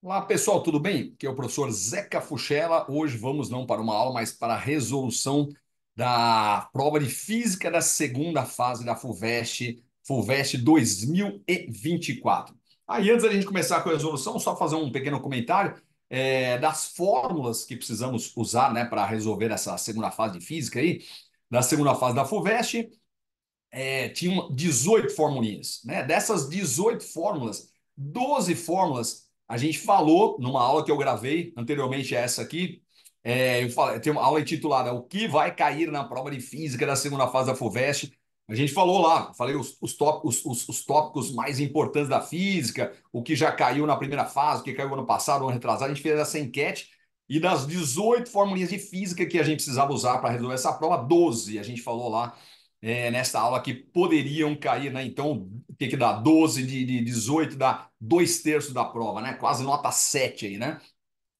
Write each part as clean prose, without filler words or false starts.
Olá pessoal, tudo bem? Aqui é o professor Zeca Fuchella. Hoje vamos não para uma aula, mas para a resolução da prova de física da segunda fase da FUVEST 2024. Aí antes da gente começar com a resolução, só fazer um pequeno comentário das fórmulas que precisamos usar, né, para resolver essa segunda fase de física aí, da segunda fase da FUVEST. Tinham 18 formulinhas, né? Dessas 18 fórmulas, 12 fórmulas a gente falou numa aula que eu gravei anteriormente a essa aqui. Eu falei, tem uma aula intitulada O que vai cair na prova de física da segunda fase da FUVEST. A gente falou lá, falei os tópicos mais importantes da física, o que já caiu na primeira fase, o que caiu ano passado, ano retrasado. A gente fez essa enquete e das 18 formulinhas de física que a gente precisava usar para resolver essa prova, 12 a gente falou lá nessa aula que poderiam cair, né? Então, o que dá? 12 de 18 dá 2/3 da prova, né? Quase nota 7 aí, né?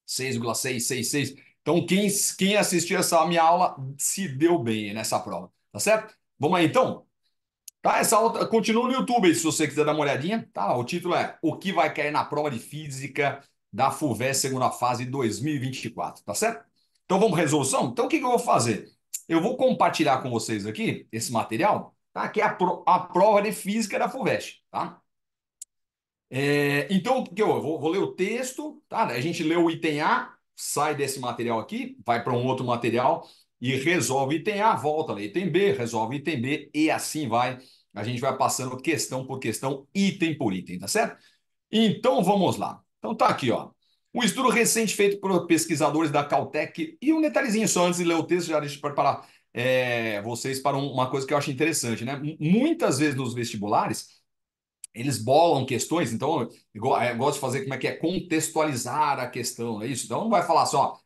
6,666. Então, quem assistiu essa minha aula se deu bem nessa prova, tá certo? Vamos aí, então. Tá, essa aula continua no YouTube aí, se você quiser dar uma olhadinha. Tá, o título é O que vai cair na prova de física da FUVEST segunda fase 2024, tá certo? Então vamos resolução? Então o que eu vou fazer? Eu vou compartilhar com vocês aqui esse material, tá? Que é a prova de física da FUVEST, tá? Então, o que eu vou ler o texto, tá? A gente lê o item A, sai desse material aqui, vai para um outro material e resolve o item A, volta a ler item B, resolve o item B e assim vai. A gente vai passando questão por questão, item por item, tá certo? Então, vamos lá. Então, tá aqui, ó. Um estudo recente feito por pesquisadores da Caltech e um detalhezinho só antes de ler o texto, já deixa eu preparar vocês para uma coisa que eu acho interessante, né? Muitas vezes nos vestibulares, eles bolam questões, então eu gosto de fazer como é que é contextualizar a questão, é isso? Então não vai falar só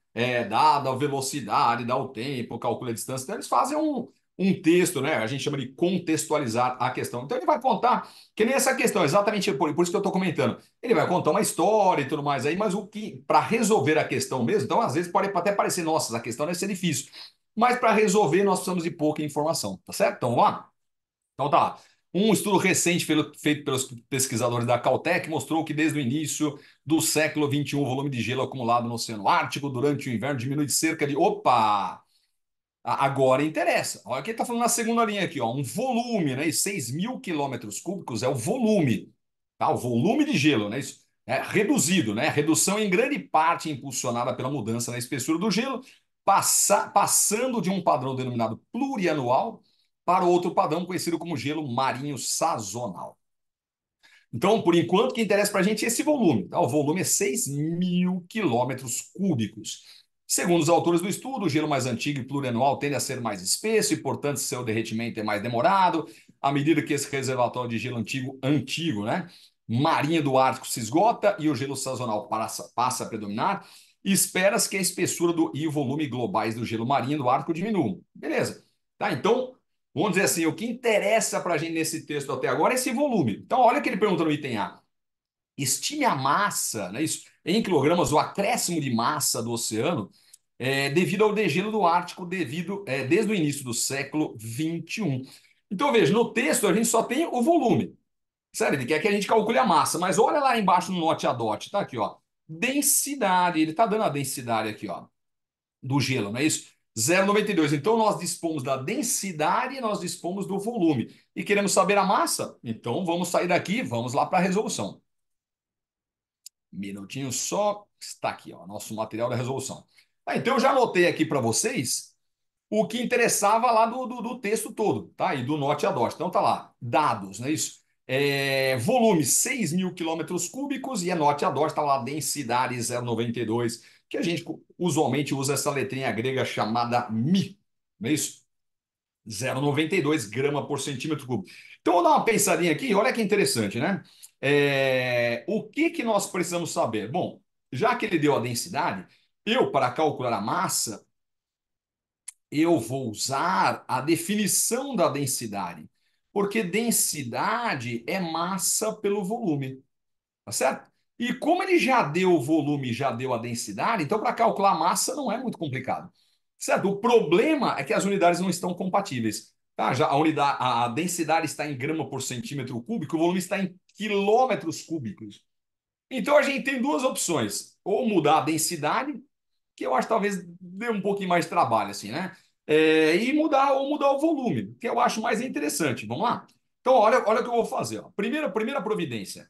dada a velocidade, dá o tempo, calcula a distância, então eles fazem um texto, né? A gente chama de contextualizar a questão. Então ele vai contar, que nem essa questão, exatamente por isso que eu estou comentando. Ele vai contar uma história e tudo mais aí, mas o que, para resolver a questão mesmo, então às vezes pode até parecer, nossa, a questão deve ser difícil. Mas para resolver, nós precisamos de pouca informação, tá certo? Então vamos lá? Então tá. Um estudo recente feito pelos pesquisadores da Caltech mostrou que desde o início do século XXI, o volume de gelo acumulado no Oceano Ártico durante o inverno diminui de cerca de. Opa! Agora interessa. Olha o que ele está falando na segunda linha aqui, ó. Um volume, né? E 6.000 km cúbicos é o volume, tá? O volume de gelo, né? Isso é reduzido, né? Redução em grande parte impulsionada pela mudança na espessura do gelo, passando de um padrão denominado plurianual para outro padrão conhecido como gelo marinho sazonal. Então, por enquanto, o que interessa para a gente é esse volume. Tá? O volume é 6.000 km cúbicos. Segundo os autores do estudo, o gelo mais antigo e plurianual tende a ser mais espesso e, portanto, seu derretimento é mais demorado, à medida que esse reservatório de gelo antigo, né, marinha do Ártico se esgota e o gelo sazonal passa a predominar, espera-se que a espessura e o volume globais do gelo marinho do Ártico diminuam. Beleza. Tá? Então, vamos dizer assim, o que interessa para a gente nesse texto até agora é esse volume. Então, olha o que ele pergunta no item A. Estime a massa, né, isso, em quilogramas, o acréscimo de massa do oceano devido ao degelo do Ártico desde o início do século XXI. Então, veja, no texto a gente só tem o volume. Sério, ele quer que a gente calcule a massa, mas olha lá embaixo no note a dot, tá aqui, ó. Densidade, ele está dando a densidade aqui, ó, do gelo, não é isso? 0,92. Então, nós dispomos da densidade e nós dispomos do volume. E queremos saber a massa? Então, vamos sair daqui, vamos lá para a resolução. Minutinho só. Está aqui, ó, nosso material da resolução. Então, eu já anotei aqui para vocês o que interessava lá do texto todo, tá? E do note a dot. Então, tá lá, dados, não é isso? Volume 6.000 km cúbicos e a note a dot está lá, densidade 0,92, que a gente usualmente usa essa letrinha grega chamada mi, não é isso? 0,92 grama por centímetro cúbico. Então, vou dar uma pensadinha aqui, olha que interessante, né? O que nós precisamos saber? Bom, já que ele deu a densidade, eu, para calcular a massa, eu vou usar a definição da densidade, porque densidade é massa pelo volume, tá certo? E como ele já deu o volume, já deu a densidade, então para calcular a massa não é muito complicado, certo? O problema é que as unidades não estão compatíveis. Tá? Já a densidade está em grama por centímetro cúbico, o volume está em quilômetros cúbicos. Então a gente tem duas opções: ou mudar a densidade, que eu acho que talvez dê um pouquinho mais de trabalho, assim, né? E mudar o volume, que eu acho mais interessante. Vamos lá? Então, olha o que eu vou fazer. Ó. Primeira providência.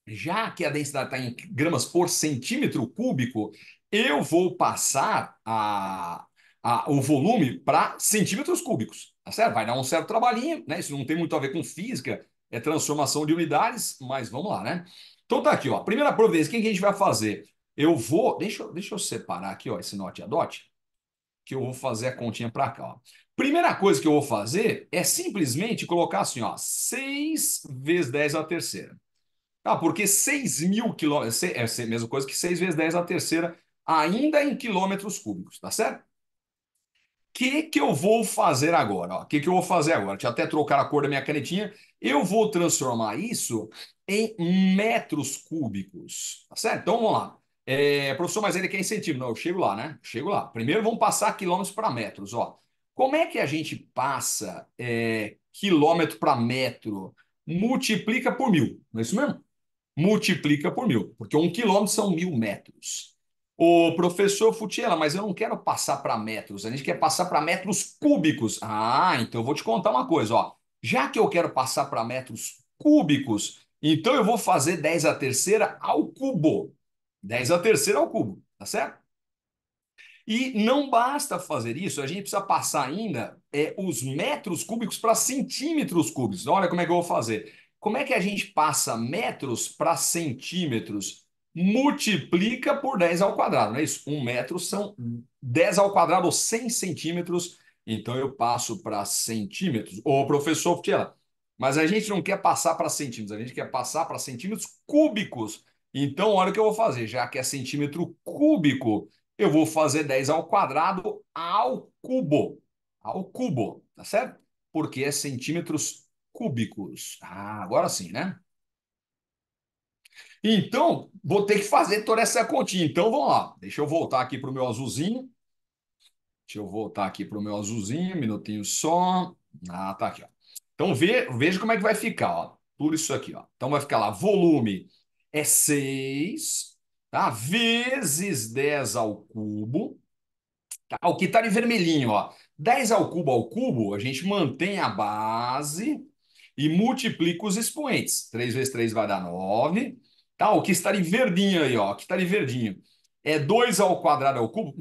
Já que a densidade está em gramas por centímetro cúbico, eu vou passar o volume para centímetros cúbicos, tá certo? Vai dar um certo trabalhinho, né? Isso não tem muito a ver com física, é transformação de unidades, mas vamos lá, né? Então tá aqui, ó. Primeira providência, o que a gente vai fazer? Eu vou, deixa eu separar aqui, ó, esse note a dot, que eu vou fazer a continha para cá, ó. Primeira coisa que eu vou fazer é simplesmente colocar assim, ó, 6 vezes 10 à terceira. Ah, porque 6.000 quilômetros é a mesma coisa que 6 vezes 10 à terceira, ainda em quilômetros cúbicos, tá certo? O que eu vou fazer agora? O que eu vou fazer agora? Deixa eu até trocar a cor da minha canetinha. Eu vou transformar isso em metros cúbicos, tá certo? Então vamos lá. Professor, mas ele quer incentivo. Não, eu chego lá, né? Chego lá. Primeiro vamos passar quilômetros para metros. Ó. Como é que a gente passa quilômetro para metro? Multiplica por 1.000, não é isso mesmo? Multiplica por 1.000, porque 1 quilômetro são 1.000 metros. O professor Futiela, mas eu não quero passar para metros, a gente quer passar para metros cúbicos. Ah, então eu vou te contar uma coisa, ó. Já que eu quero passar para metros cúbicos, então eu vou fazer 10 à terceira ao cubo. 10 à terceira ao cubo, tá certo? E não basta fazer isso, a gente precisa passar ainda os metros cúbicos para centímetros cúbicos. Olha como é que eu vou fazer. Como é que a gente passa metros para centímetros? Multiplica por 10 ao quadrado, não é isso? 1 metro são 10 ao quadrado ou 100 centímetros. Então eu passo para centímetros. Ô, professor Futiela, mas a gente não quer passar para centímetros, a gente quer passar para centímetros cúbicos. Então, olha o que eu vou fazer, já que é centímetro cúbico eu vou fazer 10 ao quadrado ao cubo. Ao cubo, tá certo? Porque é centímetros cúbicos. Ah, agora sim, né? Então, vou ter que fazer toda essa continha. Então, vamos lá. Deixa eu voltar aqui para o meu azulzinho. Deixa eu voltar aqui para o meu azulzinho, um minutinho só. Ah, tá aqui, ó. Então, veja como é que vai ficar, ó. Tudo isso aqui, ó. Então, vai ficar lá, volume é 6, tá? Vezes 10 ao cubo. Tá? O que está de vermelhinho, ó. 10 ao cubo, a gente mantém a base e multiplica os expoentes. 3 vezes 3 vai dar 9. Tá? O que está de verdinho aí, ó. O que está de verdinho. É 2 ao quadrado ao cubo,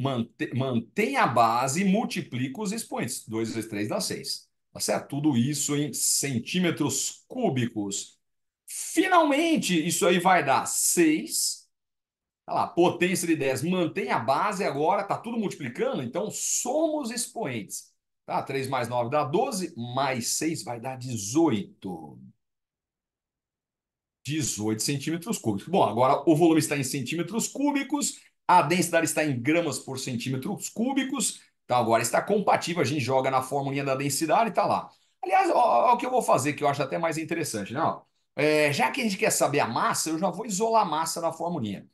mantém a base e multiplica os expoentes. 2 vezes 3 dá 6. Tá certo? Tudo isso em centímetros cúbicos. Finalmente, isso aí vai dar 6. Tá lá, potência de 10 mantém a base agora, está tudo multiplicando, então somos expoentes. Tá? 3 mais 9 dá 12, mais 6 vai dar 18. 18 centímetros cúbicos. Bom, agora o volume está em centímetros cúbicos, a densidade está em gramas por centímetros cúbicos. Então agora está compatível, a gente joga na formulinha da densidade e está lá. Aliás, ó, o que eu vou fazer, que eu acho até mais interessante, né? Ó, já que a gente quer saber a massa, eu já vou isolar a massa na formulinha.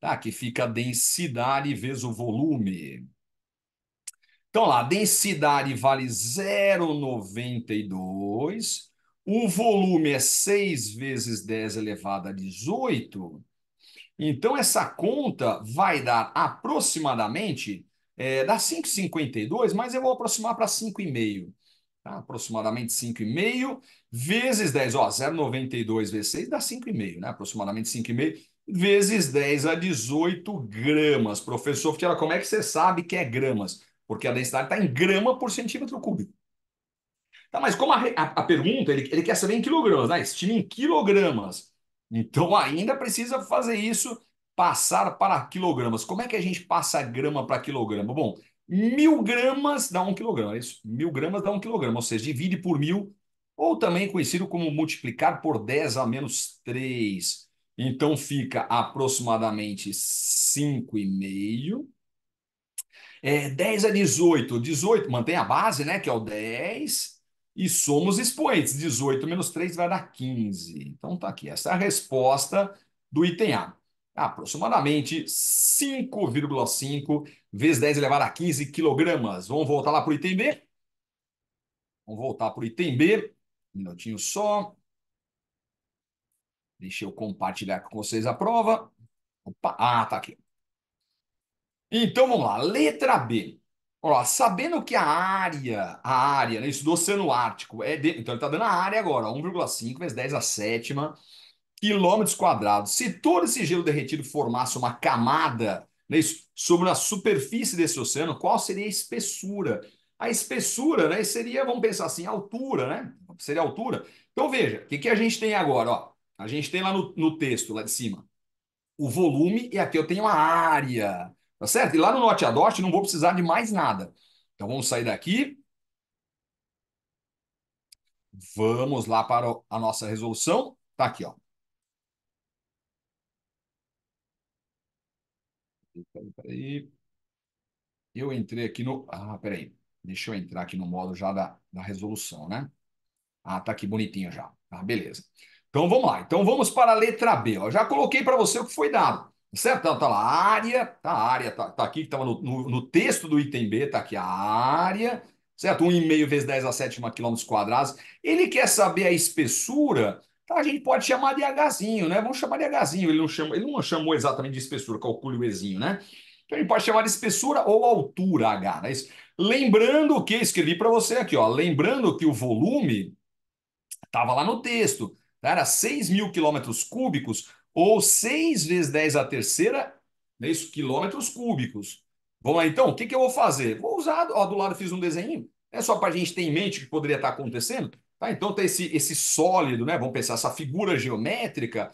Tá? Que fica a densidade vezes o volume. Então lá, a densidade vale 0,92. O volume é 6 vezes 10 elevado a 18. Então essa conta vai dar aproximadamente, dá 5,52, mas eu vou aproximar para 5,5. Tá? Aproximadamente 5,5 vezes 10. Ó, 0,92 vezes 6 dá 5,5, né? Aproximadamente 5,5 vezes 10 a 18 gramas. Professor Futiela, como é que você sabe que é gramas? Porque a densidade está em grama por centímetro cúbico. Tá, mas como a pergunta, ele quer saber em quilogramas, né? Estima em quilogramas. Então ainda precisa fazer isso, passar para quilogramas. Como é que a gente passa grama para quilograma? Bom, 1.000 gramas dá 1 quilograma, é isso? 1.000 gramas dá 1 quilograma, ou seja, divide por 1.000, ou também conhecido como multiplicar por 10 a menos 3. Então fica aproximadamente 5,5. 10 a 18. 18 mantém a base, né? Que é o 10. E somos expoentes. 18 menos 3 vai dar 15. Então tá aqui. Essa é a resposta do item A. Aproximadamente 5,5 vezes 10 elevado a 15 quilogramas. Vamos voltar lá para o item B? Vamos voltar para o item B. Um minutinho só. Deixa eu compartilhar com vocês a prova. Opa, tá aqui. Então vamos lá, letra B. Ó, sabendo que a área, né, isso do Oceano Ártico, então ele está dando a área agora, 1,5 vezes 10 a sétima quilômetros quadrados. Se todo esse gelo derretido formasse uma camada, né, sobre a superfície desse oceano, qual seria a espessura? A espessura, né, seria, vamos pensar assim, a altura, né? Seria a altura. Então veja, o que que a gente tem agora? Ó? A gente tem lá no texto, lá de cima, o volume e aqui eu tenho a área, tá certo? E lá no Norte a Norte não vou precisar de mais nada. Então vamos sair daqui, vamos lá para a nossa resolução. Tá aqui, ó. Peraí. Eu entrei aqui no. Peraí. Deixa eu entrar aqui no modo já da resolução, né? Tá aqui bonitinho já. Beleza. Então vamos lá. Então vamos para a letra B. Ó. Já coloquei para você o que foi dado. Certo? Então, tá lá a área tá aqui, que estava no texto do item B, tá aqui a área, certo? 1,5 vezes 10 a sétima quilômetros quadrados. Ele quer saber a espessura, tá? A gente pode chamar de Hzinho, né? Vamos chamar de Hzinho. Ele não chamou exatamente de espessura, calcule o Ezinho, né? Então a gente pode chamar de espessura ou altura H, né? Lembrando que, escrevi para você aqui, ó, lembrando que o volume estava lá no texto. Tá? Era 6.000 quilômetros cúbicos ou 6 vezes 10 a terceira, né, isso, quilômetros cúbicos. Vamos lá, então, o que que eu vou fazer? Vou usar, ó, do lado fiz um desenho, é só para a gente ter em mente o que poderia estar acontecendo. Tá? Então tem esse sólido, né? Vamos pensar, essa figura geométrica,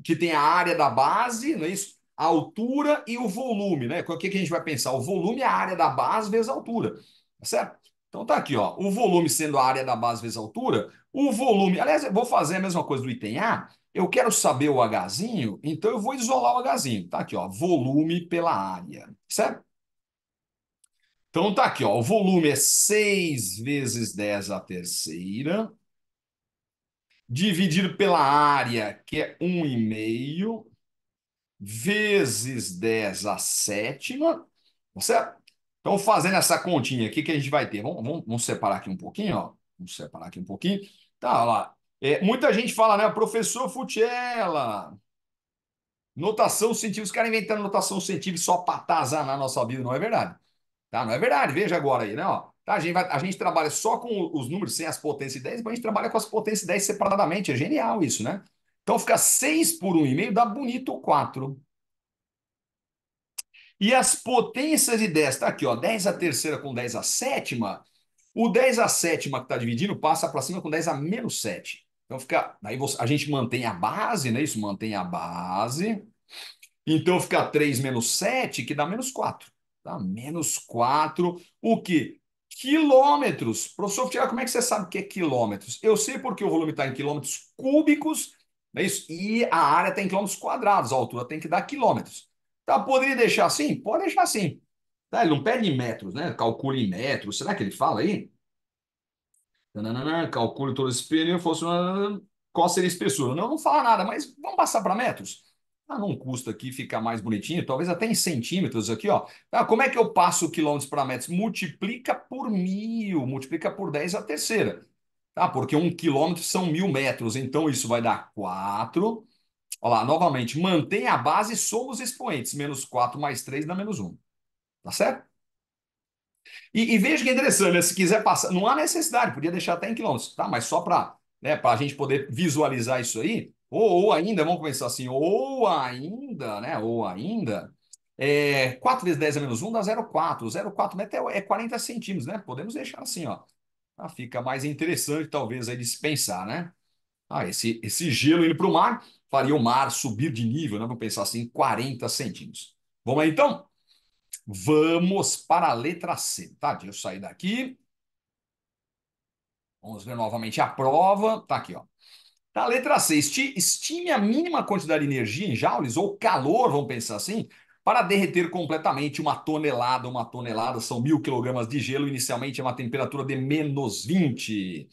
que tem a área da base, não é isso? A altura e o volume, né? O que que a gente vai pensar? O volume é a área da base vezes a altura, tá certo? Então tá aqui, ó, o volume sendo a área da base vezes a altura, o volume, aliás, eu vou fazer a mesma coisa do item A. Eu quero saber o Hzinho, então eu vou isolar o Hzinho. Tá aqui, ó, volume pela área, certo? Então tá aqui, ó, o volume é 6 vezes 10 a terceira, dividido pela área, que é 1,5, vezes 10 a sétima, tá certo? Então, fazendo essa continha aqui, que a gente vai ter? Vamos separar aqui um pouquinho, ó. Vamos separar aqui um pouquinho. Tá lá. Muita gente fala, né? Professor Futela, notação científica. Os caras inventando notação científica só para atazanar na nossa vida. Não é verdade. Tá? Não é verdade. Veja agora aí, né? Ó. Tá? A gente trabalha só com os números sem as potências 10, mas a gente trabalha com as potências 10 separadamente. É genial isso, né? Então, fica 6 por 1,5 dá bonito 4. E as potências de 10, tá aqui, ó, 10 a terceira com 10 a sétima. O 10 a sétima que está dividindo passa para cima com 10 a menos 7. Então fica. Daí a gente mantém a base, né? Isso mantém a base. Então fica 3 menos 7, que dá menos 4. Tá? Menos 4. O que? Quilômetros. Professor Tiago, como é que você sabe que é quilômetros? Eu sei porque o volume está em quilômetros cúbicos, não é isso? E a área está em quilômetros quadrados, a altura tem que dar quilômetros. Tá, poderia deixar assim? Pode deixar assim. Tá, ele não pede em metros, né? Calcule em metros. Será que ele fala aí? Tananana, calcule todo esse período, fosse qual seria a espessura? Não, não fala nada, mas vamos passar para metros. Não custa aqui ficar mais bonitinho, talvez até em centímetros aqui, ó. Como é que eu passo quilômetros para metros? Multiplica por 1.000, multiplica por 10 a terceira. Porque 1 quilômetro são 1.000 metros, então isso vai dar 4. Olha lá, novamente, mantém a base, soma os expoentes. Menos 4 mais 3 dá menos 1. Tá certo? E veja que é interessante, né? Se quiser passar, não há necessidade, podia deixar até em quilômetros, tá? Mas só para, né, para a gente poder visualizar isso aí, ou ainda, vamos começar assim, ou ainda, né? Ou ainda, 4 vezes 10 a menos 1 dá 0,4. 0,4 metros é 40 centímetros, né? Podemos deixar assim, ó. Fica mais interessante, talvez, aí de se pensar, né? Esse gelo indo para o mar faria o mar subir de nível, né? Vamos pensar assim, 40 centímetros. Vamos lá, então? Vamos para a letra C, tá? Deixa eu sair daqui. Vamos ver novamente a prova. Tá aqui, ó. Tá, letra C. Estime a mínima quantidade de energia em joules ou calor, vamos pensar assim, para derreter completamente uma tonelada. Uma tonelada são 1.000 kg de gelo, inicialmente a uma temperatura de menos 20.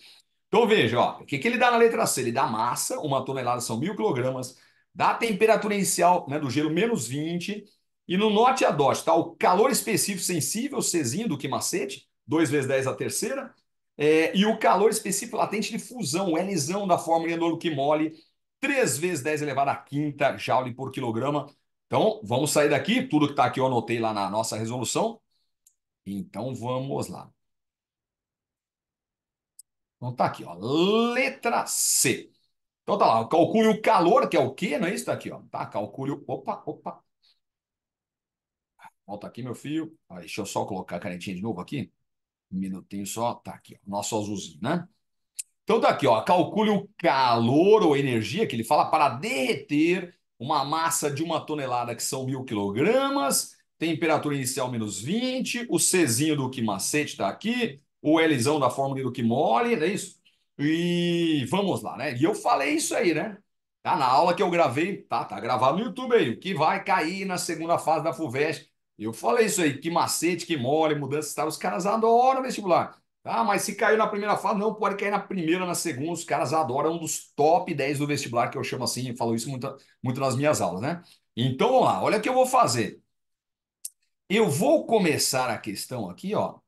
Então veja, ó, o que que ele dá na letra C? Ele dá massa, 1 tonelada são 1.000 kg, dá a temperatura inicial, né, do gelo menos 20, e no note a dot, tá? O calor específico sensível, Czinho do que macete, 2 vezes 10 a terceira, e o calor específico latente de fusão, o Lzão da fórmula do que mole, 3 vezes 10 elevado à quinta joule por quilograma. Então, vamos sair daqui. Tudo que está aqui eu anotei lá na nossa resolução. Então, vamos lá. Então, tá aqui, ó. Letra C. Então, tá lá. Calcule o calor, que é o quê? Não é isso? Tá aqui, ó. Tá, calcule o... Opa, opa. Volta aqui, meu filho. Aí, deixa eu só colocar a canetinha de novo aqui. Um minutinho só. Tá aqui, ó. Nosso azulzinho, né? Então tá aqui, ó. Calcule o calor ou energia que ele fala para derreter uma massa de 1 tonelada, que são 1.000 kg. Temperatura inicial -20. O Czinho do que macete está aqui. O Lzão da fórmula do que mole, é isso? E vamos lá, né? E eu falei isso aí, né? Tá na aula que eu gravei, tá gravado no YouTube aí, o que vai cair na segunda fase da FUVEST. Eu falei isso aí, que macete, que mole, mudança de estado. Os caras adoram vestibular. Ah, mas se caiu na primeira fase, não pode cair na primeira, na segunda. Os caras adoram, um dos top 10 do vestibular, que eu chamo assim, eu falo isso muito, muito nas minhas aulas, né? Então vamos lá, olha o que eu vou fazer. Eu vou começar a questão aqui, ó,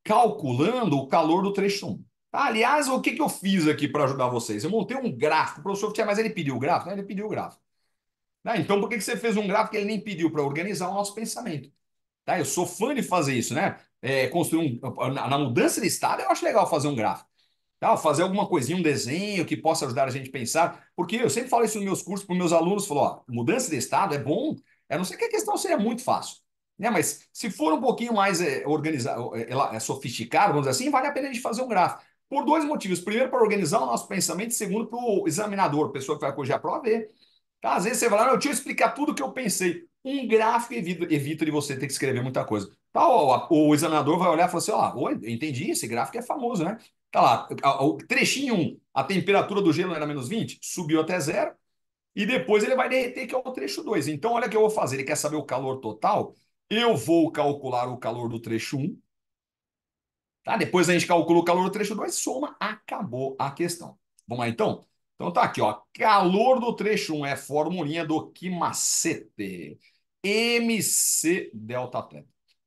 calculando o calor do trecho 1. Aliás, o que que eu fiz aqui para ajudar vocês? Eu montei um gráfico, o professor, mas ele pediu o gráfico? Ele pediu o gráfico. Ah, então por que que você fez um gráfico que ele nem pediu para organizar o nosso pensamento? Tá? Eu sou fã de fazer isso, né? Construir na mudança de estado, eu acho legal fazer um gráfico. Tá? Fazer alguma coisinha, um desenho que possa ajudar a gente a pensar. Porque eu sempre falo isso nos meus cursos para os meus alunos, falo, ó, mudança de estado é bom, a não ser que a questão seja muito fácil. Né? Mas se for um pouquinho mais organizado, sofisticado, vamos dizer assim, vale a pena a gente fazer um gráfico. Por dois motivos. Primeiro, para organizar o nosso pensamento. Segundo, para o examinador, a pessoa que vai corrigir a prova, ver. Tá? Às vezes você vai lá, deixa eu explicar tudo o que eu pensei. Um gráfico evita de você ter que escrever muita coisa. Tá, o examinador vai olhar e falar assim: ó, oi, eu entendi, esse gráfico é famoso, né? Tá lá, o trechinho 1, a temperatura do gelo era -20, subiu até zero, e depois ele vai derreter, que é o trecho 2. Então, olha o que eu vou fazer. Ele quer saber o calor total? Eu vou calcular o calor do trecho 1, tá? Depois a gente calcula o calor do trecho 2, soma, acabou a questão. Vamos lá, então? Então tá aqui, ó. Calor do trecho 1 é formulinha do Quimacete. MC delta θ.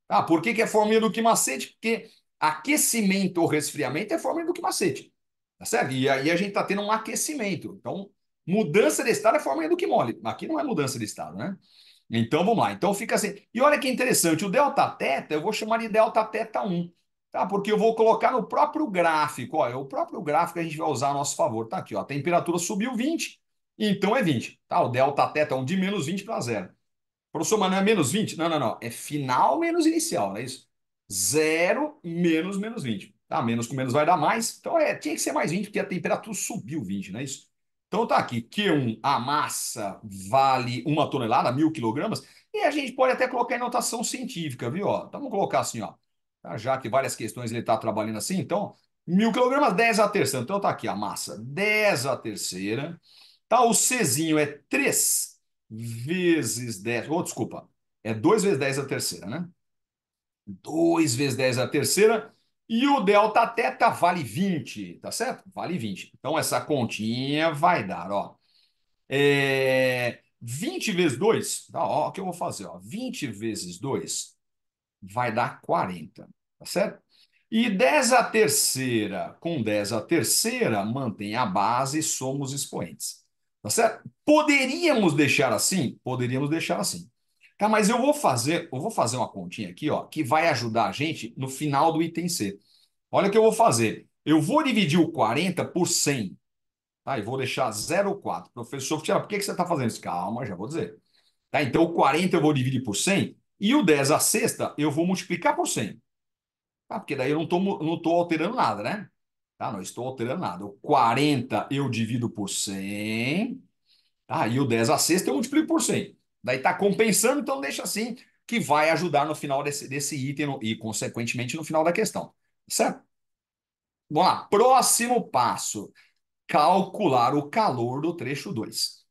Ah, por que que é formulinha do Quimacete? Porque aquecimento ou resfriamento é formulinha do Quimacete. Tá certo? E aí a gente tá tendo um aquecimento. Então, mudança de estado é formulinha do Quimole. Aqui não é mudança de estado, né? Então vamos lá. Então fica assim. E olha que interessante, o delta θ eu vou chamar de delta θ1, tá? Porque eu vou colocar no próprio gráfico, ó, é o próprio gráfico que a gente vai usar a nosso favor. Tá aqui, ó, a temperatura subiu 20, então é 20, tá? O delta θ1 de -20 para zero. Professor, mas não é -20? Não, não, não. É final menos inicial, não é isso? Zero menos -20. Tá? Menos com menos vai dar mais. Então tinha que ser mais 20, porque a temperatura subiu 20, não é isso? Então tá aqui, Q1, a massa vale 1 tonelada, 1.000 kg, e a gente pode até colocar em notação científica, viu? Ó, então vamos colocar assim, ó. Tá? Já que várias questões ele está trabalhando assim, então, 1.000 kg, 10 a terceira. Então tá aqui a massa, 10 a terceira. Tá, o Czinho é 3 vezes 10. Oh, desculpa. É 2 vezes 10 a terceira, né? 2 vezes 10 a terceira. E o delta θ vale 20, tá certo? Vale 20. Então, essa continha vai dar, ó. 20 vezes 2, tá, ó, o que eu vou fazer, ó. 20 vezes 2 vai dar 40, tá certo? E 10 a terceira com 10 a terceira mantém a base, somos expoentes. Tá certo? Poderíamos deixar assim? Poderíamos deixar assim. Tá, mas eu vou fazer uma continha aqui, ó, que vai ajudar a gente no final do item C. Olha o que eu vou fazer. Eu vou dividir o 40 por 100, tá? E vou deixar 0,4. Professor, por que que você está fazendo isso? Calma, já vou dizer. Tá? Então, o 40 eu vou dividir por 100 e o 10 a sexta eu vou multiplicar por 100. Tá? Porque daí eu não tô alterando nada, né? Tá? Não estou alterando nada. O 40 eu divido por 100, tá? E o 10 a sexta eu multiplico por 100. Daí está compensando, então deixa assim, que vai ajudar no final desse item e, consequentemente, no final da questão. Certo? Vamos lá. Próximo passo. Calcular o calor do trecho 2.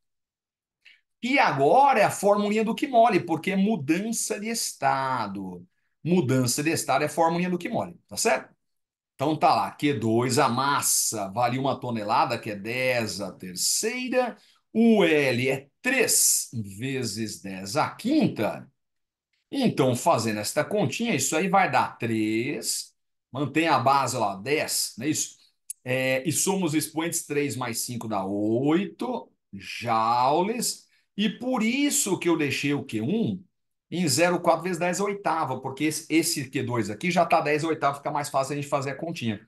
E agora é a formulinha do que mole, porque é mudança de estado. Mudança de estado é a formulinha do que mole, tá certo? Então tá lá, Q2, a massa vale 1 tonelada, que é 10 a terceira. O L é 3 vezes 10 a quinta. Então, fazendo esta continha, isso aí vai dar 3. Mantém a base lá, 10, não é isso? E somos expoentes, 3 mais 5 dá 8. joules, e por isso que eu deixei o Q1 em 0,4 vezes 10 a oitava, porque esse Q2 aqui já está 10 a oitava, fica mais fácil a gente fazer a continha.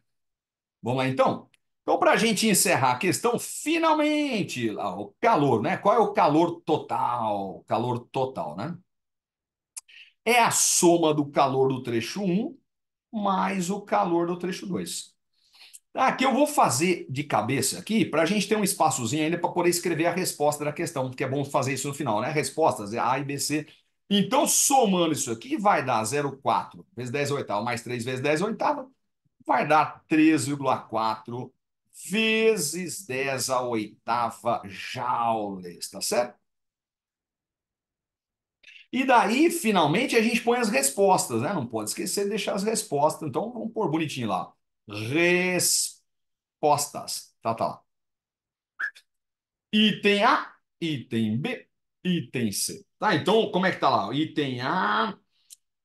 Vamos lá, então? Então, para a gente encerrar a questão, finalmente, lá, o calor, né? Qual é o calor total? O calor total, né? É a soma do calor do trecho um mais o calor do trecho 2. Aqui eu vou fazer de cabeça aqui para a gente ter um espaçozinho ainda para poder escrever a resposta da questão, porque é bom fazer isso no final, né? Respostas é A e B, C. Então, somando isso aqui, vai dar 0,4 vezes 10 oitava mais 3 vezes 10 oitava, vai dar 3,4 vezes 10 a oitava joules, tá certo? E daí, finalmente, a gente põe as respostas, né? Não pode esquecer de deixar as respostas. Então, vamos pôr bonitinho lá. Respostas. Tá lá. Item A, item B, item C. Tá, então, como é que tá lá? Item A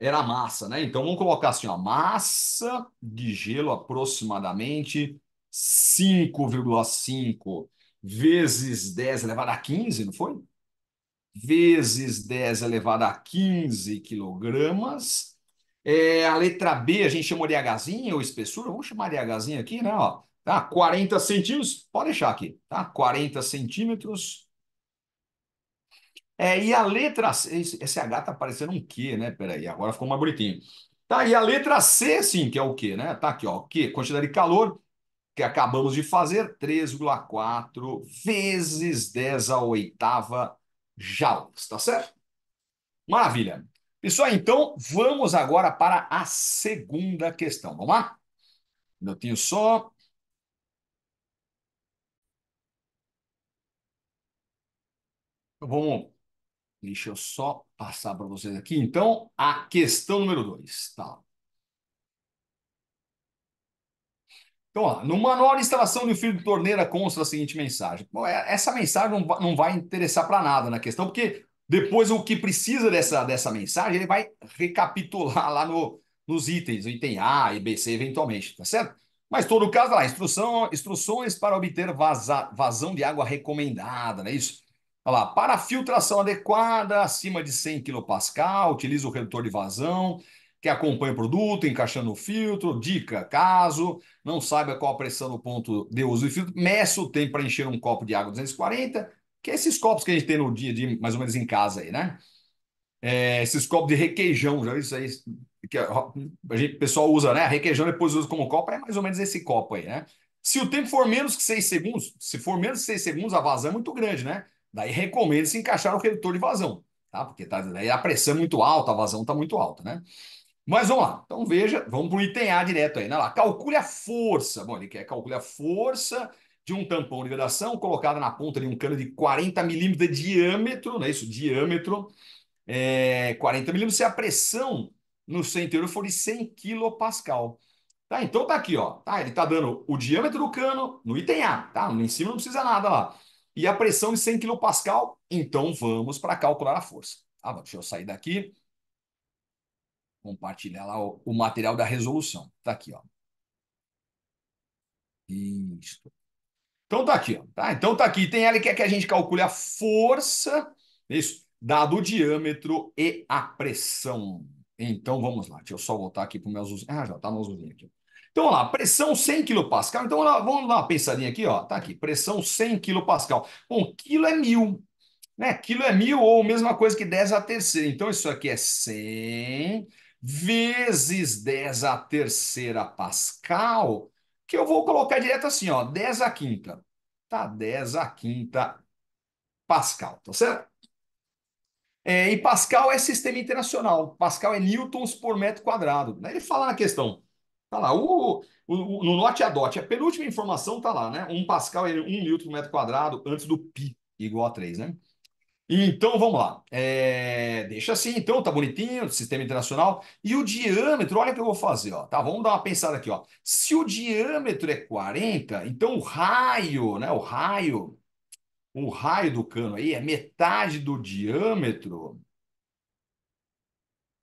era a massa, né? Então, vamos colocar assim, ó. Massa de gelo aproximadamente 5,5 vezes 10 elevado a 15, não foi? Vezes 10 elevado a 15 quilogramas. A letra B a gente chamou de Hzinho ou espessura. Vamos chamar de Hzinho aqui, né? Ó, tá? 40 centímetros. Pode deixar aqui, tá? 40 centímetros. E a letra C, esse H tá parecendo um Q, né? Peraí, agora ficou mais bonitinho. Tá, e a letra C, sim, que é o quê, né? Tá aqui, ó. Q, quantidade de calor que acabamos de fazer, 3,4 vezes 10 a oitava joules, tá certo? Maravilha. Pessoal, então vamos agora para a segunda questão. Vamos lá? Um minutinho só. Vamos. Deixa eu só passar para vocês aqui. Então, a questão número 2. Tá. Então, ó, no manual de instalação de fio de torneira consta a seguinte mensagem. Bom, essa mensagem não vai interessar para nada na questão, porque depois o que precisa dessa mensagem, ele vai recapitular lá nos itens, o item A e B, C, eventualmente, tá certo? Mas todo caso, tá lá, instruções para obter vazão de água recomendada, não é isso? Olha lá, para filtração adequada, acima de 100 kPa, utiliza o redutor de vazão, que acompanha o produto, encaixando o filtro. Dica, caso não saiba qual a pressão no ponto de uso do filtro, meça o tempo para encher um copo de água 240, que é esses copos que a gente tem no dia a dia, mais ou menos em casa aí, né? Esses copos de requeijão, já viu isso aí? Que o pessoal usa, né? Requeijão depois usa como copo, é mais ou menos esse copo aí, né? Se o tempo for menos que 6 segundos, se for menos que 6 segundos, a vazão é muito grande, né? Daí recomenda-se encaixar o redutor de vazão, tá? Porque daí a pressão é muito alta, a vazão está muito alta, né? Mas vamos lá. Então veja, vamos para o item A direto aí, né? Lá, calcule a força. Bom, ele quer calcular a força de um tampão de vedação colocado na ponta de um cano de 40 milímetros de diâmetro, não é isso? Diâmetro, 40 milímetros, se a pressão no seu interior for de 100 quilopascal. Tá, então tá aqui, ó. Tá, ele tá dando o diâmetro do cano no item A, tá? Em cima não precisa nada lá. E a pressão de 100 quilopascal, então vamos para calcular a força. Tá, deixa eu sair daqui, compartilhar lá o material da resolução. Tá aqui, ó. Isso. Então tá aqui, ó. Tá? Então tá aqui. Tem ela que quer que a gente calcule a força, isso, dado o diâmetro e a pressão. Então vamos lá. Deixa eu só voltar aqui para o meu azulzinho. Ah, já tá no azulzinho aqui. Então vamos lá, pressão 100 kPa. Então vamos dar uma pensadinha aqui, ó. Tá aqui, pressão 100 kPa. Bom, quilo é 1.000, né? Quilo é 1.000 ou mesma coisa que 10 a terceira. Então isso aqui é 100 vezes 10 a terceira Pascal, que eu vou colocar direto assim, ó, 10 a quinta. Tá, 10 a quinta Pascal, tá certo? E Pascal é sistema internacional. Pascal é newtons por metro quadrado. Ele fala na questão. Tá lá, no Note a Dot, a penúltima informação tá lá, né? Um Pascal é 1 newton por metro quadrado antes do pi igual a 3, né? Então, vamos lá. Deixa assim, então, tá bonitinho, sistema internacional. E o diâmetro, olha o que eu vou fazer, ó. Tá, vamos dar uma pensada aqui, ó. Se o diâmetro é 40, então o raio, né? O raio do cano aí é metade do diâmetro,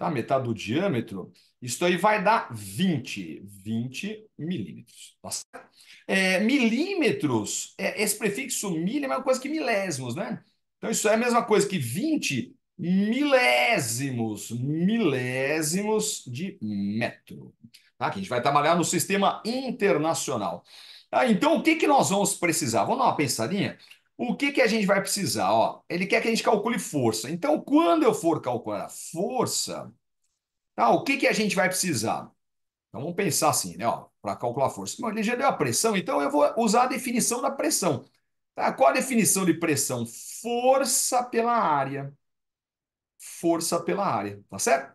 tá? Metade do diâmetro, isso aí vai dar 20 milímetros. Tá certo? Milímetros, esse prefixo mil é a mesma coisa que milésimos, né? Então isso é a mesma coisa que 20 milésimos de metro. Tá? Que a gente vai trabalhar no sistema internacional. Então, o que que nós vamos precisar? Vamos dar uma pensadinha? O que que a gente vai precisar? Ó, ele quer que a gente calcule força. Então, quando eu for calcular força, tá, o que que a gente vai precisar? Então, vamos pensar assim, né? Para calcular força. Bom, ele já deu a pressão, então eu vou usar a definição da pressão. Tá? Qual a definição de pressão? Força pela área. Força pela área, tá certo?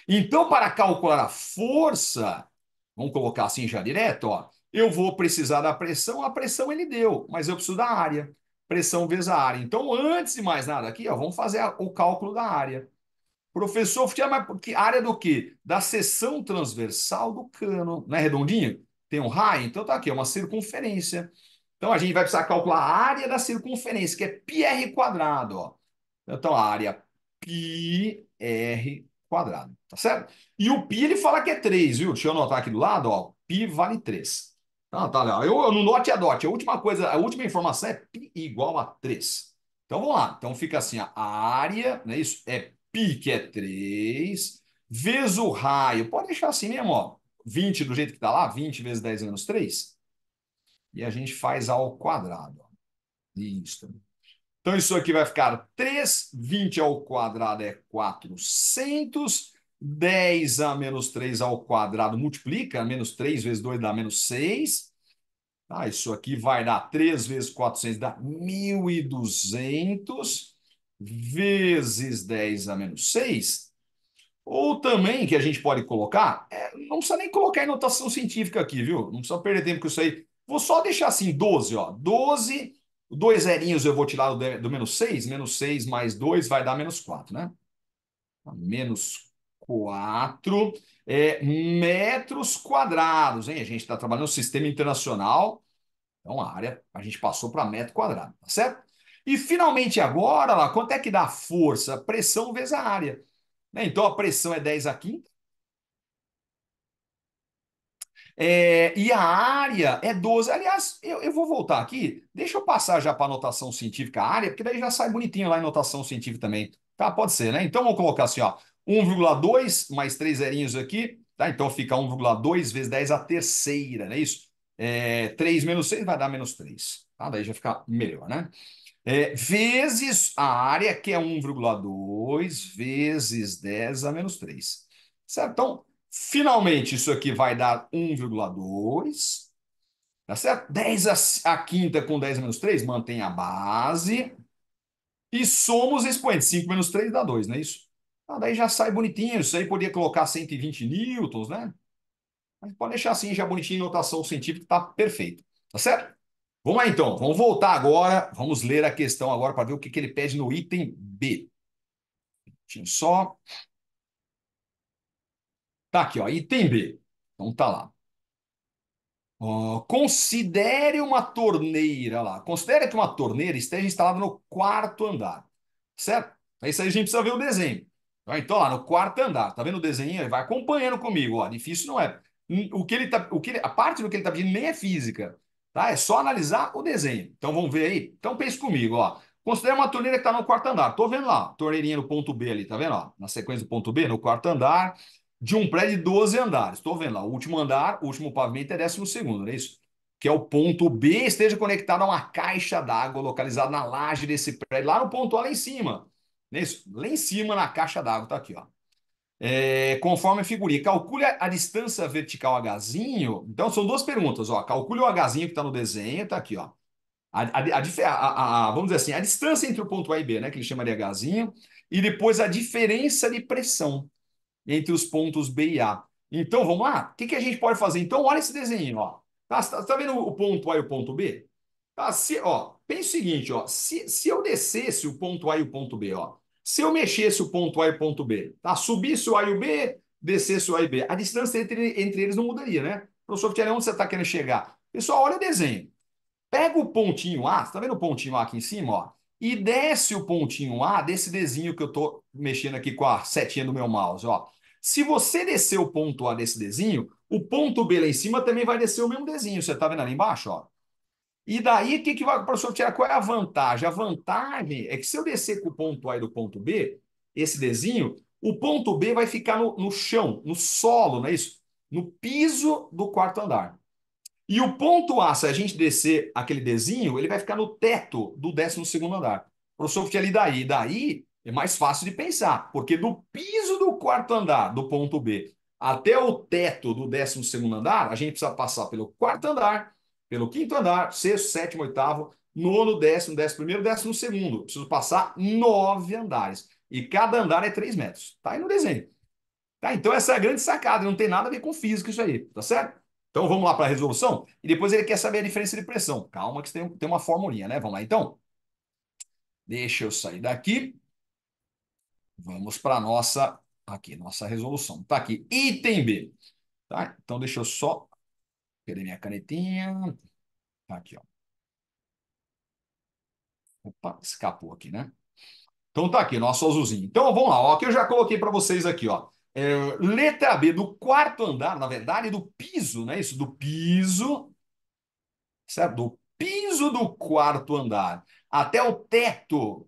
Então, para calcular a força, vamos colocar assim já direto, ó, eu vou precisar da pressão, a pressão ele deu, mas eu preciso da área. Pressão vezes a área. Então, antes de mais nada aqui, ó, vamos fazer o cálculo da área. Professor, mas que área do quê? Da seção transversal do cano. Não é redondinho? Tem um raio? Então tá aqui, é uma circunferência. Então a gente vai precisar calcular a área da circunferência, que é πr quadrado, ó. Então a área πr quadrado, tá certo? E o π ele fala que é 3, viu? Deixa eu anotar aqui do lado, ó. Π vale 3. Tá, legal. Eu no note e adote. A última coisa, a última informação é π igual a 3. Então vamos lá. Então fica assim, a área, não é isso? É π, que é 3, vezes o raio. Pode deixar assim mesmo, ó. 20 do jeito que está lá, 20 vezes 10 menos 3. E a gente faz ao quadrado. Ó. Isso. Então isso aqui vai ficar 3, 20 ao quadrado é 400, 10 a menos 3 ao quadrado multiplica, menos 3 vezes 2 dá menos 6. Tá, isso aqui vai dar 3 vezes 400 dá 1.200 vezes 10 a menos 6. Ou também que a gente pode colocar, não precisa nem colocar em notação científica aqui, viu? Não precisa perder tempo com isso aí. Vou só deixar assim, 12, ó. 12, dois zerinhos eu vou tirar do menos 6 mais 2 vai dar menos 4, né? Menos 4 metros quadrados, hein? A gente está trabalhando no sistema internacional, então a área a gente passou para metro quadrado, tá certo? E finalmente agora, lá, quanto é que dá a força? Pressão vezes a área. Né? Então a pressão é 10 a quinta. E a área é 12. Aliás, eu vou voltar aqui. Deixa eu passar já para a notação científica a área, porque daí já sai bonitinho lá em notação científica também. Tá? Pode ser, né? Então vamos colocar assim, ó. 1,2 mais 3 zerinhos aqui. Tá? Então fica 1,2 vezes 10 a terceira, não é isso? 3 menos 6 vai dar menos 3. Tá? Daí já fica melhor, né? Vezes a área, que é 1,2 vezes 10 a menos 3. Certo? Então, finalmente, isso aqui vai dar 1,2. Tá certo? 10 a quinta com 10 menos 3 mantém a base. E somos expoentes. 5 menos 3 dá 2, não é isso? Daí já sai bonitinho. Isso aí podia colocar 120 newtons, né? Mas pode deixar assim, já bonitinho, notação científica, tá perfeito. Tá certo? Vamos lá então, vamos voltar agora, vamos ler a questão agora para ver o que ele pede no item B. Só. Tá aqui, ó, item B. Então tá lá. Considere uma torneira lá. Considere que uma torneira esteja instalada no quarto andar. Certo? É isso aí, a gente precisa ver o desenho. Então, lá no quarto andar, tá vendo o desenho? Ele vai acompanhando comigo. Ó. Difícil não é. A parte do que ele está pedindo nem é física. Tá? É só analisar o desenho. Então vamos ver aí. Então pense comigo. Ó. Considere uma torneira que está no quarto andar. Tô vendo lá, torneirinha no ponto B ali, tá vendo? Ó? Na sequência do ponto B, no quarto andar de um prédio de 12 andares. Estou vendo lá, o último andar, o último pavimento é 12º, não é isso? Que é o ponto B, esteja conectado a uma caixa d'água localizada na laje desse prédio, lá no ponto A, lá em cima. Não é isso? Lá em cima, na caixa d'água, tá aqui, ó. Conforme a figurinha, calcule a distância vertical Hzinho. Então, são duas perguntas, ó. Calcule o Hzinho que está no desenho, tá aqui, ó. Vamos dizer assim, a distância entre o ponto A e B, né, que ele chama de Hzinho, e depois a diferença de pressão entre os pontos B e A. Então, vamos lá? O que a gente pode fazer? Então, olha esse desenho, ó. Tá vendo o ponto A e o ponto B? Pensa o seguinte, ó. Se eu descesse o ponto A e o ponto B, ó. Se eu mexesse o ponto A e o ponto B, tá? Subisse o A e o B, descesse o A e B, a distância entre eles não mudaria, né? Professor Tiago, onde você está querendo chegar? Pessoal, olha o desenho. Pega o pontinho A, você tá vendo o pontinho A aqui em cima, ó? e desce o pontinho A desse Dzinho que eu estou mexendo aqui com a setinha do meu mouse. Ó. Se você descer o ponto A desse Dzinho, o ponto B lá em cima também vai descer o mesmo Dzinho. Você está vendo ali embaixo? Ó? E daí, o que, que vai para o professor tirar? Qual é a vantagem? A vantagem é que se eu descer com o ponto A e do ponto B, esse Dzinho, o ponto B vai ficar no chão, no solo, não é isso? No piso do quarto andar. E o ponto A, se a gente descer aquele Dzinho, ele vai ficar no teto do 12º andar. Professor, porque ali daí é mais fácil de pensar, porque do piso do quarto andar, do ponto B, até o teto do 12º andar, a gente precisa passar pelo quarto andar, pelo quinto andar, sexto, sétimo, oitavo, nono, 11º, 12º. Preciso passar 9 andares. E cada andar é 3 metros. Tá aí no desenho. Tá? Então, essa é a grande sacada, não tem nada a ver com física isso aí, tá certo? Então, vamos lá para a resolução? E depois ele quer saber a diferença de pressão. Calma, que tem uma formulinha, né? Vamos lá, então. Deixa eu sair daqui. Vamos para a nossa resolução. Tá aqui, item B. Tá? Então, deixa eu só perder minha canetinha. Tá aqui, ó. Opa, escapou aqui, né? Então, tá aqui, nosso azulzinho. Então, vamos lá, ó, que eu já coloquei para vocês aqui, ó. Letra B, do quarto andar, na verdade, do piso, né? Isso, do piso, certo? Do piso do quarto andar até o teto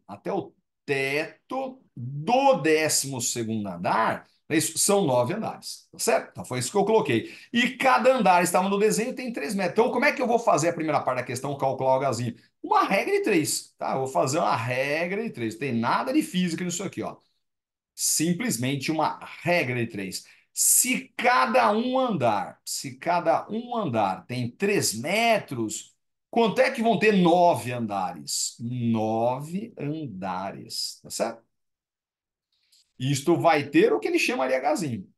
do 12º andar, isso são 9 andares, tá certo? Então foi isso que eu coloquei. E cada andar estava no desenho tem 3 metros. Então como é que eu vou fazer a primeira parte da questão, calcular o Hzinho? Uma regra de 3, tá? Eu vou fazer uma regra de 3. Não tem nada de física nisso aqui, ó. Simplesmente uma regra de 3. Se cada um andar tem 3 metros, quanto é que vão ter 9 andares? 9 andares, tá certo? Isto vai ter o que ele chama de Hzinho.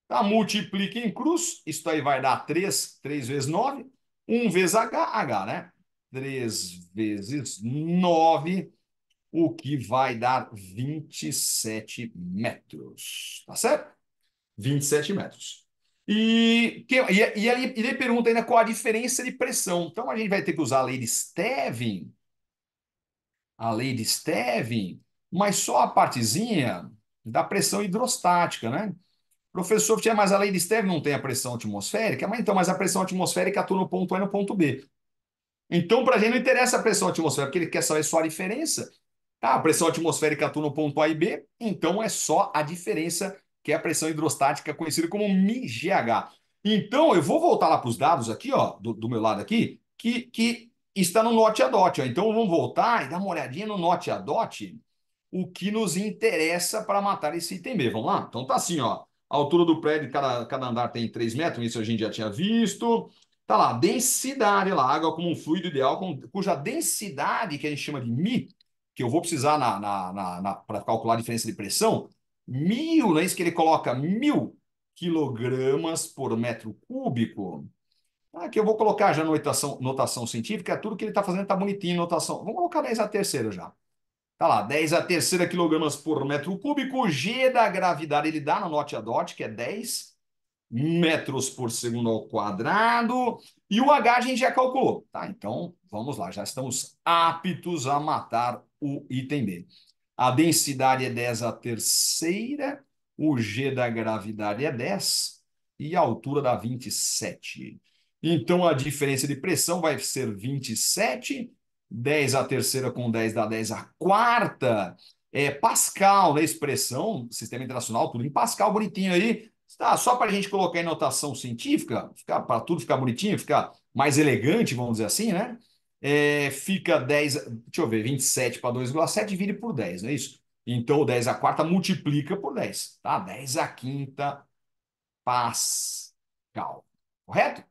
Tá? Multiplica em cruz, isso aí vai dar 3 vezes 9, 1 vezes H, né? 3 vezes 9, o que vai dar 27 metros. Tá certo? 27 metros. E ele pergunta ainda qual a diferença de pressão. Então a gente vai ter que usar a lei de Stevin, mas só a partezinha da pressão hidrostática, né? Professor, mas a lei de Stevin não tem a pressão atmosférica? Mas a pressão atmosférica atua no ponto A e no ponto B. Então, para a gente não interessa a pressão atmosférica, porque ele quer saber só a diferença. Tá, a pressão atmosférica atua no ponto A e B, então é só a diferença, que é a pressão hidrostática, conhecida como μGH. Então, eu vou voltar lá para os dados aqui, ó, do meu lado aqui, que está no note a dot. Ó. Então, vamos voltar e dar uma olhadinha no note a dot, o que nos interessa para matar esse item B. Vamos lá? Então, tá assim, ó. A altura do prédio, cada andar tem 3 metros, isso a gente já tinha visto. Tá lá, densidade lá, água como um fluido ideal, cuja densidade, que a gente chama de μ, que eu vou precisar para calcular a diferença de pressão, 1.000, não é isso que ele coloca? 1.000 kg por metro cúbico. Aqui eu vou colocar já notação científica, tudo que ele está fazendo está bonitinho, notação. Vamos colocar 10 a terceira já. Tá lá, 10 a terceira quilogramas por metro cúbico, G da gravidade ele dá no note a dot, que é 10 metros por segundo ao quadrado, e o H a gente já calculou, tá? Então, vamos lá, já estamos aptos a matar o item B. A densidade é 10 a terceira, o G da gravidade é 10 e a altura dá 27. Então, a diferença de pressão vai ser 27, 10 a terceira com 10 dá 10 a quarta. É Pascal, né? Expressão, sistema internacional, tudo em Pascal, bonitinho aí. Tá, só para a gente colocar em notação científica, para tudo ficar bonitinho, ficar mais elegante, vamos dizer assim, né? Fica 10, deixa eu ver, 27 para 2,7 divide por 10, não é isso? Então, o 10 a quarta multiplica por 10, tá? 10 a quinta Pascal. Correto?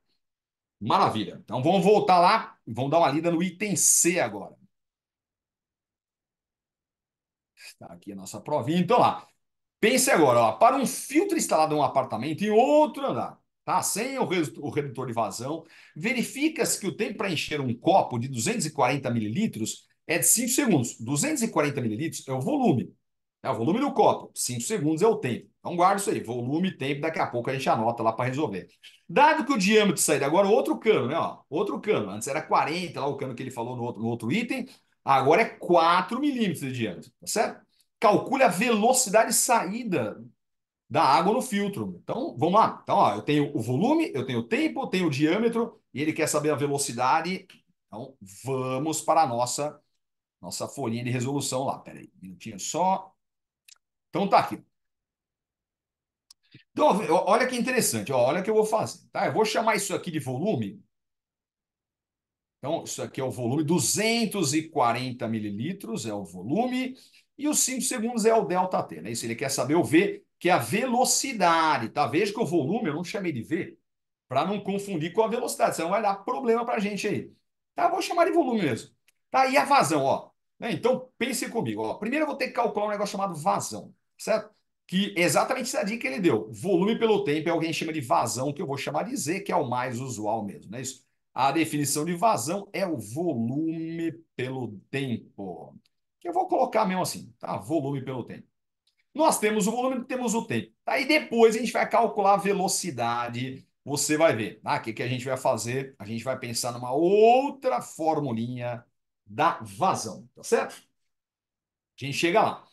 Maravilha. Então, vamos voltar lá e vamos dar uma lida no item C agora. Está aqui a nossa provinha. Então, lá. Pense agora, ó, para um filtro instalado em um apartamento em outro andar, tá? Sem o redutor de vazão, verifica-se que o tempo para encher um copo de 240 mililitros é de 5 segundos. 240 mililitros é o volume. É o volume do copo. 5 segundos é o tempo. Então guarda isso aí. Volume e tempo, daqui a pouco a gente anota lá para resolver. Dado que o diâmetro sair agora outro cano, né? Ó, outro cano. Antes era 40, lá o cano que ele falou no outro item. Agora é 4 milímetros de diâmetro, tá certo? Calcule a velocidade de saída da água no filtro. Então, vamos lá. Então, ó, eu tenho o volume, eu tenho o tempo, eu tenho o diâmetro, e ele quer saber a velocidade. Então, vamos para a nossa folhinha de resolução lá. Peraí, um minutinho só. Então, tá aqui. Então, olha que interessante, ó, olha o que eu vou fazer. Tá? Eu vou chamar isso aqui de volume. Então, isso aqui é o volume, 240 mililitros é o volume, e os 5 segundos é o ΔT, né? Isso ele quer saber o V, que é a velocidade, tá? Veja que o volume eu não chamei de V, para não confundir com a velocidade, senão vai dar problema para a gente aí. Tá? Vou chamar de volume mesmo. Tá? E a vazão, ó. Né? Então, pense comigo, ó. Primeiro eu vou ter que calcular um negócio chamado vazão, certo? Que é exatamente essa dica que ele deu. Volume pelo tempo, alguém chama de vazão, que eu vou chamar de Z, que é o mais usual mesmo, né? Isso. A definição de vazão é o volume pelo tempo. Que eu vou colocar mesmo assim, tá? Volume pelo tempo. Nós temos o volume, temos o tempo. Aí depois a gente vai calcular a velocidade. Você vai ver. O que a gente vai fazer? A gente vai pensar numa outra formulinha da vazão, tá certo? A gente chega lá.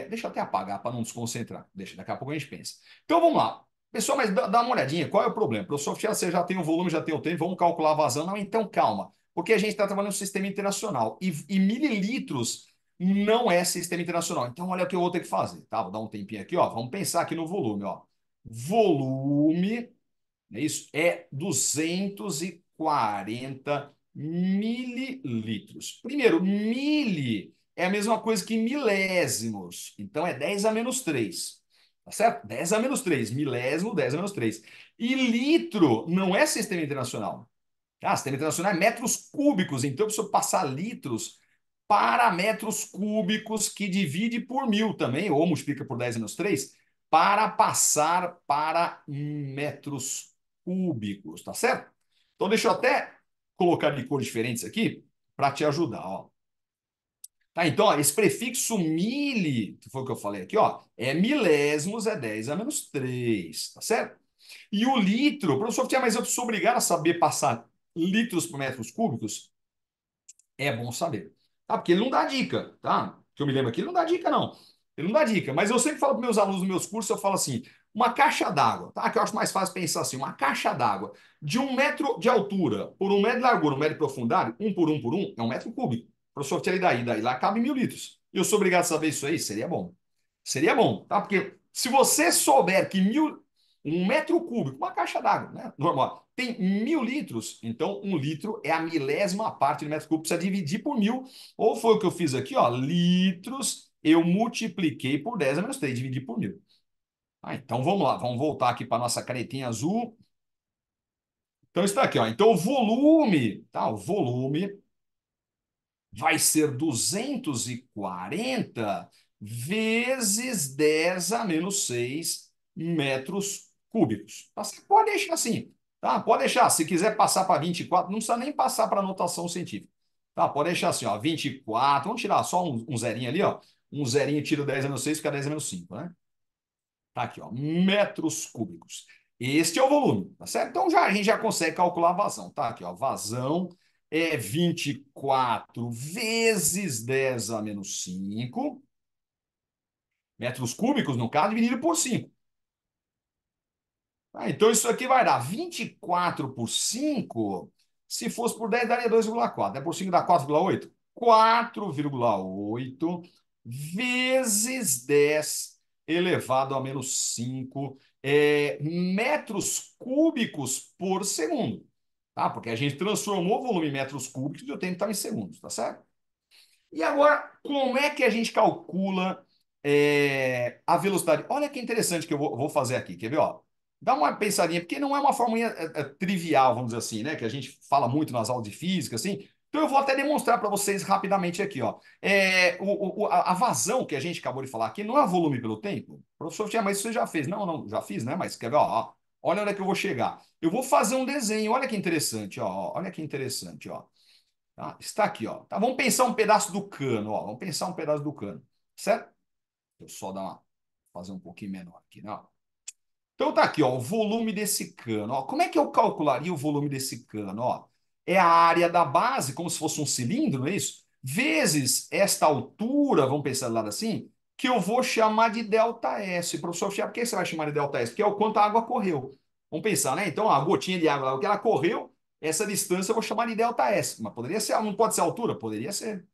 Deixa eu até apagar para não desconcentrar. Deixa, daqui a pouco a gente pensa. Então vamos lá. Pessoal, mas dá uma olhadinha, qual é o problema? Professor, você já tem o volume, já tem o tempo, vamos calcular a vazão. Não, então calma, porque a gente está trabalhando no sistema internacional e mililitros não é sistema internacional. Então olha o que eu vou ter que fazer, tá? Vou dar um tempinho aqui, ó. Vamos pensar aqui no volume, ó. Volume, é isso? É 240 mililitros. Primeiro, mili é a mesma coisa que milésimos. Então é 10 a menos 3. Tá certo? 10 a menos 3. Milésimo, 10 a menos 3. E litro não é sistema internacional. Sistema internacional é metros cúbicos. Então eu preciso passar litros para metros cúbicos, que divide por 1.000 também, ou multiplica por 10 menos 3, para passar para metros cúbicos, tá certo? Então deixa eu até colocar de cores diferentes aqui para te ajudar, ó. Tá, então, ó, esse prefixo mili, que foi o que eu falei aqui, ó, é milésimos, é 10 a menos 3, tá certo? E o litro, professor, mas eu sou obrigado a saber passar litros por metros cúbicos? É bom saber. Tá? Porque ele não dá dica, tá? Que eu me lembro aqui, ele não dá dica, não. Ele não dá dica. Mas eu sempre falo para meus alunos nos meus cursos, eu falo assim, uma caixa d'água, tá? Que eu acho mais fácil pensar assim, uma caixa d'água de 1 metro de altura por 1 metro de largura, 1 metro de profundidade, por um, é 1 metro cúbico. Professor, tira daí lá cabe 1.000 litros. E eu sou obrigado a saber isso aí? Seria bom. Seria bom, tá? Porque se você souber que 1 metro cúbico, uma caixa d'água, né? Normal, tem 1.000 litros, então 1 litro é a milésima parte do metro cúbico, precisa dividir por 1.000. Ou foi o que eu fiz aqui, ó, litros, eu multipliquei por 10 a menos 3, dividi por 1.000. Então vamos lá, vamos voltar aqui para nossa canetinha azul. Então está aqui, ó. Então o volume, tá? O volume vai ser 240 vezes 10 a menos 6 metros cúbicos. Tá? Você pode deixar assim, tá? Pode deixar. Se quiser passar para 24, não precisa nem passar para notação científica. Tá? Pode deixar assim, ó, 24. Vamos tirar só um zerinho ali, ó. Um zerinho, tira o 10 a menos 6, fica 10 a menos 5, né? Tá aqui, ó, metros cúbicos. Este é o volume, tá certo? Então a gente já consegue calcular a vazão. Tá aqui, ó, vazão é 24 vezes 10 a menos 5 metros cúbicos, no caso, dividido por 5. Então isso aqui vai dar 24 por 5. Se fosse por 10 daria 2,4. Por 5 dá 4,8. 4,8 vezes 10 elevado a menos 5 metros cúbicos por segundo. Tá? Porque a gente transformou o volume em metros cúbicos e o tempo estava em segundos, tá certo? E agora, como é que a gente calcula a velocidade? Olha que interessante que eu vou fazer aqui, quer ver? Ó? Dá uma pensadinha, porque não é uma fórmula trivial, vamos dizer assim, né? Que a gente fala muito nas aulas de física, assim. Então eu vou até demonstrar para vocês rapidamente aqui, ó. A vazão que a gente acabou de falar aqui não é volume pelo tempo? Professor, mas isso você já fez. Não, não, já fiz, né? Mas quer ver? Ó, olha onde é que eu vou chegar. Eu vou fazer um desenho, olha que interessante, ó. Olha que interessante, ó. Tá? Está aqui, ó. Tá? Vamos pensar um pedaço do cano, ó. Vamos pensar um pedaço do cano, certo? Deixa eu só fazer um pouquinho menor aqui, né? Então tá aqui, ó, o volume desse cano, ó. Como é que eu calcularia o volume desse cano, ó? é a área da base, como se fosse um cilindro, não é isso? Vezes esta altura, vamos pensar do lado assim, que eu vou chamar de ΔS. Professor, por que você vai chamar de ΔS? Porque é o quanto a água correu. Vamos pensar, né? Então, a gotinha de água, o que ela correu, essa distância eu vou chamar de ΔS. Mas poderia ser, não pode ser a altura? Poderia ser.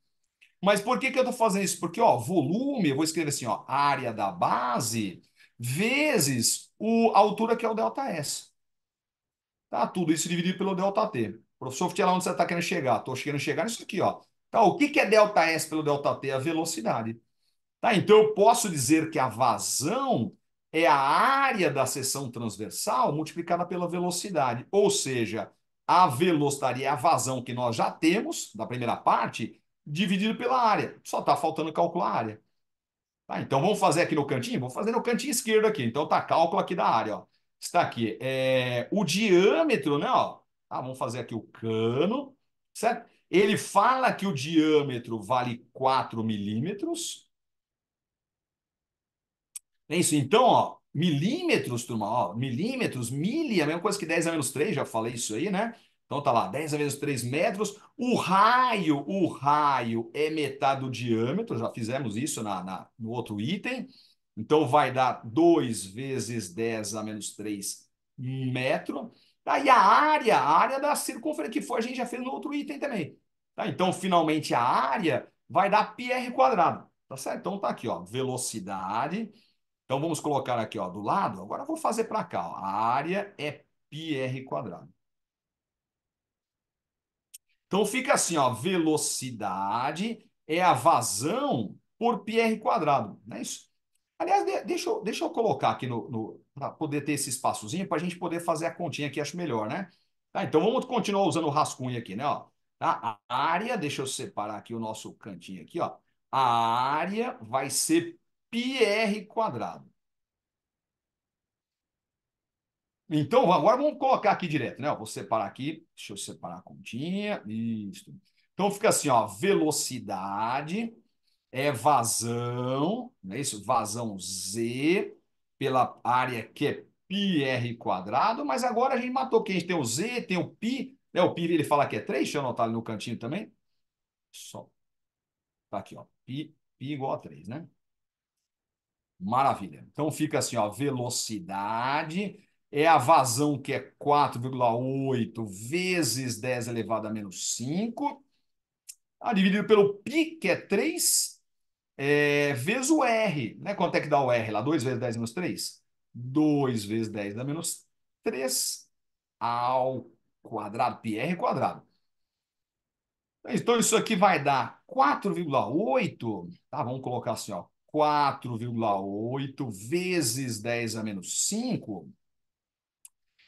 Mas por que que eu estou fazendo isso? Porque, ó, volume, eu vou escrever assim, ó, área da base vezes a altura que é o ΔS. Tá? Tudo isso dividido pelo ΔT. Professor, lá onde você está querendo chegar? Estou querendo chegar nisso aqui, ó. Tá, o que que é ΔS pelo ΔT? A velocidade. Tá? Então eu posso dizer que a vazão é a área da seção transversal multiplicada pela velocidade. Ou seja, a velocidade é a vazão que nós já temos da primeira parte, dividido pela área. Só está faltando calcular a área. Tá, então vamos fazer aqui no cantinho? Vou fazer no cantinho esquerdo aqui. Então tá cálculo aqui da área, ó. Está aqui. O diâmetro, né? Ó, tá, vamos fazer aqui o cano, certo? Ele fala que o diâmetro vale 4 milímetros. É isso. Então, ó, milímetros, turma, ó, milímetros, mili, é a mesma coisa que 10 a menos 3, já falei isso aí, né? Então tá lá, 10 a menos 3 metros. O raio é metade do diâmetro, já fizemos isso no outro item. Então vai dar 2 vezes 10 a menos 3 metro. Tá, e a área da circunferência, que foi, a gente já fez no outro item também. Tá, então, finalmente, a área vai dar πr quadrado. Tá certo? Então tá aqui, ó, velocidade. Então vamos colocar aqui, ó, do lado. Agora eu vou fazer para cá, ó. A área é πr quadrado. Então fica assim, ó, velocidade é a vazão por πr quadrado, não é isso? Aliás, deixa eu colocar aqui para poder ter esse espaçozinho para a gente poder fazer a continha aqui, acho melhor, né? Tá, então vamos continuar usando o rascunho aqui, né? Ó. Tá? A área, deixa eu separar aqui o nosso cantinho aqui, ó. A área vai ser πr quadrado. Então, agora vamos colocar aqui direto, né? Eu vou separar aqui. Deixa eu separar a continha. Isso. Então fica assim, ó, velocidade é vazão, não é isso? Vazão Z pela área que é πr quadrado, mas agora a gente matou quem? A gente tem o Z, tem o π, né? O π ele fala que é 3. Deixa eu anotar ali no cantinho também. Só tá aqui, ó, π igual a 3, né? Maravilha. Então fica assim, ó, velocidade é a vazão que é 4,8 vezes 10 elevado a menos 5, tá? Dividido pelo π, que é 3, vezes o R. Né? Quanto é que dá o R lá? 2 vezes 10 menos 3? 2 vezes 10 dá menos 3 ao quadrado, πr quadrado. Então, isso aqui vai dar 4,8, tá? Vamos colocar assim, ó, 4,8 vezes 10 a menos 5.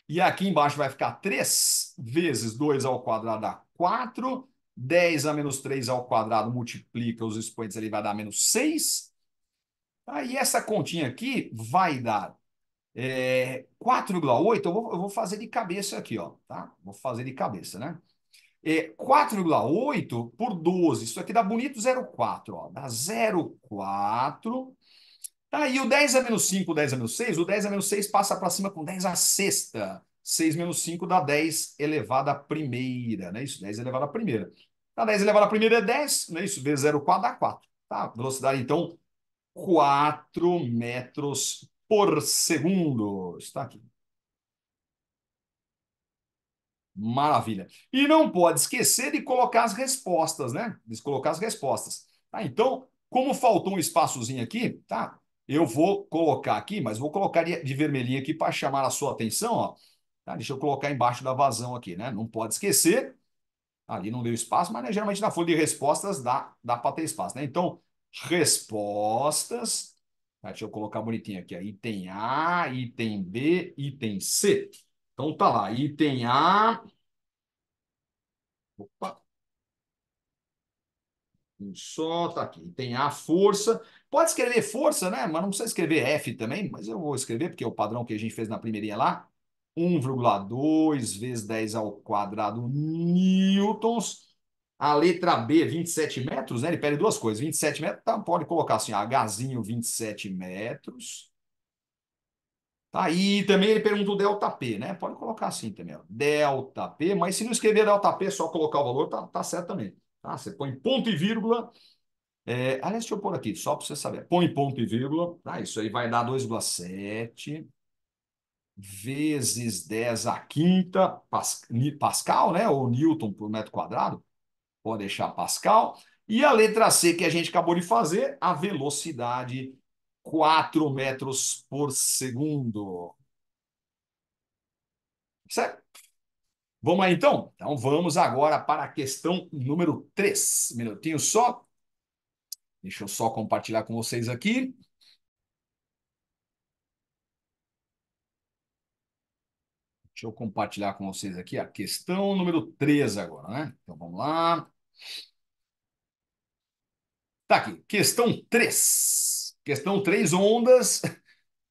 E aqui embaixo vai ficar 3 vezes 2 ao quadrado dá 4. 10 a menos 3 ao quadrado multiplica os expoentes ali, vai dar menos 6. Aí essa continha aqui vai dar 4,8. Eu vou fazer de cabeça aqui, ó, tá? Vou fazer de cabeça, né? 4,8 por 12. Isso aqui dá bonito 0,4. Ó. Dá 0,4. Tá aí o 10 a menos 5, o 10 a menos 6. O 10 a menos 6 passa para cima com 10 a sexta. 6 menos 5 dá 10 elevado à primeira. Não é isso? 10 elevado à primeira. Tá, 10 elevado à primeira é 10. Não é isso? Vezes 0,4 dá 4. Tá? Velocidade, então, 4 metros por segundo. Está aqui. Maravilha. E não pode esquecer de colocar as respostas, né? De colocar as respostas. Tá? Então, como faltou um espaçozinho aqui, tá? Eu vou colocar aqui, mas vou colocar de vermelhinho aqui para chamar a sua atenção, ó. Tá? Deixa eu colocar embaixo da vazão aqui, né? Não pode esquecer. Ali não deu espaço, mas né, geralmente na folha de respostas dá para ter espaço, né? Então, respostas. Tá? Deixa eu colocar bonitinho aqui. Ó. Item A, item B, item C. Então tá lá, item A. Opa, um só, tá aqui. Tem a força. Pode escrever força, né? Mas não precisa escrever F também, mas eu vou escrever, porque é o padrão que a gente fez na primeirinha lá. 1,2 vezes 10 ao quadrado newtons. A letra B, 27 metros, né? Ele pede duas coisas. 27 metros, tá, pode colocar assim, Hzinho 27 metros. Tá, e também ele pergunta o delta P, né? Pode colocar assim também, ó. Delta P, mas se não escrever delta P, só colocar o valor, tá certo também. Tá? Você põe ponto e vírgula. Aliás, deixa eu pôr aqui, só para você saber. Põe ponto e vírgula. Tá? Isso aí vai dar 2,7 vezes 10 à quinta Pascal, né? Ou Newton por metro quadrado. Pode deixar Pascal. E a letra C que a gente acabou de fazer, a velocidade 4 metros por segundo. Certo? Vamos lá então? Então vamos agora para a questão número 3. Um minutinho só. Deixa eu só compartilhar com vocês aqui. Deixa eu compartilhar com vocês aqui a questão número 3 agora, né? Então vamos lá. Tá aqui, questão 3. Questão 3 ondas.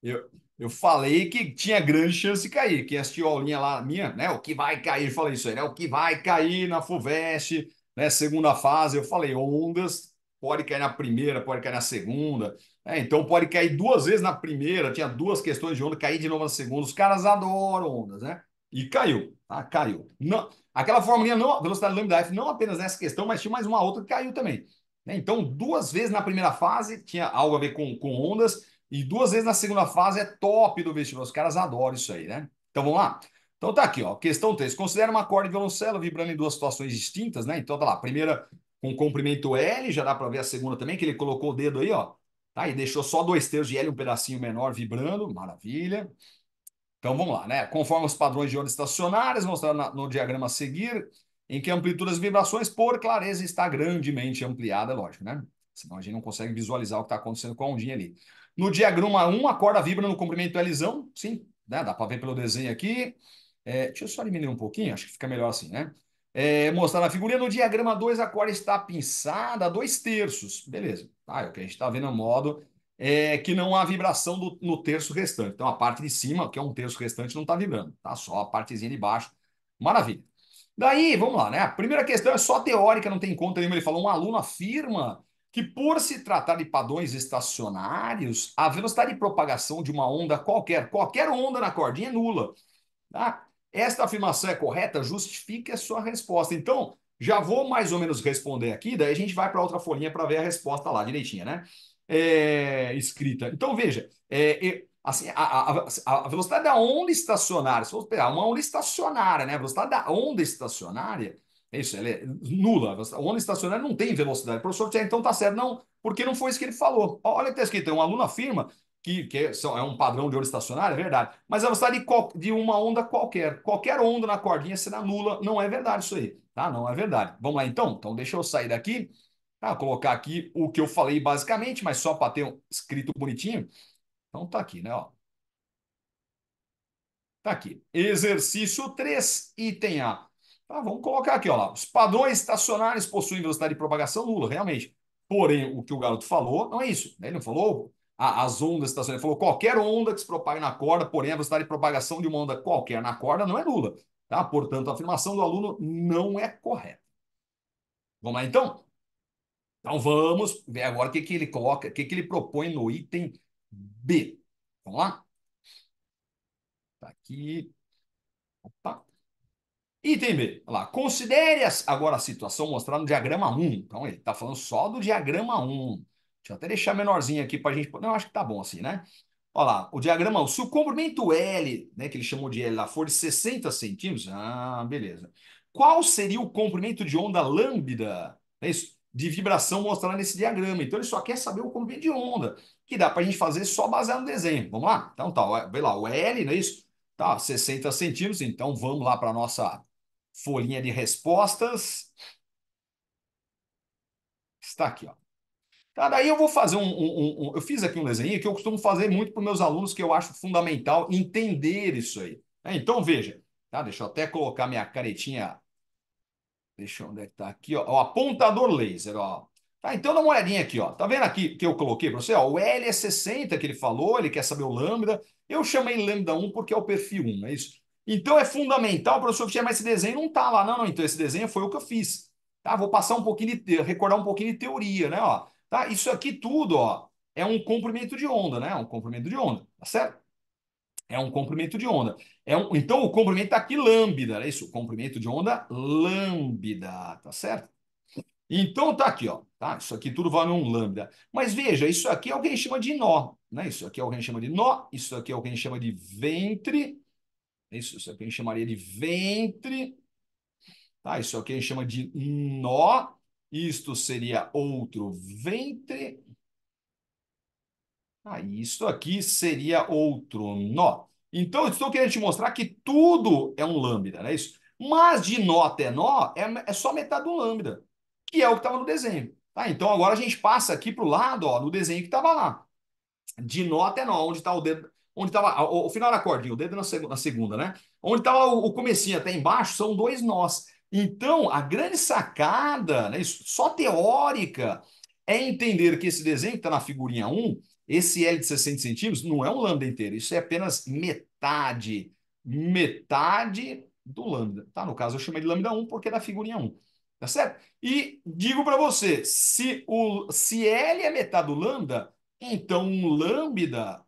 Eu, eu falei que tinha grande chance de cair. Quem assistiu a aulinha lá minha, né? O que vai cair, eu falei isso aí, né? O que vai cair na FUVEST, né? Segunda fase, eu falei, ondas, pode cair na primeira, pode cair na segunda. Então pode cair duas vezes na primeira, tinha duas questões de onda, cair de novo na segunda. Os caras adoram ondas, né? E caiu, tá? Caiu. Não, aquela formulinha, não, velocidade lambda F, não apenas nessa questão, mas tinha mais uma outra que caiu também. Então, duas vezes na primeira fase tinha algo a ver com ondas. E duas vezes na segunda fase é top do vestibular. Os caras adoram isso aí, né? Então vamos lá. Então tá aqui, ó. Questão 3. Considera uma corda de violoncelo vibrando em duas situações distintas, né? Então tá lá. Primeira com comprimento L, já dá para ver a segunda também, que ele colocou o dedo aí, ó. Tá? E deixou só 2/3 de L, um pedacinho menor vibrando. Maravilha. Então vamos lá, né? Conforme os padrões de ondas estacionárias mostrados no diagrama a seguir, em que a amplitude das vibrações por clareza está grandemente ampliada, lógico, né? Senão a gente não consegue visualizar o que está acontecendo com a ondinha ali. No diagrama 1, a corda vibra no comprimento Lzão, sim, né? Dá para ver pelo desenho aqui. Deixa eu só diminuir um pouquinho, acho que fica melhor assim, né? Mostrar na figurinha, no diagrama 2, a corda está pinçada a 2/3. Beleza. É o que a gente está vendo no modo que não há vibração no terço restante. Então, a parte de cima, que é um terço restante, não está vibrando, tá? Só a partezinha de baixo. Maravilha. Daí, vamos lá, né? A primeira questão é só teórica, não tem conta nenhuma. Ele falou: um aluno afirma que, por se tratar de padrões estacionários, a velocidade de propagação de uma onda qualquer onda na cordinha é nula. Tá? Esta afirmação é correta? Justifique a sua resposta. Então, já vou mais ou menos responder aqui, daí a gente vai para outra folhinha para ver a resposta lá direitinha, né? Escrita. Então, veja, assim, a velocidade da onda estacionária, se for pegar uma onda estacionária, né? A velocidade da onda estacionária, é isso, ela é nula. A onda estacionária não tem velocidade. O professor disser, então tá certo. Não, porque não foi isso que ele falou. Olha o que está escrito, um aluno afirma que é um padrão de onda estacionária, é verdade. Mas a velocidade de uma onda qualquer onda na cordinha será nula, não é verdade isso aí, tá? Não é verdade. Vamos lá então? Então deixa eu sair daqui, tá? Colocar aqui o que eu falei basicamente, mas só para ter escrito bonitinho. Então tá aqui, né? Ó. Tá aqui. Exercício 3, item A. Tá, vamos colocar aqui, ó lá. Os padrões estacionários possuem velocidade de propagação nula, realmente. Porém, o que o garoto falou não é isso, né? Ele não falou as ondas estacionárias, ele falou qualquer onda que se propague na corda, porém a velocidade de propagação de uma onda qualquer na corda não é nula. Tá? Portanto, a afirmação do aluno não é correta. Vamos lá, então? Então vamos ver agora o que ele coloca, o que ele propõe no item B. Vamos lá? Tá aqui. Opa. Item B, olha lá, considere agora a situação mostrada no diagrama 1. Então, ele está falando só do diagrama 1. Deixa eu até deixar menorzinho aqui para a gente. Não, acho que tá bom assim, né? Olha lá, o diagrama 1. Se o comprimento L, né, que ele chamou de L lá, for de 60 centímetros, beleza. Qual seria o comprimento de onda lambda, é isso, de vibração mostrado nesse diagrama? Então, ele só quer saber o comprimento de onda, que dá para a gente fazer só baseado no desenho. Vamos lá? Então, tá, vê lá, o L, não é isso? Tá, 60 centímetros. Então, vamos lá para a nossa folhinha de respostas. Está aqui, ó. Tá, daí eu vou fazer eu fiz aqui um desenho que eu costumo fazer muito para os meus alunos, que eu acho fundamental entender isso aí. Então, veja, tá? Deixa eu até colocar minha canetinha. Deixa eu, onde é que tá aqui, ó. O apontador laser, ó. Tá, então dá uma olhadinha aqui, ó. Tá vendo aqui que eu coloquei para você? Ó, o L é 60 que ele falou, ele quer saber o lambda. Eu chamei lambda 1 porque é o perfil 1, não é isso? Então é fundamental, professor, mas esse desenho não tá lá. Não, não, então esse desenho foi o que eu fiz. Tá? Vou passar um pouquinho recordar um pouquinho de teoria, né, ó. Tá? Isso aqui tudo, ó, é um comprimento de onda, né? Um comprimento de onda, tá certo? É um comprimento de onda. Então, o comprimento está aqui lambda, é isso? Comprimento de onda lambda, tá certo? Então, tá aqui, ó. Tá? Isso aqui tudo vale um lambda. Mas veja, isso aqui é o que a gente chama de nó, né? Isso aqui é o que a gente chama de nó, isso aqui é o que a gente chama de ventre, isso aqui a gente chamaria de ventre, tá? Isso aqui a gente chama de nó, isto seria outro ventre, isso aqui seria outro nó. Então, eu estou querendo te mostrar que tudo é um lambda, não é isso? Mas de nó até nó é só metade do lambda, que é o que estava no desenho. Tá? Então, agora a gente passa aqui para o lado, ó, no desenho que estava lá. De nó até nó, onde está o dedo, onde estava o final da cordinha, o dedo na segunda, né? Onde estava o comecinho até embaixo, são dois nós. Então, a grande sacada, né, isso, só teórica, é entender que esse desenho que está na figurinha um, esse L de 60 centímetros, não é um lambda inteiro, isso é apenas metade do lambda. Tá? No caso, eu chamei de lambda um porque é da figurinha um. Tá certo? E digo para você, se L é metade do lambda, então, o lambda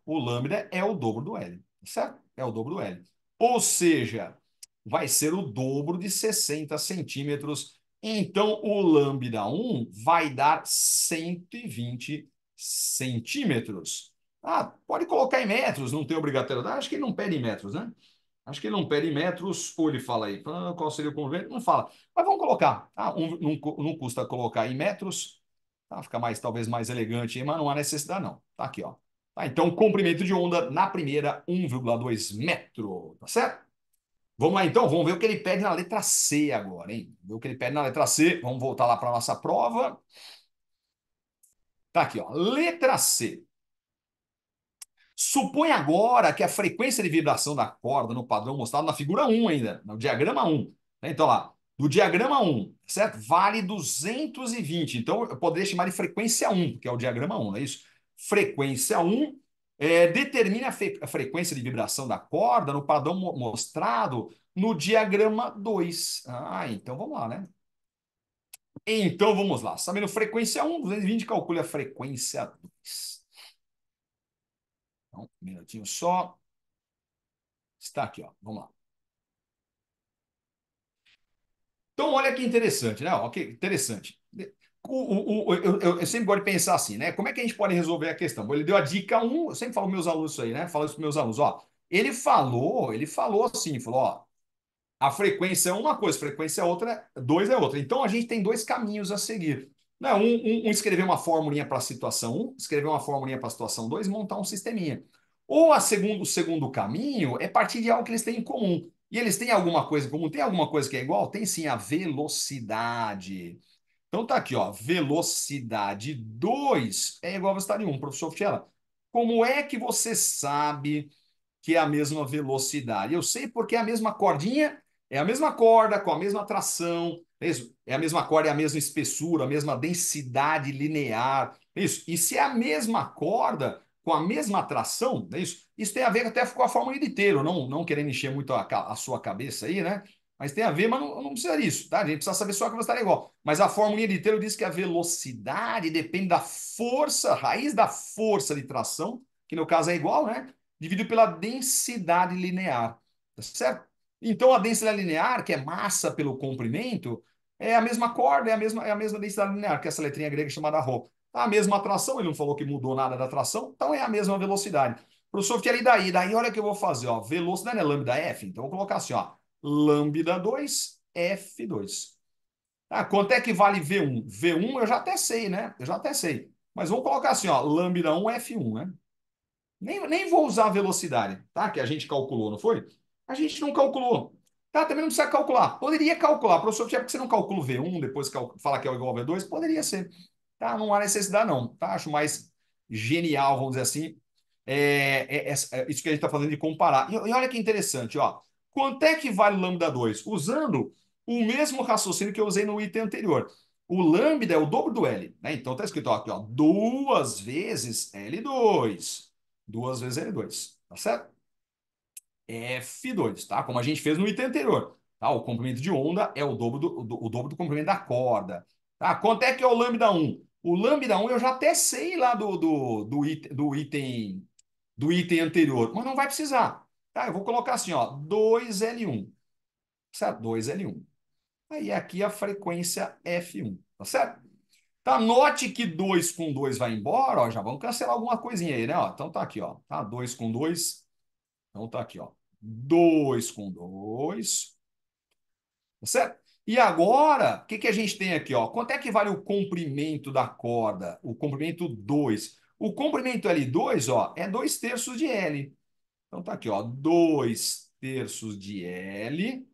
é o dobro do L, certo? É o dobro do L. Ou seja, vai ser o dobro de 60 centímetros. Então, o lambda um vai dar 120 centímetros. Ah, pode colocar em metros, não tem obrigatoriedade. Acho que ele não pede em metros, né? Acho que ele não pede em metros, ou ele fala aí, qual seria o convênio? Não fala. Mas vamos colocar. Tá? Não custa colocar em metros. Tá? Fica mais, talvez mais elegante, mas não há necessidade, não. Tá aqui, ó. Tá, então, comprimento de onda na primeira, 1,2 metro. Tá certo? Vamos lá, então. Vamos ver o que ele pede na letra C agora, hein? Ver o que ele pede na letra C. Vamos voltar lá para a nossa prova. Tá aqui, ó. Letra C. Supõe agora que a frequência de vibração da corda no padrão mostrado na figura um ainda, no diagrama um. Né? Então, lá, do diagrama um, certo? Vale 220. Então, eu poderia chamar de frequência um, que é o diagrama um, não é isso? Frequência um determina a frequência de vibração da corda no padrão mostrado no diagrama 2. Ah, então vamos lá, né? Então vamos lá. Sabendo frequência um, 220, calcule a frequência 2. Então, um minutinho só. Está aqui, ó. Vamos lá. Então, olha que interessante, né? Ok, interessante. Eu sempre gosto de pensar assim, né? Como é que a gente pode resolver a questão? Ele deu a dica um, eu sempre falo para meus alunos isso aí, né? Falo isso para meus alunos, ó. Ele falou assim, falou, ó, a frequência é uma coisa, a frequência é outra, dois é outra. Então a gente tem dois caminhos a seguir. Né? Escrever uma formulinha para a situação um, escrever uma formulinha para a situação 2, montar um sisteminha. Ou o segundo caminho é partir de algo que eles têm em comum. E eles têm alguma coisa em comum? Tem alguma coisa que é igual? Tem sim, a velocidade. Então tá aqui, ó, velocidade 2 é igual a velocidade um. Professor Fiala, como é que você sabe que é a mesma velocidade? Eu sei porque é a mesma cordinha, é a mesma corda com a mesma tração, é isso? É a mesma corda, é a mesma espessura, a mesma densidade linear, é isso? E se é a mesma corda com a mesma tração, é isso? Isso tem a ver até com a fórmula de inteiro, não querendo encher muito a sua cabeça aí, né? Mas tem a ver, mas não precisa disso, tá? A gente precisa saber só que a velocidade é igual. Mas a fórmula de inteiro diz que a velocidade depende da força, raiz da força de tração, que no caso é igual, né? Dividido pela densidade linear, tá certo? Então, a densidade linear, que é massa pelo comprimento, é a mesma corda, é a mesma densidade linear, que é essa letrinha grega chamada ρ. A mesma atração, ele não falou que mudou nada da atração, então é a mesma velocidade. Professor, que daí? Daí, olha o que eu vou fazer, ó. Velocidade é lambda F, então eu vou colocar assim, ó. Lambda 2, F2. Ah, quanto é que vale V1? V1 eu já até sei, né? Eu já até sei. Mas vamos colocar assim, ó. Lambda 1, F1, né? Nem vou usar a velocidade, tá? Que a gente calculou, não foi? A gente não calculou. Tá, também não precisa calcular. Poderia calcular. Professor, porque você não calcula o V1, depois fala que é igual ao V2? Poderia ser. Tá? Não há necessidade, não. Tá? Acho mais genial, vamos dizer assim, isso que a gente está fazendo de comparar. E olha que interessante, ó. Quanto é que vale o lambda 2? Usando o mesmo raciocínio que eu usei no item anterior. O lambda é o dobro do L, né? Então tá escrito aqui, ó, duas vezes L2. Duas vezes L2, tá certo? F2, tá? Como a gente fez no item anterior. Tá? O comprimento de onda é o dobro do comprimento da corda. Tá? Quanto é que é o lambda um? O lambda um eu já até sei lá do item anterior, mas não vai precisar. Tá, eu vou colocar assim, ó, 2L1, certo? 2L1. Aí aqui a frequência F1, tá certo? Tá, note que 2 com 2 vai embora, ó, já vamos cancelar alguma coisinha aí, né? Ó, então tá aqui, ó, tá? 2 com 2, então tá aqui, ó. 2 com 2, tá certo? E agora, o que que a gente tem aqui, ó? Quanto é que vale o comprimento da corda? O comprimento 2. O comprimento L2, ó, é 2 terços de L. Então tá aqui, ó, 2 terços de L.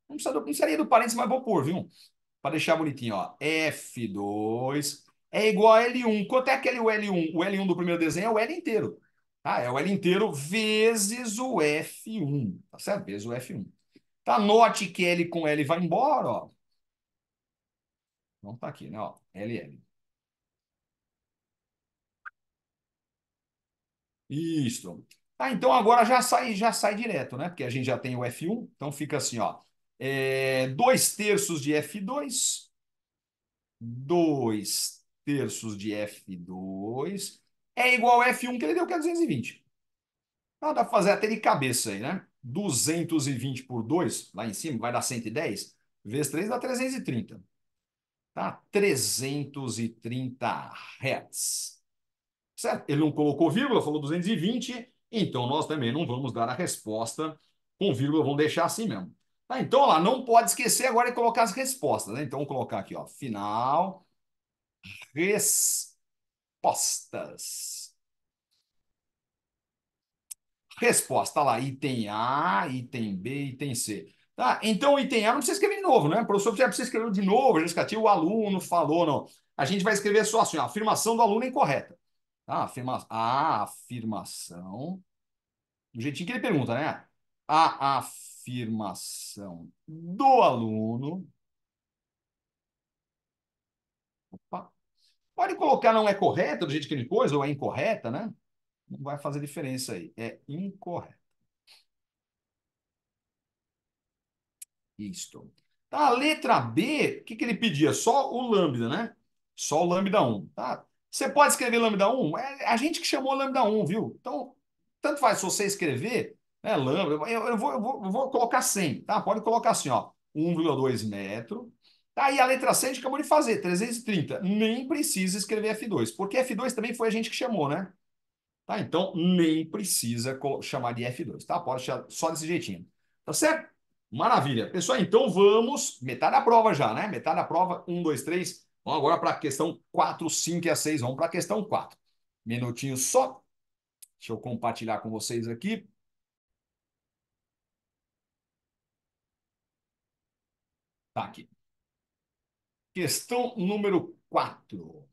Não precisaria do parênteses, mas vou pôr, viu? Para deixar bonitinho, ó. F2 é igual a L1. Quanto é aquele o L1? O L1 do primeiro desenho é o L inteiro. Tá? É o L inteiro vezes o F1. Tá certo? Vezes o F1. Tá? Note que L com L vai embora, ó. Então tá aqui, né? Ó. LL. Isso. Tá, então agora já sai direto, né? Porque a gente já tem o F1. Então fica assim, ó. 2 terços de F2. 2 terços de F2 é igual a F1 que ele deu, que é 220. Ah, dá para fazer até de cabeça aí, né? 220 por 2 lá em cima, vai dar 110. Vezes 3 dá 330. Tá? 330 Hz. Certo? Ele não colocou vírgula, falou 220. Então nós também não vamos dar a resposta com vírgula, vamos deixar assim mesmo. Tá? Então, lá, não pode esquecer agora de colocar as respostas, né? Então, vamos colocar aqui, ó, final, respostas. Resposta lá, item A, item B, item C. Tá? Então, o item A não precisa escrever de novo, né? O professor já precisa escrever de novo, justificativo, o aluno falou, não. A gente vai escrever só assim, ó, a afirmação do aluno é incorreta. Tá? A afirmação, do jeitinho que ele pergunta, né? A afirmação do aluno. Opa, pode colocar não é correta, do jeito que ele pôs, ou é incorreta, né? Não vai fazer diferença aí. É incorreta. Isto. Tá, a letra B, o que que ele pedia? Só o lambda, né? Só o lambda um, tá? Você pode escrever lambda um. É a gente que chamou lambda um, viu? Então, tanto faz se você escrever, né, lambda, eu vou colocar 100, tá? Pode colocar assim, ó, 1,2 metro. Tá, e a letra C a gente acabou de fazer, 330. Nem precisa escrever F2, porque F2 também foi a gente que chamou, né? Tá? Então, nem precisa chamar de F2, tá? Pode chamar só desse jeitinho. Tá certo? Maravilha. Pessoal, então vamos. Metade da prova já, né? Metade da prova, 1, 2, 3. Vamos agora para a questão 4, 5 e a 6. Vamos para a questão 4. Minutinho só. Deixa eu compartilhar com vocês aqui. Tá aqui. Questão número 4.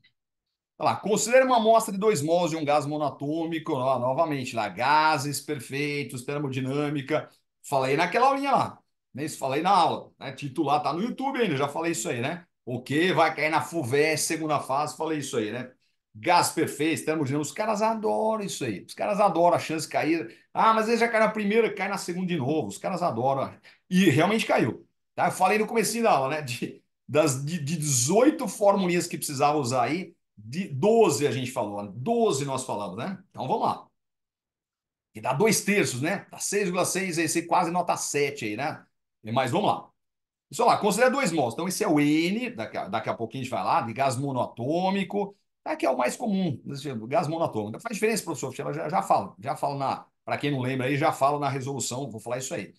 Olha lá, considere uma amostra de 2 mols de um gás monatômico, ó, novamente, lá, gases perfeitos, termodinâmica. Falei naquela aulinha lá, né? Isso falei na aula, né? Titular tá no YouTube ainda, já falei isso aí, né? O que vai cair na FUVEST, segunda fase, falei isso aí, né? Gás perfeito, termodinâmica, os caras adoram isso aí. Os caras adoram a chance de cair. Ah, mas ele já cai na primeira, cai na segunda de novo. Os caras adoram. E realmente caiu. Tá? Eu falei no começo da aula, né? De 18 formulinhas que precisava usar aí, de 12 a gente falou, 12 nós falamos, né? Então vamos lá. E dá 2 terços, né? Dá 6,6, esse quase nota 7 aí, né? Mas vamos lá. Isso lá, considera 2 mols. Então esse é o N, daqui a pouquinho a gente vai lá, de gás monoatômico. Aqui é o mais comum, gás monoatômico. Não faz diferença, professor, já falo para quem não lembra aí, já falo na resolução, vou falar isso aí.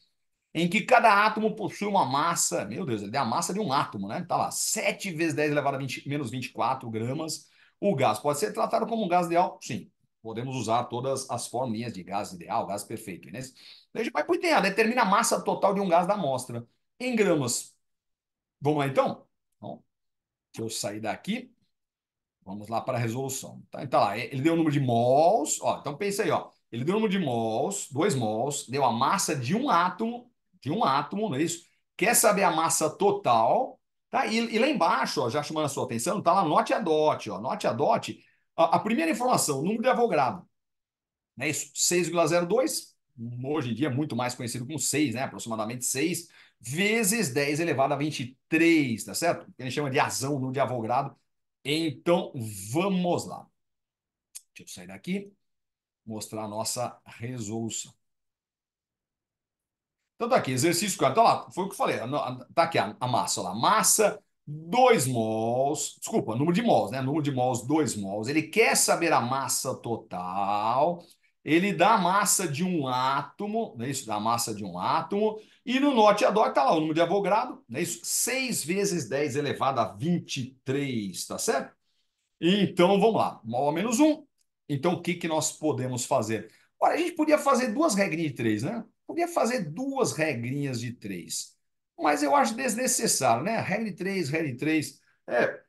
Em que cada átomo possui uma massa, meu Deus, ele é a massa de um átomo, né? Tá lá, 7 vezes 10 elevado a 20, menos 24 gramas. O gás pode ser tratado como um gás ideal? Sim. Podemos usar todas as forminhas de gás ideal, gás perfeito. Né? A gente vai para o ITA, determina a massa total de um gás da amostra. Em gramas. Vamos lá então? Bom, deixa eu sair daqui. Vamos lá para a resolução. Tá, então, tá lá, ele deu o número de mols. Ó, então pensa aí, ó. Ele deu o número de mols, 2 mols, deu a massa de um átomo, não é isso? Quer saber a massa total, tá? E lá embaixo, ó, já chamando a sua atenção, tá lá note a dot, ó. Note a dot. A primeira informação, número de Avogadro, não é isso? 6,02. Hoje em dia é muito mais conhecido como 6, né? Aproximadamente 6 vezes 10 elevado a 23, tá certo? Que a gente chama de azão, número de Avogadro. Então, vamos lá. Deixa eu sair daqui, mostrar a nossa resolução. Então tá aqui, exercício 4. Então lá, foi o que eu falei. Tá aqui a massa lá. Massa, 2 mols. Desculpa, número de mols, né? Número de mols, 2 mols. Ele quer saber a massa total. Ele dá a massa de um átomo, não é isso? Dá a massa de um átomo. E no Norte e Ador tá lá o número de Avogadro, não é isso? 6 vezes 10 elevado a 23, tá certo? Então, vamos lá. Mol a menos um. Então, o que que nós podemos fazer? Olha, a gente podia fazer duas regrinhas de três, né? Podia fazer duas regrinhas de três. Mas eu acho desnecessário, né? Regra de três, regra de três.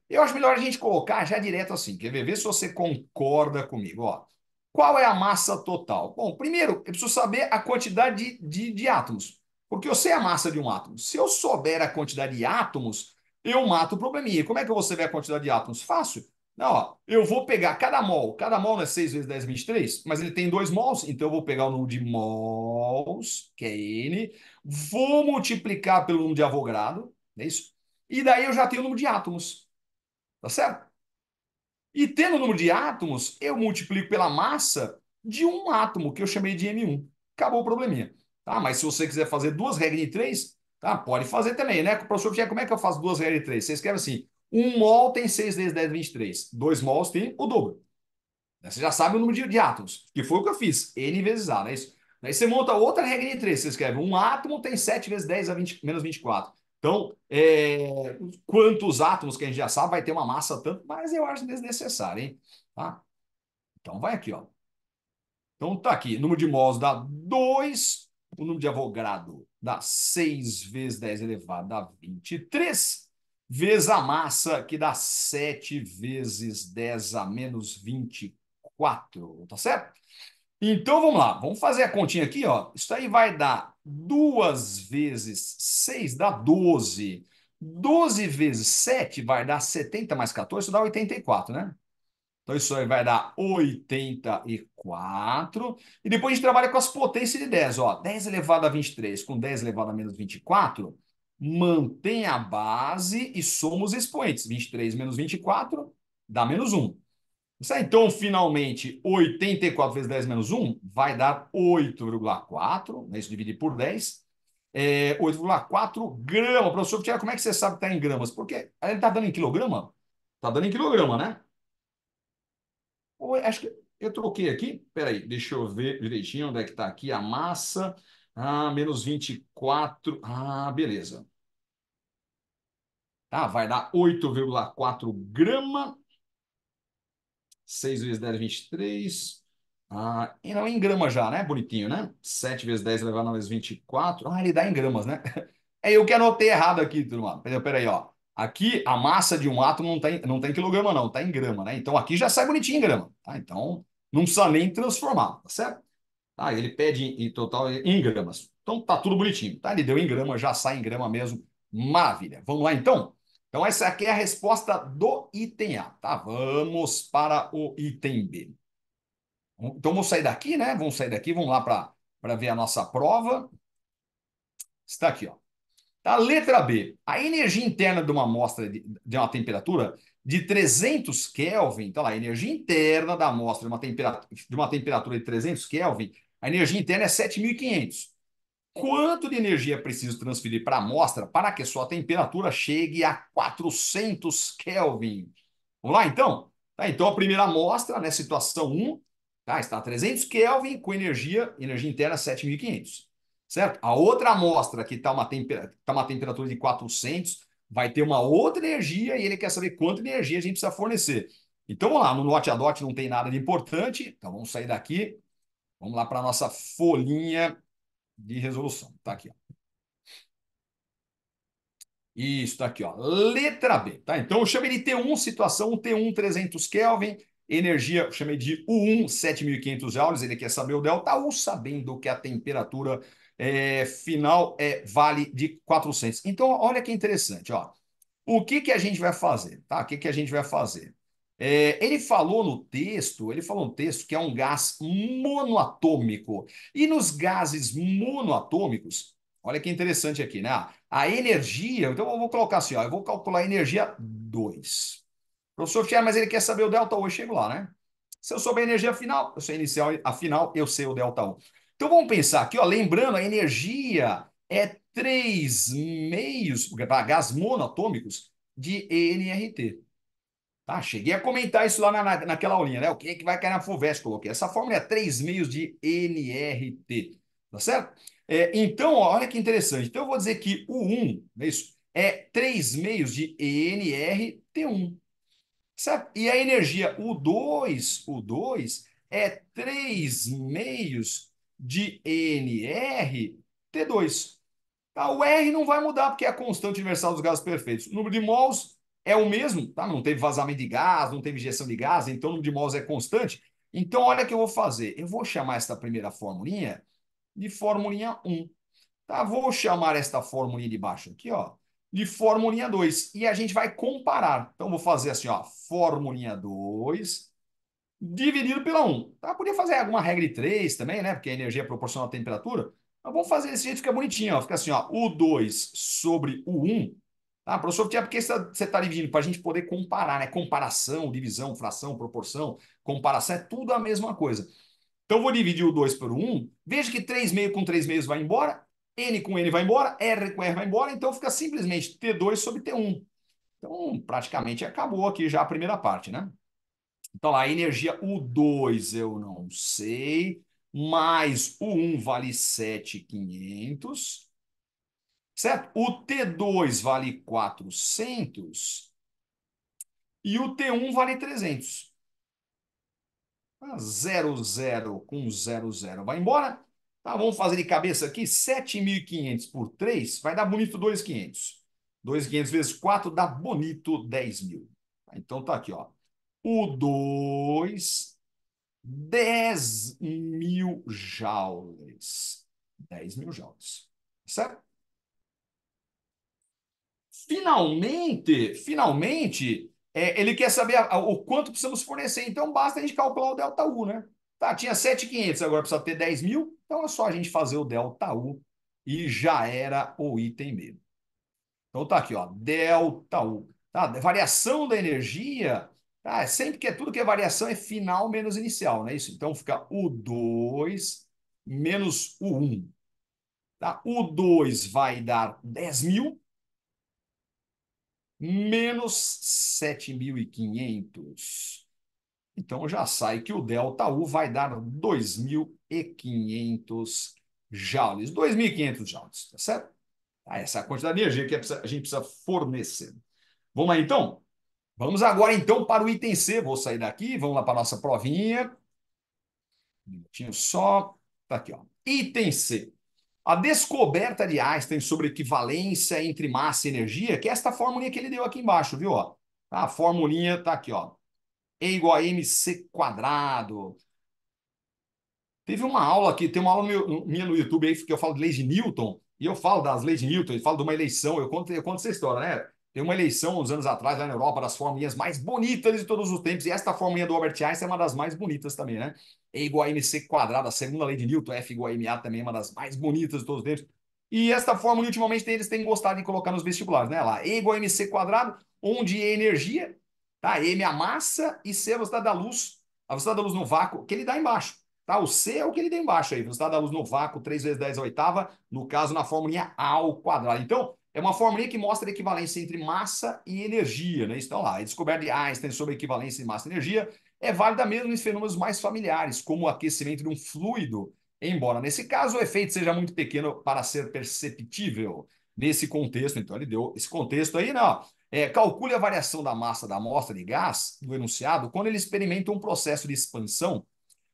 Eu acho melhor a gente colocar já direto assim. Quer ver? Vê se você concorda comigo. Ó, qual é a massa total? Bom, primeiro, eu preciso saber a quantidade de átomos. Porque eu sei a massa de um átomo. Se eu souber a quantidade de átomos, eu mato o probleminha. Como é que eu vou saber a quantidade de átomos? Fácil. Não, ó, eu vou pegar cada mol não é 6 vezes 10, 23, mas ele tem 2 mols, então eu vou pegar o número de mols, que é N, vou multiplicar pelo número de Avogadro, é isso? E daí eu já tenho o número de átomos, tá certo? E tendo o número de átomos, eu multiplico pela massa de um átomo, que eu chamei de M1. Acabou o probleminha. Tá? Mas se você quiser fazer duas regras de três, tá? Pode fazer também, né? Professor, como é que eu faço duas regras de três? Você escreve assim: um mol tem 6 vezes 10, 23. Dois mols tem o dobro. Você já sabe o número de átomos, que foi o que eu fiz, N vezes A, não é isso? Daí você monta outra regra de três, você escreve um átomo tem 7 vezes 10 a 20, menos 24. Então, quantos átomos que a gente já sabe, vai ter uma massa tanto, mas eu acho desnecessário, hein? Tá? Então vai aqui, ó. Então tá aqui, número de mols dá 2, o número de Avogadro dá 6 vezes 10 elevado a 23, vezes a massa, que dá 7 vezes 10 a menos 24, tá certo? Então vamos lá, vamos fazer a continha aqui, ó. Isso aí vai dar 2 vezes 6 dá 12. 12 vezes 7 vai dar 70 mais 14, isso dá 84, né? Então isso aí vai dar 84. E depois a gente trabalha com as potências de 10. Ó, 10 elevado a 23 com 10 elevado a menos 24, mantém a base e soma os expoentes. 23 menos 24 dá menos um. Isso aí, então, finalmente, 84 vezes 10 menos um vai dar 8,4. Né? Isso dividir por 10. 8,4 gramas. Professor, como é que você sabe que está em gramas? Porque ele está dando em quilograma? Está dando em quilograma, né? Acho que eu troquei aqui. Peraí, deixa eu ver direitinho onde é que está aqui a massa. Ah, menos 24. Ah, beleza. Tá, vai dar 8,4 grama. 6 vezes 10, 23. Ah, e não em gramas já, né? Bonitinho, né? 7 vezes 10 elevado a mais 24. Ah, ele dá em gramas, né? É eu que anotei errado aqui, turma. Peraí, ó. Aqui a massa de um átomo não tem quilograma, não, tá em grama, né? Então aqui já sai bonitinho em grama, tá? Então não precisa nem transformar, tá certo? Ah, ele pede em total em gramas. Então tá tudo bonitinho, tá? Ele deu em grama, já sai em grama mesmo. Maravilha. Vamos lá então? Então essa aqui é a resposta do item A, tá? Vamos para o item B. Então vamos sair daqui, né? Vamos sair daqui, vamos lá para ver a nossa prova. Está aqui, ó. A letra B, a energia interna de uma amostra de uma temperatura de 300 Kelvin, então lá, a energia interna da amostra de uma temperatura de 300 Kelvin, a energia interna é 7.500. Quanto de energia é preciso transferir para a amostra para que sua temperatura chegue a 400 Kelvin? Vamos lá, então? Tá, então, a primeira amostra, né, situação um, tá, está a 300 Kelvin com energia interna 7.500, certo? A outra amostra, que está uma temperatura de 400, vai ter uma outra energia e ele quer saber quanta energia a gente precisa fornecer. Então, vamos lá, no Note a Dot não tem nada de importante, então vamos sair daqui, vamos lá para a nossa folhinha de resolução. Tá aqui, ó. Isso, tá aqui, ó. Letra B, tá? Então eu chamei de T1, situação T1 300 Kelvin, energia, eu chamei de U1 7.500 joules, ele quer saber o delta U, sabendo que a temperatura final vale de 400. Então, olha que interessante, ó. O que que a gente vai fazer, tá? O que que a gente vai fazer? Ele falou no texto que é um gás monoatômico. E nos gases monoatômicos, olha que interessante aqui, né? A energia, então eu vou colocar assim, ó, eu vou calcular a energia 2. Professor Fier, mas ele quer saber o delta U, eu chego lá, né? Se eu souber a energia final, eu sei a inicial, a final, eu sei o delta U. Então vamos pensar aqui, ó, lembrando, a energia é 3 meios, para gás monoatômicos, de ENRT. Tá? Cheguei a comentar isso lá naquela aulinha, né? O que é que vai cair na FUVEST? Coloquei. Essa fórmula é 3 meios de NRT. Tá certo? Então, ó, olha que interessante. Então, eu vou dizer que o 1, é isso, é 3 meios de ENRT1. Certo? E a energia o dois é 3 meios de NRT2. Tá? O R não vai mudar, porque é a constante universal dos gases perfeitos. O número de mols é o mesmo, tá? Não teve vazamento de gás, não teve injeção de gás, então o número de mols é constante. Então, olha o que eu vou fazer. Eu vou chamar esta primeira formulinha de formulinha 1. Tá? Vou chamar esta formulinha de baixo aqui, ó, de formulinha 2. E a gente vai comparar. Então, vou fazer assim, ó, formulinha 2 dividido pela 1. Tá? Podia fazer alguma regra de 3 também, né? Porque a energia é proporcional à temperatura. Mas vamos fazer desse jeito, fica bonitinho, ó. Fica assim, ó, o 2 sobre o 1. Tá, professor, por que você está dividindo? Para a gente poder comparar, né? Comparação, divisão, fração, proporção, comparação, é tudo a mesma coisa. Então, vou dividir o 2 por 1. Veja que 3 meio com 3 meios vai embora, N com N vai embora, R com R vai embora, então fica simplesmente T2 sobre T1. Então, praticamente acabou aqui já a primeira parte, né? Então, lá, a energia U2 eu não sei, mais o 1 vale 7.500, certo? O T2 vale 400 e o T1 vale 300. 00 com 00 vai embora. Tá, vamos fazer de cabeça aqui, 7.500 por 3 vai dar bonito 2.500. 2.500 vezes 4 dá bonito 10.000. Então tá aqui, ó. O 2 10.000 joules. 10.000 joules. Certo? Finalmente, ele quer saber o quanto precisamos fornecer. Então, basta a gente calcular o delta U, né? Tá, tinha 7.500, agora precisa ter 10.000. Então, é só a gente fazer o delta U e já era o item B. Então, tá aqui, ó, delta U. Tá? Variação da energia, tá? Sempre que tudo que é variação é final menos inicial, né? Isso. Então, fica o 2 menos o 1. Tá? O 2 vai dar 10.000 menos 7.500. Então já sai que o delta U vai dar 2.500 joules. 2.500 joules, tá certo? Essa é a quantidade de energia que a gente precisa fornecer. Vamos lá então? Vamos agora então para o item C. Vou sair daqui, vamos lá para a nossa provinha. Um minutinho só. Tá aqui, ó. Item C. A descoberta de Einstein sobre equivalência entre massa e energia, que é esta formulinha que ele deu aqui embaixo, viu? Ó? A formulinha está aqui, ó. E igual a mc quadrado. Teve uma aula aqui, tem uma aula minha no YouTube aí que eu falo de lei de Newton, e eu falo das leis de Newton, eu falo de uma eleição, eu conto essa história, né? Tem uma eleição uns anos atrás lá na Europa das formulinhas mais bonitas de todos os tempos, e esta formulinha do Albert Einstein é uma das mais bonitas também, né? E igual a mc quadrado, a segunda lei de Newton, F igual a ma também é uma das mais bonitas de todos os tempos. E esta fórmula, ultimamente, eles têm gostado de colocar nos vestibulares, né? Lá, E igual a mc quadrado, onde E é energia, tá? M é a massa e C é a velocidade da luz, a velocidade da luz no vácuo, que ele dá embaixo. Tá? O C é o que ele tem embaixo aí, velocidade da luz no vácuo, 3 vezes 10 à oitava, no caso, na formulinha A ao quadrado. Então, é uma formulinha que mostra a equivalência entre massa e energia, né? Então, lá, a descoberta de Einstein sobre a equivalência de massa e energia é válida mesmo em fenômenos mais familiares, como o aquecimento de um fluido, embora, nesse caso, o efeito seja muito pequeno para ser perceptível nesse contexto. Então, ele deu esse contexto aí, não. Calcule a variação da massa da amostra de gás do enunciado quando ele experimenta um processo de expansão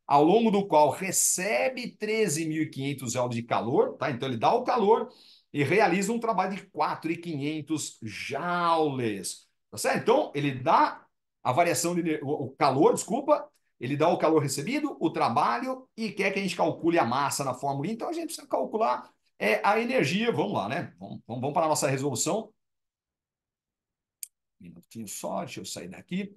ao longo do qual recebe 13.500 joules de calor, tá? Então ele dá o calor e realiza um trabalho de 4.500 joules, tá certo? Então ele dá a variação de o calor, desculpa, ele dá o calor recebido, o trabalho e quer que a gente calcule a massa na fórmula. Então a gente precisa calcular a energia. Vamos lá, né? Vamos para a nossa resolução. Um minutinho só, deixa eu sair daqui.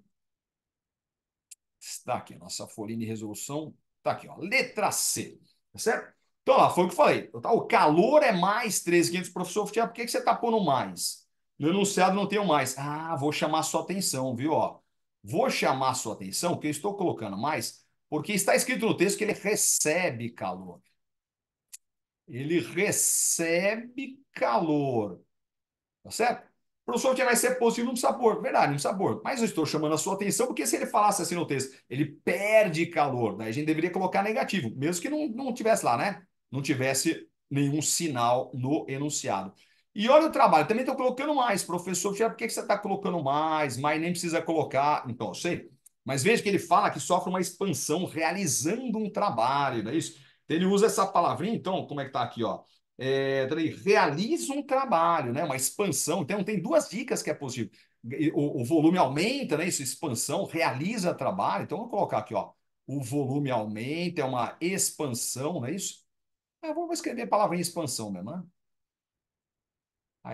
Está aqui a nossa folhinha de resolução. Está aqui, ó, letra C. Tá certo? Então, lá, foi o que eu falei. Tá? O calor é mais 13.500. Professor, por que você está pondo mais? No enunciado não tem o mais. Ah, vou chamar a sua atenção, viu? Ó, vou chamar a sua atenção, porque eu estou colocando mais, porque está escrito no texto que ele recebe calor. ele recebe calor. Tá certo? O professor que vai ser positivo não precisa pôr, verdade, não precisa pôr. Mas eu estou chamando a sua atenção porque se ele falasse assim no texto, ele perde calor, daí a gente deveria colocar negativo, mesmo que não tivesse lá, né? Não tivesse nenhum sinal no enunciado. E olha o trabalho, também estou colocando mais, professor, por que você está colocando mais? Mas nem precisa colocar. Então, eu sei. Mas veja que ele fala que sofre uma expansão realizando um trabalho, não é isso? Então, ele usa essa palavrinha, então, como é que está aqui, ó? Realiza um trabalho, né? Uma expansão. Então, tem duas dicas que é positivo. O volume aumenta, né? Isso, expansão, realiza trabalho. Então, vou colocar aqui, ó. O volume aumenta, é uma expansão, não é isso? Vou escrever a palavra em expansão mesmo, né?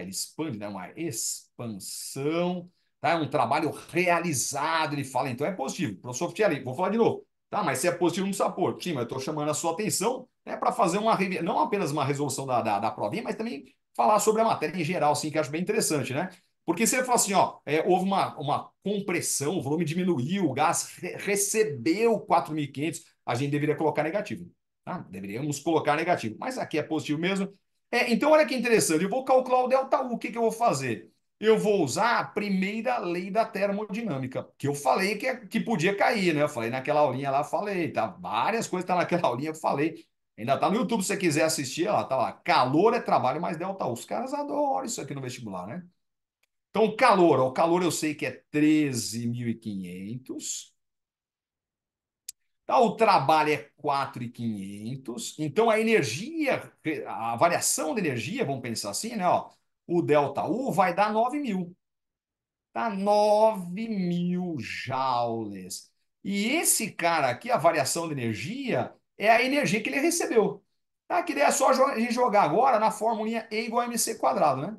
Ele expande, né? Uma expansão, tá? É um trabalho realizado, ele fala, então é positivo. Professor Fieri, vou falar de novo. Tá, mas se é positivo, não precisa pôr. Sim, mas eu estou chamando a sua atenção, né, para fazer uma, não apenas uma resolução da provinha, mas também falar sobre a matéria em geral, assim, que eu acho bem interessante, né? Porque se ele fala assim, ó, houve uma compressão, o volume diminuiu, o gás recebeu 4.500, a gente deveria colocar negativo, tá? Deveríamos colocar negativo, mas aqui é positivo mesmo. Então, olha que interessante. Eu vou calcular o delta U. O que que eu vou fazer? Eu vou usar a primeira lei da termodinâmica, que eu falei que podia cair, né? Eu falei naquela aulinha lá, falei, tá? Várias coisas estão naquela aulinha, eu falei. Ainda tá no YouTube, se você quiser assistir, lá, tá lá. Calor é trabalho mais delta U. Os caras adoram isso aqui no vestibular, né? Então, calor, ó, o calor eu sei que é 13.500. Tá, o trabalho é 4.500. Então, a energia, a variação da energia, vamos pensar assim, né? Ó, o delta U vai dar 9.000. Tá? 9.000 joules. E esse cara aqui, a variação de energia, é a energia que ele recebeu. Tá? Que daí é só a gente jogar agora na formulinha E igual a mc quadrado, né?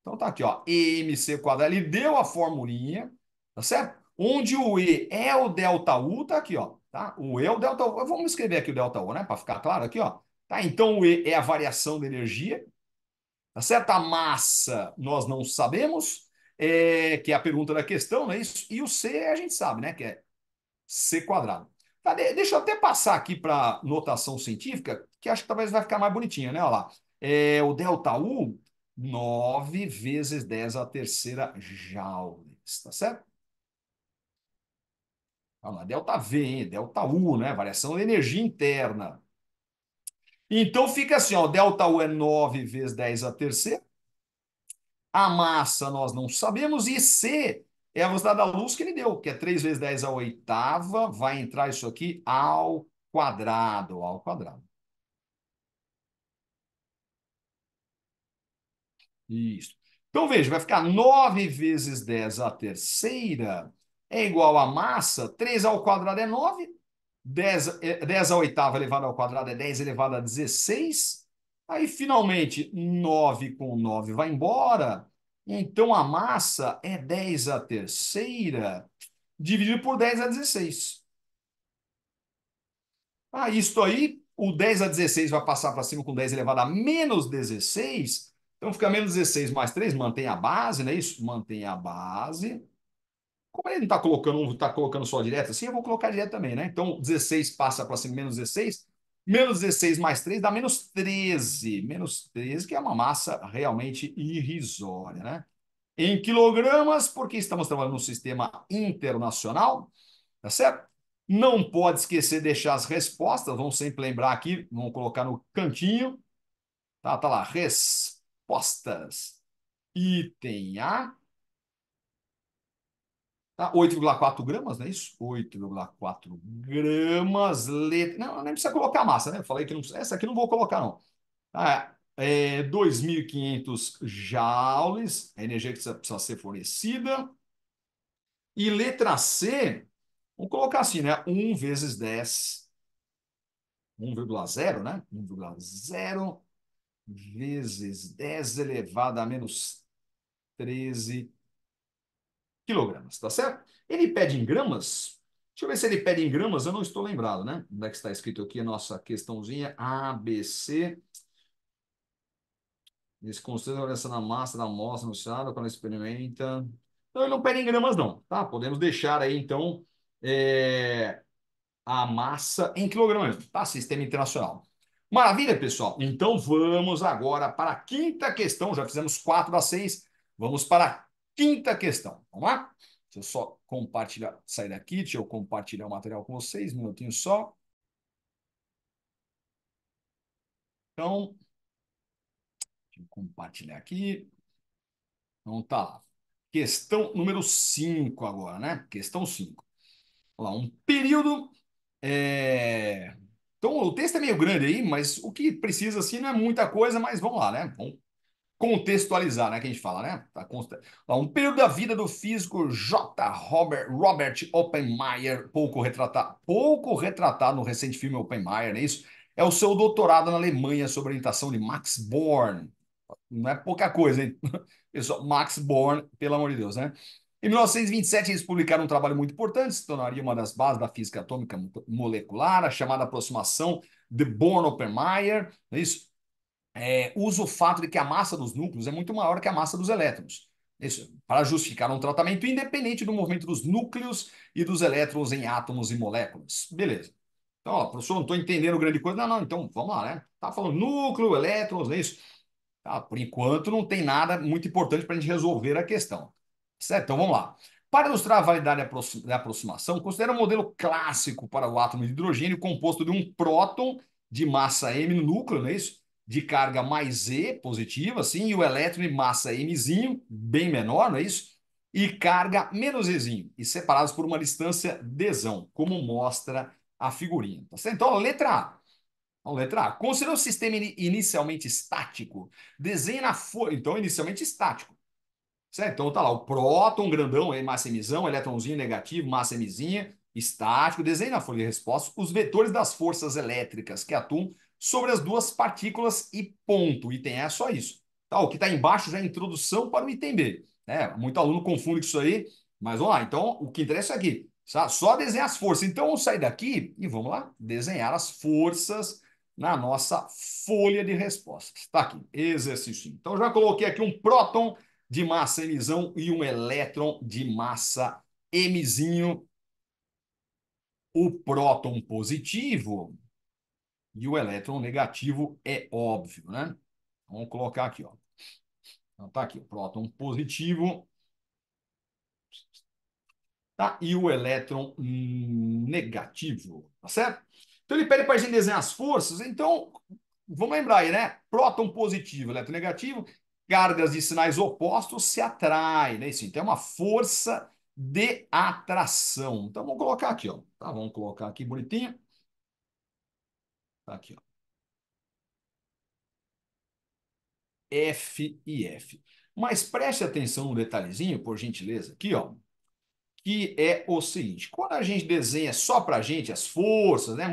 Então tá aqui, ó, EMC quadrado. Ele deu a formulinha, tá certo? Onde o E é o delta U, tá aqui, ó. Tá? O E é o delta U. Vamos escrever aqui o delta U, né? Para ficar claro aqui, ó. Tá? Então o E é a variação de energia, tá certo? A massa nós não sabemos, que é a pergunta da questão, não é isso? E o C a gente sabe, né? Que é C quadrado. Tá, deixa eu até passar aqui para notação científica, que acho que talvez vai ficar mais bonitinha, né? Olha lá. O delta U, 9 vezes 10 a terceira joules, tá certo? Olha lá, delta V, hein? Delta U, né? Variação de energia interna. Então fica assim, ó, delta U é 9 vezes 10 a terceira. A massa nós não sabemos, e C é a velocidade da luz que ele deu, que é 3 vezes 10 a oitava, vai entrar isso aqui ao quadrado, ao quadrado. Isso. Então, veja, vai ficar 9 vezes 10 à terceira é igual a massa, 3 ao quadrado é 9, 10 à oitava elevado ao quadrado é 10 elevado a 16. Aí, finalmente, 9 com 9 vai embora. Então, a massa é 10 à terceira dividido por 10 a 16. Isto aí, o 10 a 16 vai passar para cima com 10 elevado a menos 16. Então fica menos 16 mais 3, mantém a base, não é isso? Mantém a base. Como ele não está colocando, tá colocando só direto assim, eu vou colocar direto também, né? Então 16 passa para cima, menos 16. Menos 16 mais 3 dá menos 13. Menos 13, que é uma massa realmente irrisória, né? Em quilogramas, porque estamos trabalhando num sistema internacional, tá certo? Não pode esquecer de deixar as respostas, vamos sempre lembrar aqui, vamos colocar no cantinho, tá lá, respostas. Item A, tá? 8,4 gramas, não é isso? 8,4 gramas, não, nem precisa colocar massa, né? Eu falei que não, essa aqui não vou colocar, não. 2.500 joules, a energia que precisa ser fornecida. E letra C, vamos colocar assim, né? 1 vezes 10, 1,0, né? 1,0 vezes 10 elevado a menos 13 quilogramas, tá certo? Ele pede em gramas. Deixa eu ver se ele pede em gramas, eu não estou lembrado, né? Onde é que está escrito aqui a nossa questãozinha? ABC. Esse constante variação na massa da amostra no estado, quando experimenta. Então, ele não pede em gramas, não, tá? Podemos deixar aí, então, a massa em quilogramas, tá? Sistema internacional. Maravilha, pessoal? Então vamos agora para a quinta questão. Já fizemos 4 das 6. Vamos para a quinta questão. Vamos lá? Deixa eu só compartilhar, sair daqui, deixa eu compartilhar o material com vocês, um minutinho só. Então, deixa eu compartilhar aqui. Então tá lá. Questão número 5 agora, né? Questão 5. Vamos lá, um período. Então, o texto é meio grande aí, mas o que precisa assim não é muita coisa, mas vamos lá, né? Vamos contextualizar, né? Que a gente fala, né? Um período da vida do físico J. Robert Oppenheimer, pouco retratado no recente filme Oppenheimer, não é isso? É o seu doutorado na Alemanha sob orientação de Max Born. Não é pouca coisa, hein? Pessoal, Max Born, pelo amor de Deus, né? Em 1927, eles publicaram um trabalho muito importante, se tornaria uma das bases da física atômica molecular, a chamada aproximação de Born-Oppenheimer, não é isso? Usa o fato de que a massa dos núcleos é muito maior que a massa dos elétrons. Isso, para justificar um tratamento independente do movimento dos núcleos e dos elétrons em átomos e moléculas. Beleza. Então, ó, professor, não estou entendendo grande coisa. Não, não, então vamos lá, né? Tá falando núcleo, elétrons, é isso. Tá, por enquanto, não tem nada muito importante para a gente resolver a questão. Certo? Então vamos lá. Para ilustrar a validade da aproximação, considera um modelo clássico para o átomo de hidrogênio composto de um próton de massa m no núcleo, não é isso? De carga mais e positiva, assim, e o elétron de massa mzinho, bem menor, não é isso? E carga menos ezinho, e separados por uma distância dzão, como mostra a figurinha. Tá certo? Então, letra A. Então, letra A. Considera o sistema inicialmente estático. Desenha na folha. Então, inicialmente estático. Certo? Então, tá lá. O próton grandão, massa mzão, elétronzinho negativo, massa mzinha, estático. Desenha na folha de resposta os vetores das forças elétricas que atuam sobre as duas partículas e ponto. O item A é só isso. Tá, o que está embaixo já é a introdução para o item B. Muito aluno confunde com isso aí, mas vamos lá. Então, o que interessa é aqui. Só desenhar as forças. Então, vamos sair daqui e vamos lá desenhar as forças na nossa folha de respostas. Está aqui, exercício. Então, já coloquei aqui um próton de massa mzão e um elétron de massa mzinho. O próton positivo e o elétron negativo é óbvio, né? Vamos colocar aqui, ó. Então, tá aqui, o próton positivo, tá? E o elétron negativo, tá certo? Então ele pede para a gente desenhar as forças. Então, vamos lembrar aí, né? Próton positivo, elétron negativo, cargas de sinais opostos se atraem, né? Isso, então é uma força de atração. Então vamos colocar aqui, ó. Tá? Vamos colocar aqui bonitinho. Tá aqui, ó. F e F. Mas preste atenção no detalhezinho, por gentileza, aqui, ó. Que é o seguinte: quando a gente desenha só para a gente as forças, né?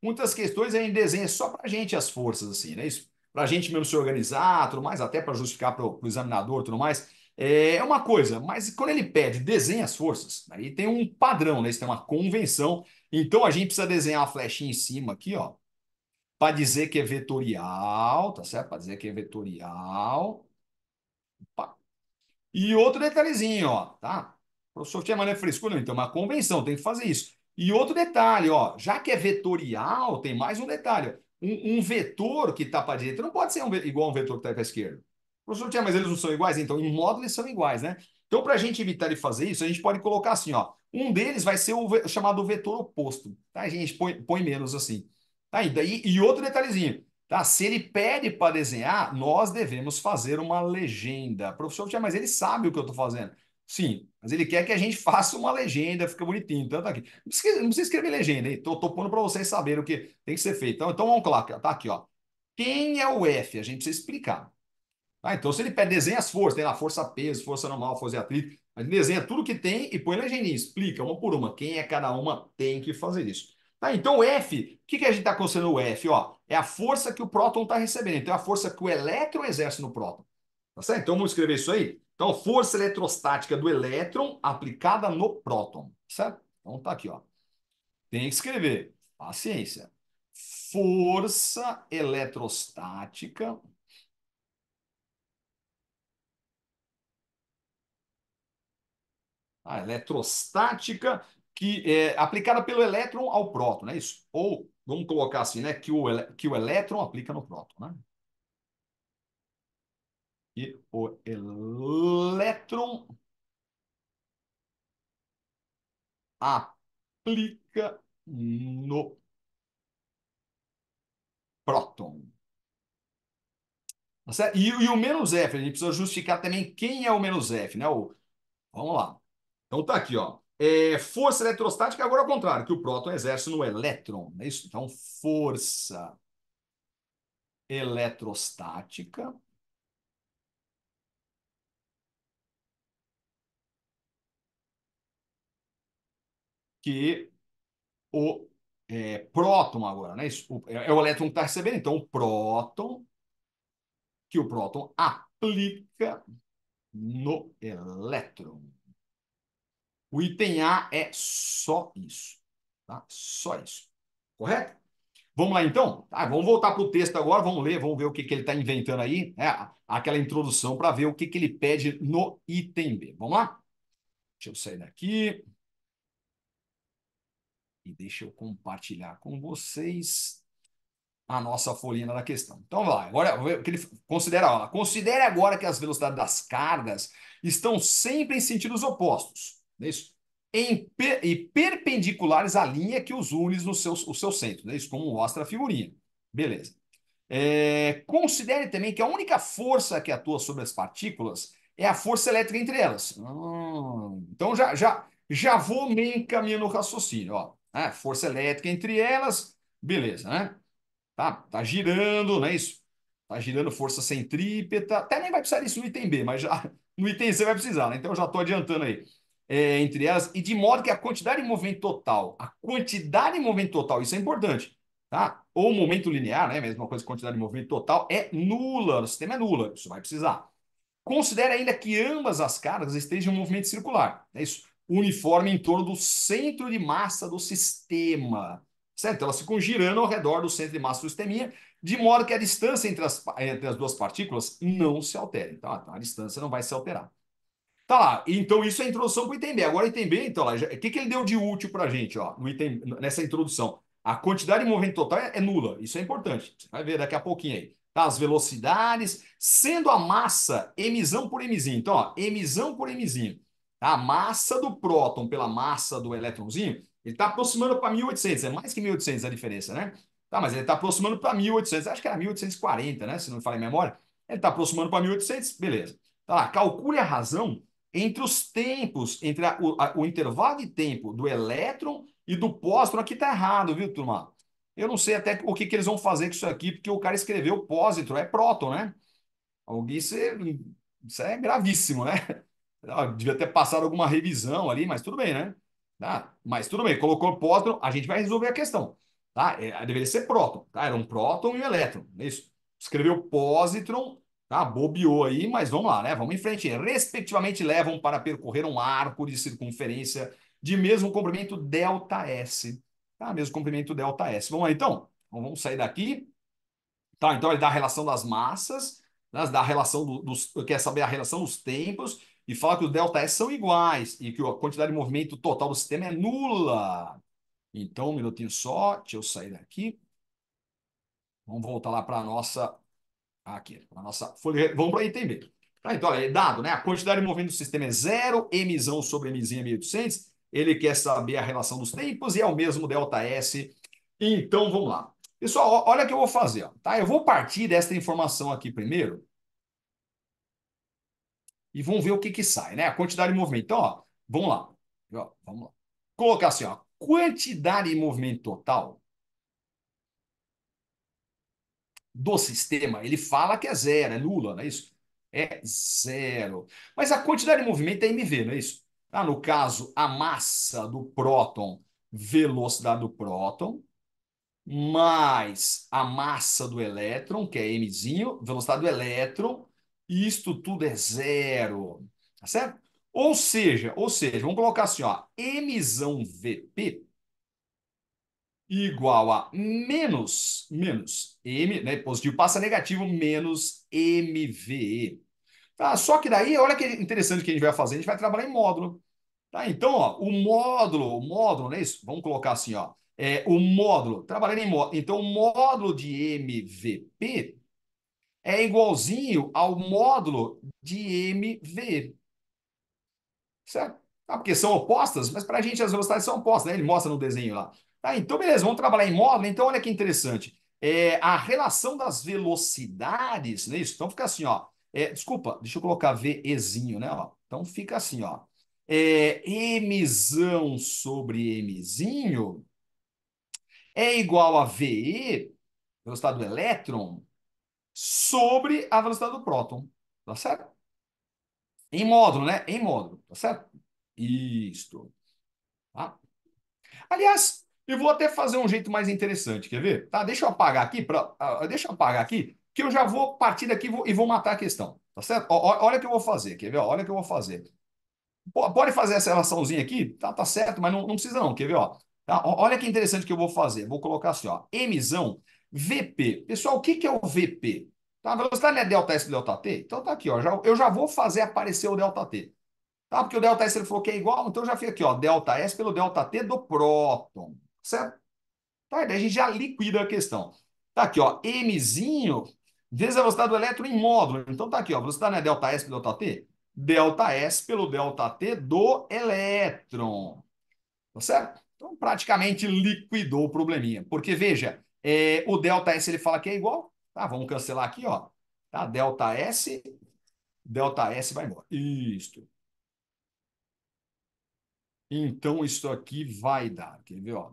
Muitas questões a gente desenha só para a gente as forças, assim, né? Isso para a gente mesmo se organizar, tudo mais, até para justificar para o examinador, tudo mais. É uma coisa, mas quando ele pede desenha as forças, aí tem um padrão, né? Isso tem uma convenção. Então a gente precisa desenhar uma flechinha em cima aqui, ó, para dizer que é vetorial, tá certo? Para dizer que é vetorial. Opa. E outro detalhezinho, ó, tá? O professor tinha maneira frescura, não, então, uma convenção, tem que fazer isso. E outro detalhe, ó, já que é vetorial, tem mais um detalhe. Um vetor que está para a direita não pode ser igual a um vetor que está para a esquerda. O professor tinha, mas eles não são iguais? Então, em módulo, eles são iguais, né? Então, para a gente evitar de fazer isso, a gente pode colocar assim, ó. Um deles vai ser o chamado vetor oposto, tá? A gente põe menos assim. Tá? E outro detalhezinho. Tá? Se ele pede para desenhar, nós devemos fazer uma legenda. Professor, mas ele sabe o que eu estou fazendo. Sim, mas ele quer que a gente faça uma legenda, fica bonitinho. Então tá aqui. Não precisa escrever legenda, hein? Estou pondo para vocês saberem o que tem que ser feito. Então vamos lá, tá aqui, ó. Quem é o F? A gente precisa explicar. Ah, então, se ele pede desenha as forças, tem lá força peso, força normal, força de atrito, a gente desenha tudo que tem e põe legendinha, explica uma por uma. Quem é cada uma tem que fazer isso. Tá, então, o F, o que, que a gente está considerando o F? Ó, é a força que o próton está recebendo. Então, é a força que o elétron exerce no próton. Tá certo? Então, vamos escrever isso aí? Então, força eletrostática do elétron aplicada no próton. Certo? Então, tá aqui, ó. Tem que escrever. Paciência. Força eletrostática a eletrostática que é aplicada pelo elétron ao próton, não é isso? Ou vamos colocar assim, né? Que o elétron aplica no próton, né? E o elétron aplica no próton. Tá certo? E o menos F, a gente precisa justificar também quem é o menos F, né? Vamos lá. Então tá aqui, ó. Força eletrostática, agora ao contrário, que o próton exerce no elétron, é isso? Então, força eletrostática que o próton agora, né? Isso, é o elétron que está recebendo, então o próton, que o próton aplica no elétron. O item A é só isso, tá? Só isso. Correto? Vamos lá, então? Tá, vamos voltar para o texto agora, vamos ver o que ele está inventando aí, né? Aquela introdução para ver o que ele pede no item B. Vamos lá? Deixa eu sair daqui e deixa eu compartilhar com vocês a nossa folhinha da questão. Então, vai. Agora, o que ele considera, ó, considere agora que as velocidades das cargas estão sempre em sentidos opostos. É isso? E perpendiculares à linha que os une no seu centro. É isso? Como mostra a figurinha. Beleza. Considere também que a única força que atua sobre as partículas é a força elétrica entre elas. Então já vou meio encaminhando o raciocínio. Ó. Força elétrica entre elas, beleza, né? Tá girando, não é isso? Tá girando força centrípeta. Até nem vai precisar disso no item B, mas já no item C vai precisar, né? Então eu já estou adiantando aí. Entre elas, e de modo que a quantidade de movimento total, isso é importante, tá? Ou momento linear, né? Mesma coisa que quantidade de movimento total, é nula, no sistema é nula, isso vai precisar. Considere ainda que ambas as cargas estejam em movimento circular, é isso, uniforme em torno do centro de massa do sistema, certo? Elas ficam girando ao redor do centro de massa do sisteminha, de modo que a distância entre as duas partículas não se altere, tá? Então a distância não vai se alterar. Tá lá, então isso é a introdução para o item B. Agora, o item B, então, lá, o que ele deu de útil para a gente, ó, no item, nessa introdução? A quantidade de movimento total é nula, isso é importante. Você vai ver daqui a pouquinho aí. Tá, as velocidades, sendo a massa emisão por emisinho. Então, ó, emisão por emisinho. Tá? A massa do próton pela massa do elétronzinho, ele está aproximando para 1800, é mais que 1800 a diferença, né? Tá, mas ele está aproximando para 1800, acho que era 1840, né? Se não me falha a memória. Ele está aproximando para 1800, beleza. Tá lá, calcule a razão entre os tempos, entre o intervalo de tempo do elétron e do pósitron. Aqui está errado, viu, turma? Eu não sei até o que eles vão fazer com isso aqui, porque o cara escreveu pósitron, é próton, né? Alguém, isso é gravíssimo, né? Devia ter passado alguma revisão ali, mas tudo bem, né? Mas tudo bem, colocou próton, a gente vai resolver a questão. Tá? Deveria ser próton, tá? Era um próton e um elétron, é isso. Escreveu pósitron, tá? Bobeou aí, mas vamos lá, né? Vamos em frente. Respectivamente, levam para percorrer um arco de circunferência de mesmo comprimento ΔS. Tá? Mesmo comprimento ΔS. Vamos lá, então. Vamos sair daqui. Tá, então ele dá a relação das massas, né, dá a relação quer saber a relação dos tempos e fala que os ΔS são iguais e que a quantidade de movimento total do sistema é nula. Então, um minutinho só, deixa eu sair daqui. Vamos voltar lá para a nossa. Aqui, para a nossa folha. Vamos para o item B. Tá, então, olha, é dado, né? A quantidade de movimento do sistema é zero, emisão sobre emisão é 1800. Ele quer saber a relação dos tempos e é o mesmo ΔS. Então, vamos lá. Pessoal, olha o que eu vou fazer. Ó, tá? Eu vou partir dessa informação aqui primeiro e vamos ver o que que sai, né? A quantidade de movimento. Então, ó, vamos lá. Ó, vamos lá. Colocar assim, ó, quantidade de movimento total do sistema, ele fala que é zero, é nula, não é isso? É zero. Mas a quantidade de movimento é mv, não é isso? No caso, a massa do próton, velocidade do próton, mais a massa do elétron, que é mzinho, velocidade do elétron, e isto tudo é zero. Tá certo? Ou seja, vamos colocar assim, ó, emisão Vp igual a menos M, né, positivo passa negativo, menos MVE. Tá? Só que daí, olha que interessante que a gente vai fazer, a gente vai trabalhar em módulo. Tá? Então, ó, o módulo, não é isso? Vamos colocar assim, ó. o módulo, trabalhando em módulo. Então, o módulo de MVP é igualzinho ao módulo de MV, certo? Porque são opostas, mas para a gente as velocidades são opostas, né? Ele mostra no desenho lá. Tá, então, beleza, vamos trabalhar em módulo. Então, olha que interessante. A relação das velocidades, não é isso? Então, fica assim, ó. Desculpa, deixa eu colocar VEzinho, né? Ó. Então, fica assim, ó. Mzão sobre Mzinho é igual a VE, velocidade do elétron, sobre a velocidade do próton. Tá certo? Em módulo, né? Em módulo, tá certo? Isto. Tá? Aliás, eu vou até fazer um jeito mais interessante, quer ver? Tá, deixa eu apagar aqui, deixa eu apagar aqui, que eu já vou partir daqui e vou matar a questão, tá certo? Olha o que eu vou fazer, quer ver? Ó, olha o que eu vou fazer. Pode fazer essa relaçãozinha aqui, tá certo, mas não precisa não, quer ver? Ó, tá? Olha que interessante que eu vou fazer. Vou colocar assim, ó, Mzão, VP. Pessoal, o que que é o VP? Tá, a velocidade não é delta S delta T? Então tá aqui, ó, eu já vou fazer aparecer o delta T. Tá? Porque o delta S ele falou que é igual, então já fica aqui, ó, delta S pelo delta T do próton, certo? Tá, daí a gente já liquida a questão. Tá aqui, ó, Mzinho vezes a velocidade do elétron em módulo. Então tá aqui, ó, a velocidade não é delta S pelo delta T? Delta S pelo delta T do elétron. Tá certo? Então praticamente liquidou o probleminha. Porque veja, o delta S ele fala que é igual. Tá, vamos cancelar aqui, ó. Tá, delta S vai embora. Isto. Então, isso aqui vai dar, quer ver? Ó?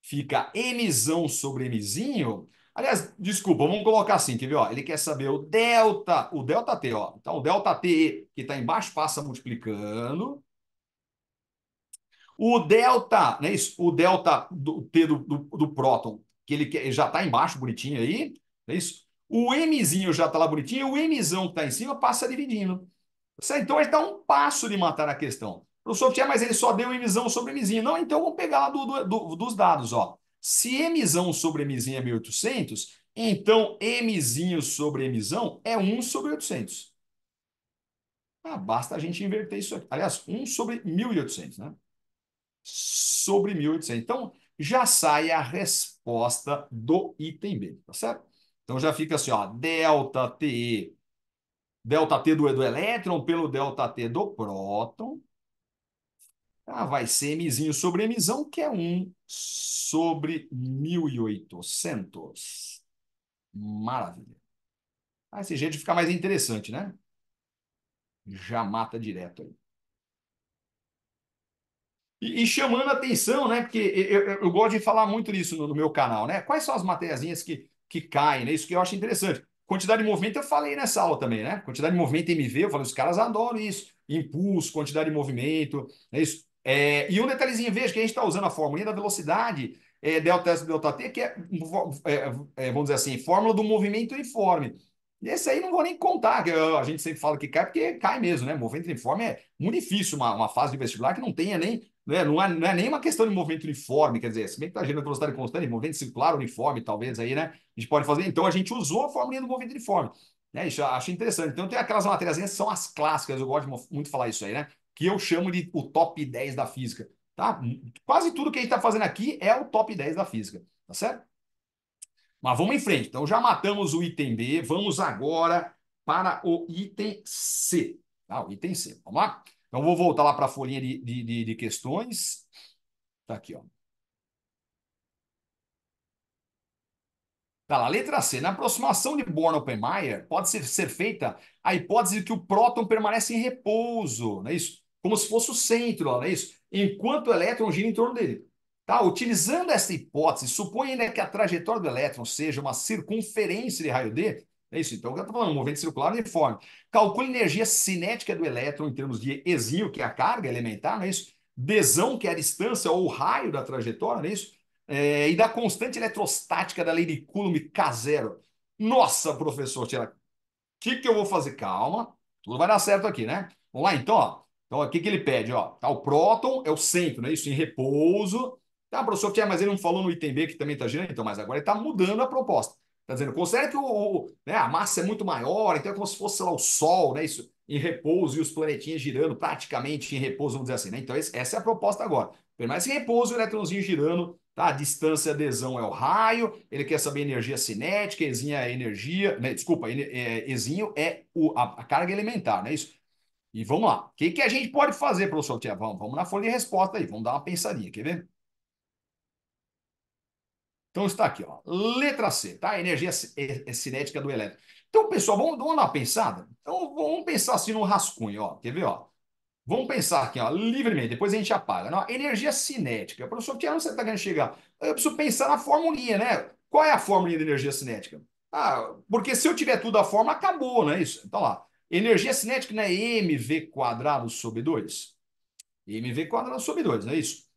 Fica Mzão sobre Mzinho. Aliás, desculpa, vamos colocar assim, quer ver? Ó? Ele quer saber o delta T, ó. Então, o delta T que está embaixo passa multiplicando. O delta, né, isso? O delta do T do próton, que ele já está embaixo, bonitinho aí, é isso? O Mzinho já está lá bonitinho, o Mzão que está em cima passa dividindo. Certo? Então ele dá um passo de matar a questão. Professor, mas ele só deu Mzão sobre Mzinho. Não, então vamos pegar lá dos dados. Ó. Se Mzão sobre Mzinho é 1800, então Mzinho sobre Mzão é 1/800. Basta a gente inverter isso aqui. Aliás, 1/1800, né? Sobre 1800. Então, já sai a resposta do item B, tá certo? Então já fica assim, ó, delta T, delta T do elétron pelo delta T do próton. Vai ser Mzinho sobre Mzão, que é 1/1800. Maravilha. Esse jeito fica mais interessante, né? Já mata direto aí. E chamando a atenção, né? Porque eu gosto de falar muito nisso no meu canal, né? Quais são as matériazinhas que caem, né? Isso que eu acho interessante. Quantidade de movimento eu falei nessa aula também, né? Quantidade de movimento MV, eu falei, os caras adoram isso. Impulso, quantidade de movimento, é isso. E um detalhezinho, veja que a gente está usando a fórmula da velocidade, delta S delta T, que vamos dizer assim, fórmula do movimento uniforme. E esse aí não vou nem contar, que a gente sempre fala que cai, porque cai mesmo, né? Movimento uniforme é muito difícil, uma fase de vestibular que não tenha nem né? Não é nem uma questão de movimento uniforme, quer dizer, se bem que está gerando velocidade constante, movimento circular uniforme, talvez aí, né? A gente pode fazer. Então a gente usou a fórmula do movimento uniforme. Né? Isso eu acho interessante. Então tem aquelas matérias que são as clássicas, eu gosto muito de falar isso aí, né? Que eu chamo de o top 10 da física. Tá? Quase tudo que a gente está fazendo aqui é o top 10 da física. Tá certo? Mas vamos em frente. Então já matamos o item B, vamos agora para o item C. Tá? O item C. Vamos lá? Então vou voltar lá para a folhinha de questões. Tá aqui, ó. Tá lá, letra C. Na aproximação de Born-Oppenheimer, pode ser feita a hipótese de que o próton permanece em repouso, não é isso? Como se fosse o centro, não é isso? Enquanto o elétron gira em torno dele. Tá? Utilizando essa hipótese, supõe ainda que a trajetória do elétron seja uma circunferência de raio D. É isso, então, eu estou falando, um movimento circular uniforme. Calcule a energia cinética do elétron em termos de Ezinho, que é a carga elementar, não é isso? Dzão, que é a distância ou o raio da trajetória, não é isso? E da constante eletrostática da lei de Coulomb K0. Nossa, professor, o que eu vou fazer? Calma, tudo vai dar certo aqui, né? Vamos lá, então, ó. Então, o que ele pede? Ó, tá, o próton é o centro, né? Isso, em repouso. Tá, professor, mas ele não falou no item B que também está girando, então, mas agora ele está mudando a proposta. Está dizendo, considere que né, a massa é muito maior, então é como se fosse, sei lá, o Sol, né? Isso, em repouso e os planetinhas girando praticamente em repouso, vamos dizer assim, né? Então, essa é a proposta agora. Permanece em repouso, o eletrãozinho girando Tá? A distância adesão é o raio, ele quer saber energia cinética, Ezinho é energia, né? Desculpa, Ezinho é a carga elementar, não é isso? E vamos lá. O que, que a gente pode fazer, professor Tia? Vamos na folha de resposta aí, vamos dar uma pensadinha, quer ver? Então está aqui, ó. Letra C, tá? Energia cinética do elétron. Então, pessoal, vamos dar uma pensada? Então, vamos pensar assim no rascunho, ó. Quer ver, ó? Vamos pensar aqui, ó, livremente, depois a gente apaga. Não, energia cinética. Professor, que ano você está querendo chegar? Eu preciso pensar na formulinha, né? Qual é a fórmula de energia cinética? Ah, porque se eu tiver tudo a fórmula, acabou, não é isso? Então lá, energia cinética não é mv quadrado sobre 2. Mv quadrado sobre 2, não é isso?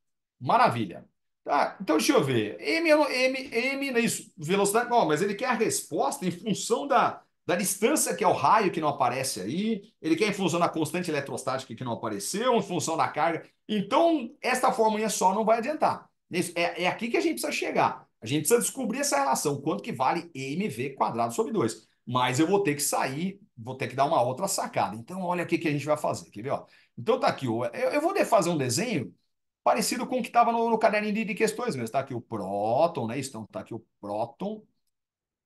Maravilha. Tá, então deixa eu ver. M não é isso? Velocidade. Bom, mas ele quer a resposta em função da distância, que é o raio que não aparece aí. Ele quer em função da constante eletrostática que não apareceu, em função da carga. Então, esta fórmula só não vai adiantar. É aqui que a gente precisa chegar. A gente precisa descobrir essa relação. Quanto que vale mv quadrado sobre 2? Mas eu vou ter que sair, vou ter que dar uma outra sacada. Então, olha o que a gente vai fazer. Quer ver? Ó? Então tá aqui, eu vou fazer um desenho parecido com o que estava no caderninho de questões mesmo. Está aqui o próton, né? Então está aqui o próton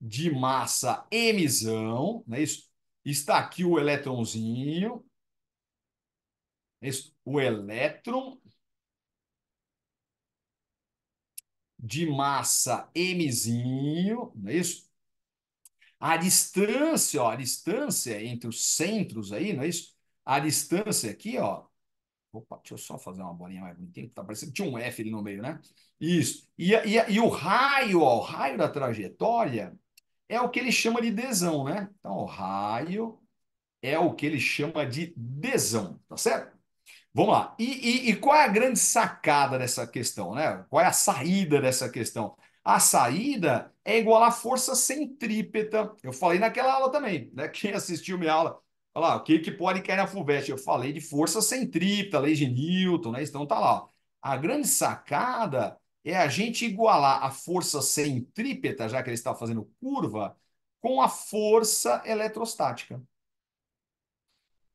de massa emissão, né? Isso. Está aqui o elétronzinho, isso. O elétron de massa emizinho, não é isso? A distância, ó, a distância entre os centros aí, não é isso? A distância aqui, ó, opa, deixa eu só fazer uma bolinha mais bonitinha, que tá parecendo que tinha um F ali no meio, né? Isso. E o raio, ó, o raio da trajetória é o que ele chama de desão, né? Então, o raio é o que ele chama de desão, tá certo? Vamos lá. E qual é a grande sacada dessa questão, né? Qual é a saída dessa questão? A saída é igual à força centrípeta. Eu falei naquela aula também, né? Quem assistiu minha aula, olha lá, o que pode cair na FUVEST? Eu falei de força centrípeta, lei de Newton, né? Então tá lá. Ó. A grande sacada é a gente igualar a força centrípeta, já que ele está fazendo curva, com a força eletrostática.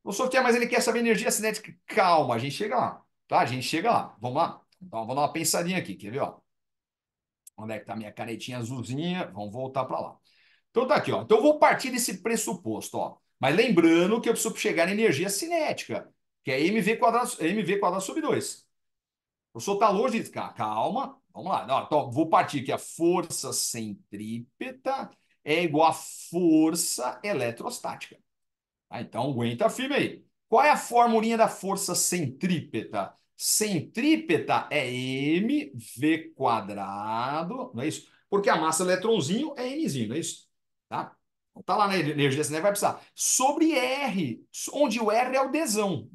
O sorteio, mas ele quer saber energia cinética. Calma, a gente chega lá. Tá? A gente chega lá. Vamos lá? Então, vamos dar uma pensadinha aqui. Quer ver? Ó? Onde é que tá a minha canetinha azulzinha? Vamos voltar para lá. Então tá aqui, ó. Então eu vou partir desse pressuposto, ó. Mas lembrando que eu preciso chegar na energia cinética, que é mv quadrado sobre 2. O senhor está longe de cá. Calma. Vamos lá. Não, então, vou partir que a força centrípeta é igual à força eletrostática. Ah, então aguenta firme aí. Qual é a formulinha da força centrípeta? Centrípeta é mv quadrado, não é isso? Porque a massa eletrãozinho é mzinho, não é isso? Tá? Então, tá lá na energia cinética, vai precisar. Sobre R, onde o R é o desão.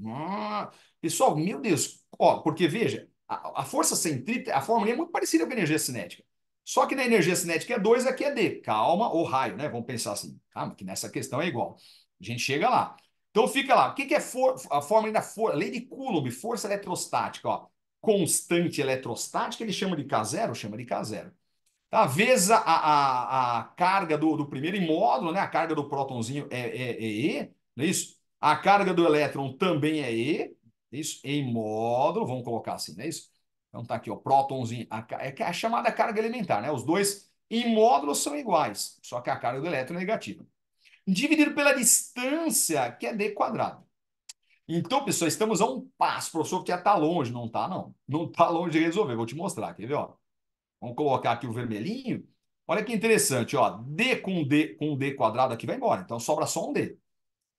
Pessoal, meu Deus, ó, porque veja, a força centrípeta, a formulinha é muito parecida com a energia cinética. Só que na energia cinética é 2, aqui é D. Calma, ou raio, né? Vamos pensar assim. Calma, que nessa questão é igual. A gente chega lá. Então fica lá. O que é a fórmula da força? Lei de Coulomb, força eletrostática. Ó. Constante eletrostática, ele chama de K0, chama de K0. Tá? Vezes a carga do primeiro em módulo, né? A carga do prótonzinho é E, não é isso? A carga do elétron também é E, isso? Em módulo, vamos colocar assim, não é isso? Então tá aqui, ó, prótonzinho, é a chamada carga elementar, né? Os dois em módulo são iguais, só que a carga do elétron é negativa dividido pela distância, que é d quadrado. Então, pessoal, estamos a um passo. O professor já está longe, não está, não. Não está longe de resolver. Vou te mostrar, quer ver? Ó? Vamos colocar aqui o vermelhinho. Olha que interessante, ó. D quadrado aqui vai embora. Então sobra só um D.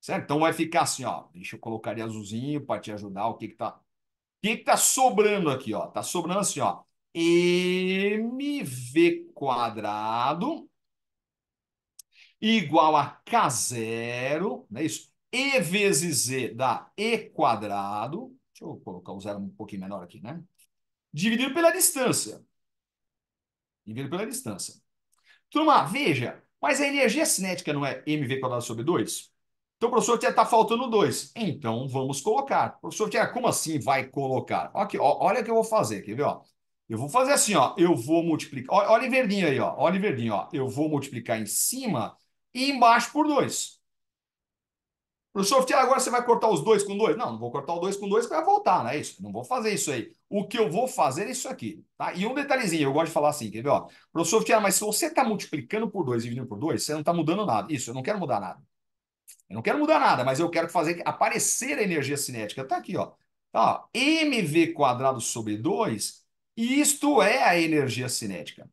Certo? Então vai ficar assim, ó. Deixa eu colocar de azulzinho para te ajudar. O que que tá sobrando aqui, ó? Tá sobrando assim, ó. mv quadrado igual a K0, não é isso? E vezes Z dá E quadrado. Deixa eu colocar o zero um pouquinho menor aqui, né? Dividido pela distância. Dividido pela distância. Turma, veja, mas a energia cinética não é mv quadrado sobre 2? Então, professor, está faltando 2. Então, vamos colocar. Professor, como assim vai colocar? Aqui, ó, olha o que eu vou fazer, quer ver? Ó? Eu vou fazer assim, ó. Eu vou multiplicar. Olha em verdinho aí, ó. Olha em verdinho, ó. Eu vou multiplicar em cima e embaixo por 2. Professor, agora você vai cortar os dois com dois? Não, não vou cortar o dois com dois, que vai voltar, não é isso? Não vou fazer isso aí. O que eu vou fazer é isso aqui, tá? E um detalhezinho, eu gosto de falar assim, quer ver? Ó, professor, mas se você está multiplicando por dois e dividindo por dois, você não está mudando nada. Isso, eu não quero mudar nada. Eu não quero mudar nada, mas eu quero fazer aparecer a energia cinética. Está aqui, ó. Tá, ó. mv quadrado sobre 2, isto é a energia cinética.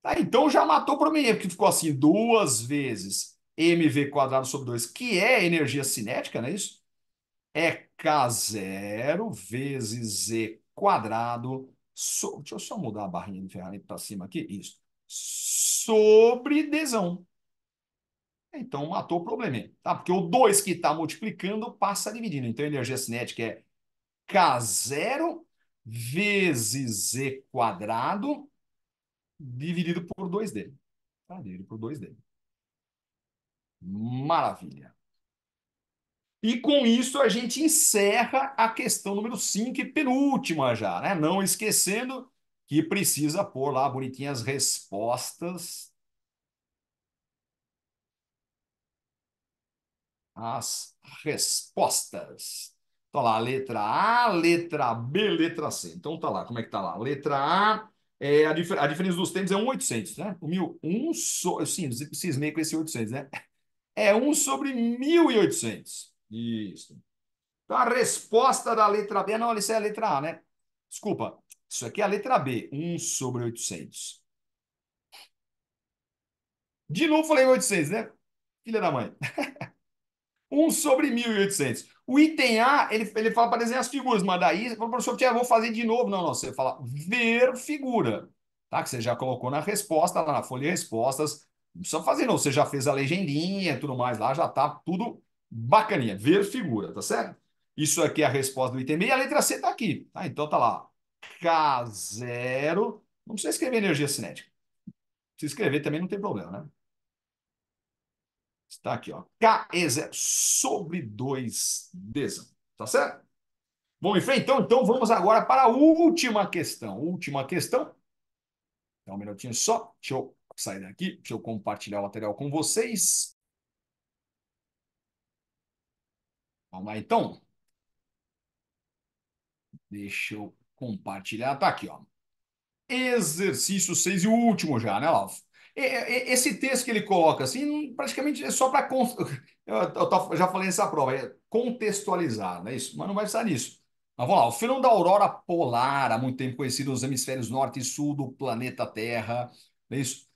Tá, então já matou para mim, porque ficou assim, duas vezes mv quadrado sobre 2, que é energia cinética, não é isso? É K0 vezes Z quadrado. Deixa eu só mudar a barrinha de ferramenta para cima aqui. Isso. Sobre Dzão. Então matou o probleminha. Tá? Porque o 2 que está multiplicando passa dividindo. Então a energia cinética é K0 vezes Z quadrado dividido por 2D. Tá? Dividido por 2D. Maravilha. E com isso a gente encerra a questão número 5 e penúltima já, né? Não esquecendo que precisa pôr lá bonitinhas respostas. As respostas. Tá lá, letra A, letra B, letra C. Então tá lá, como é que tá lá? Letra A, a diferença dos tempos é 1.800, né? O mil, sim, cismei com esse 800, né? É 1/1800. Isso. Então, a resposta da letra B, não, isso é a letra A, né? Desculpa, isso aqui é a letra B, 1/800. De novo falei 800, né? Filha da mãe. 1/1800. O item A, ele fala para desenhar as figuras, mas daí, você fala, professor, eu vou fazer de novo. Não, não, você fala ver figura, tá? Que você já colocou na resposta, lá na folha de respostas. Não precisa fazer, não. Você já fez a legendinha e tudo mais lá, já tá tudo bacaninha. Ver figura, tá certo? Isso aqui é a resposta do item B e a letra C tá aqui, tá? Então tá lá. K0. Não precisa escrever energia cinética. Se escrever também não tem problema, né? Está aqui, ó. KE0 sobre 2D. Tá certo? Vamos em frente? Então vamos agora para a última questão. Última questão. Dá um minutinho só. Deixa eu sair daqui. Deixa eu compartilhar o material com vocês. Vamos lá, então. Deixa eu compartilhar. Tá aqui, ó. Exercício 6 e o último já, né, Lauf? Esse texto que ele coloca, assim, praticamente é só para. Eu já falei nessa prova, é contextualizar, não é isso? Mas não vai precisar nisso. Mas vamos lá, o fenômeno da aurora polar, há muito tempo conhecido nos hemisférios norte e sul do planeta Terra, não é isso?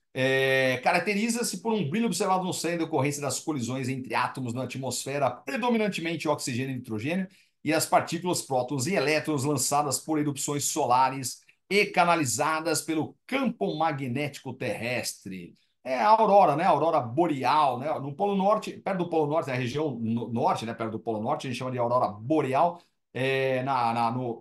Caracteriza-se por um brilho observado no céu em decorrência das colisões entre átomos na atmosfera, predominantemente oxigênio e nitrogênio, e as partículas prótons e elétrons lançadas por erupções solares e canalizadas pelo campo magnético terrestre. É a aurora, né? A aurora boreal, né? No Polo Norte, perto do Polo Norte, na região norte, né? Perto do Polo Norte, a gente chama de aurora boreal.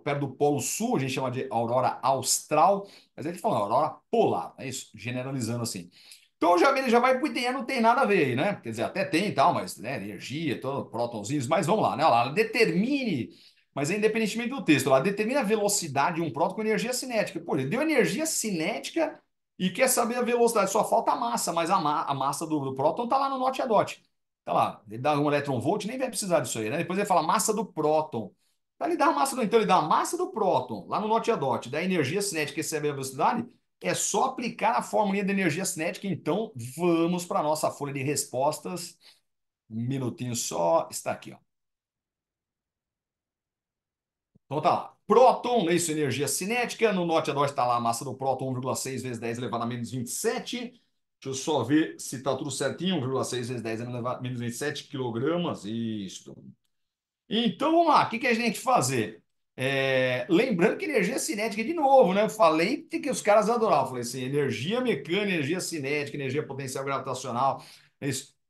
Perto do Polo Sul, a gente chama de aurora austral. Mas a gente fala aurora polar, é isso? Generalizando assim. Então já ele já vai pro ITE, não tem nada a ver aí, né? Quer dizer, até tem e tal, mas né, energia, todo, prótonzinhos, mas vamos lá, né? Lá, determine, mas é independentemente do texto, lá determina a velocidade de um próton com energia cinética. Pô, ele deu energia cinética e quer saber a velocidade, só falta a massa, mas a massa do próton tá lá no Not a Dot. Tá lá, ele dá um elétron volt, nem vai precisar disso aí, né? Depois ele fala massa do próton. Então ele dá a massa do, então ele dá a massa do próton lá no Not a Dot, da energia cinética que recebe a velocidade. É só aplicar a fórmula de energia cinética. Então, vamos para a nossa folha de respostas. Um minutinho só. Está aqui, ó. Então tá lá. Próton, né, isso, energia cinética. No Norte a 2 está lá a massa do próton, 1,6 vezes 10 elevado a menos 27. Deixa eu só ver se está tudo certinho. 1,6 vezes 10 elevado a menos 27 quilogramas. Isso. Então, vamos lá, o que que a gente tem que fazer? Lembrando que energia cinética, de novo, né? Eu falei que os caras adoravam. Eu falei assim, energia mecânica, energia cinética, energia potencial gravitacional,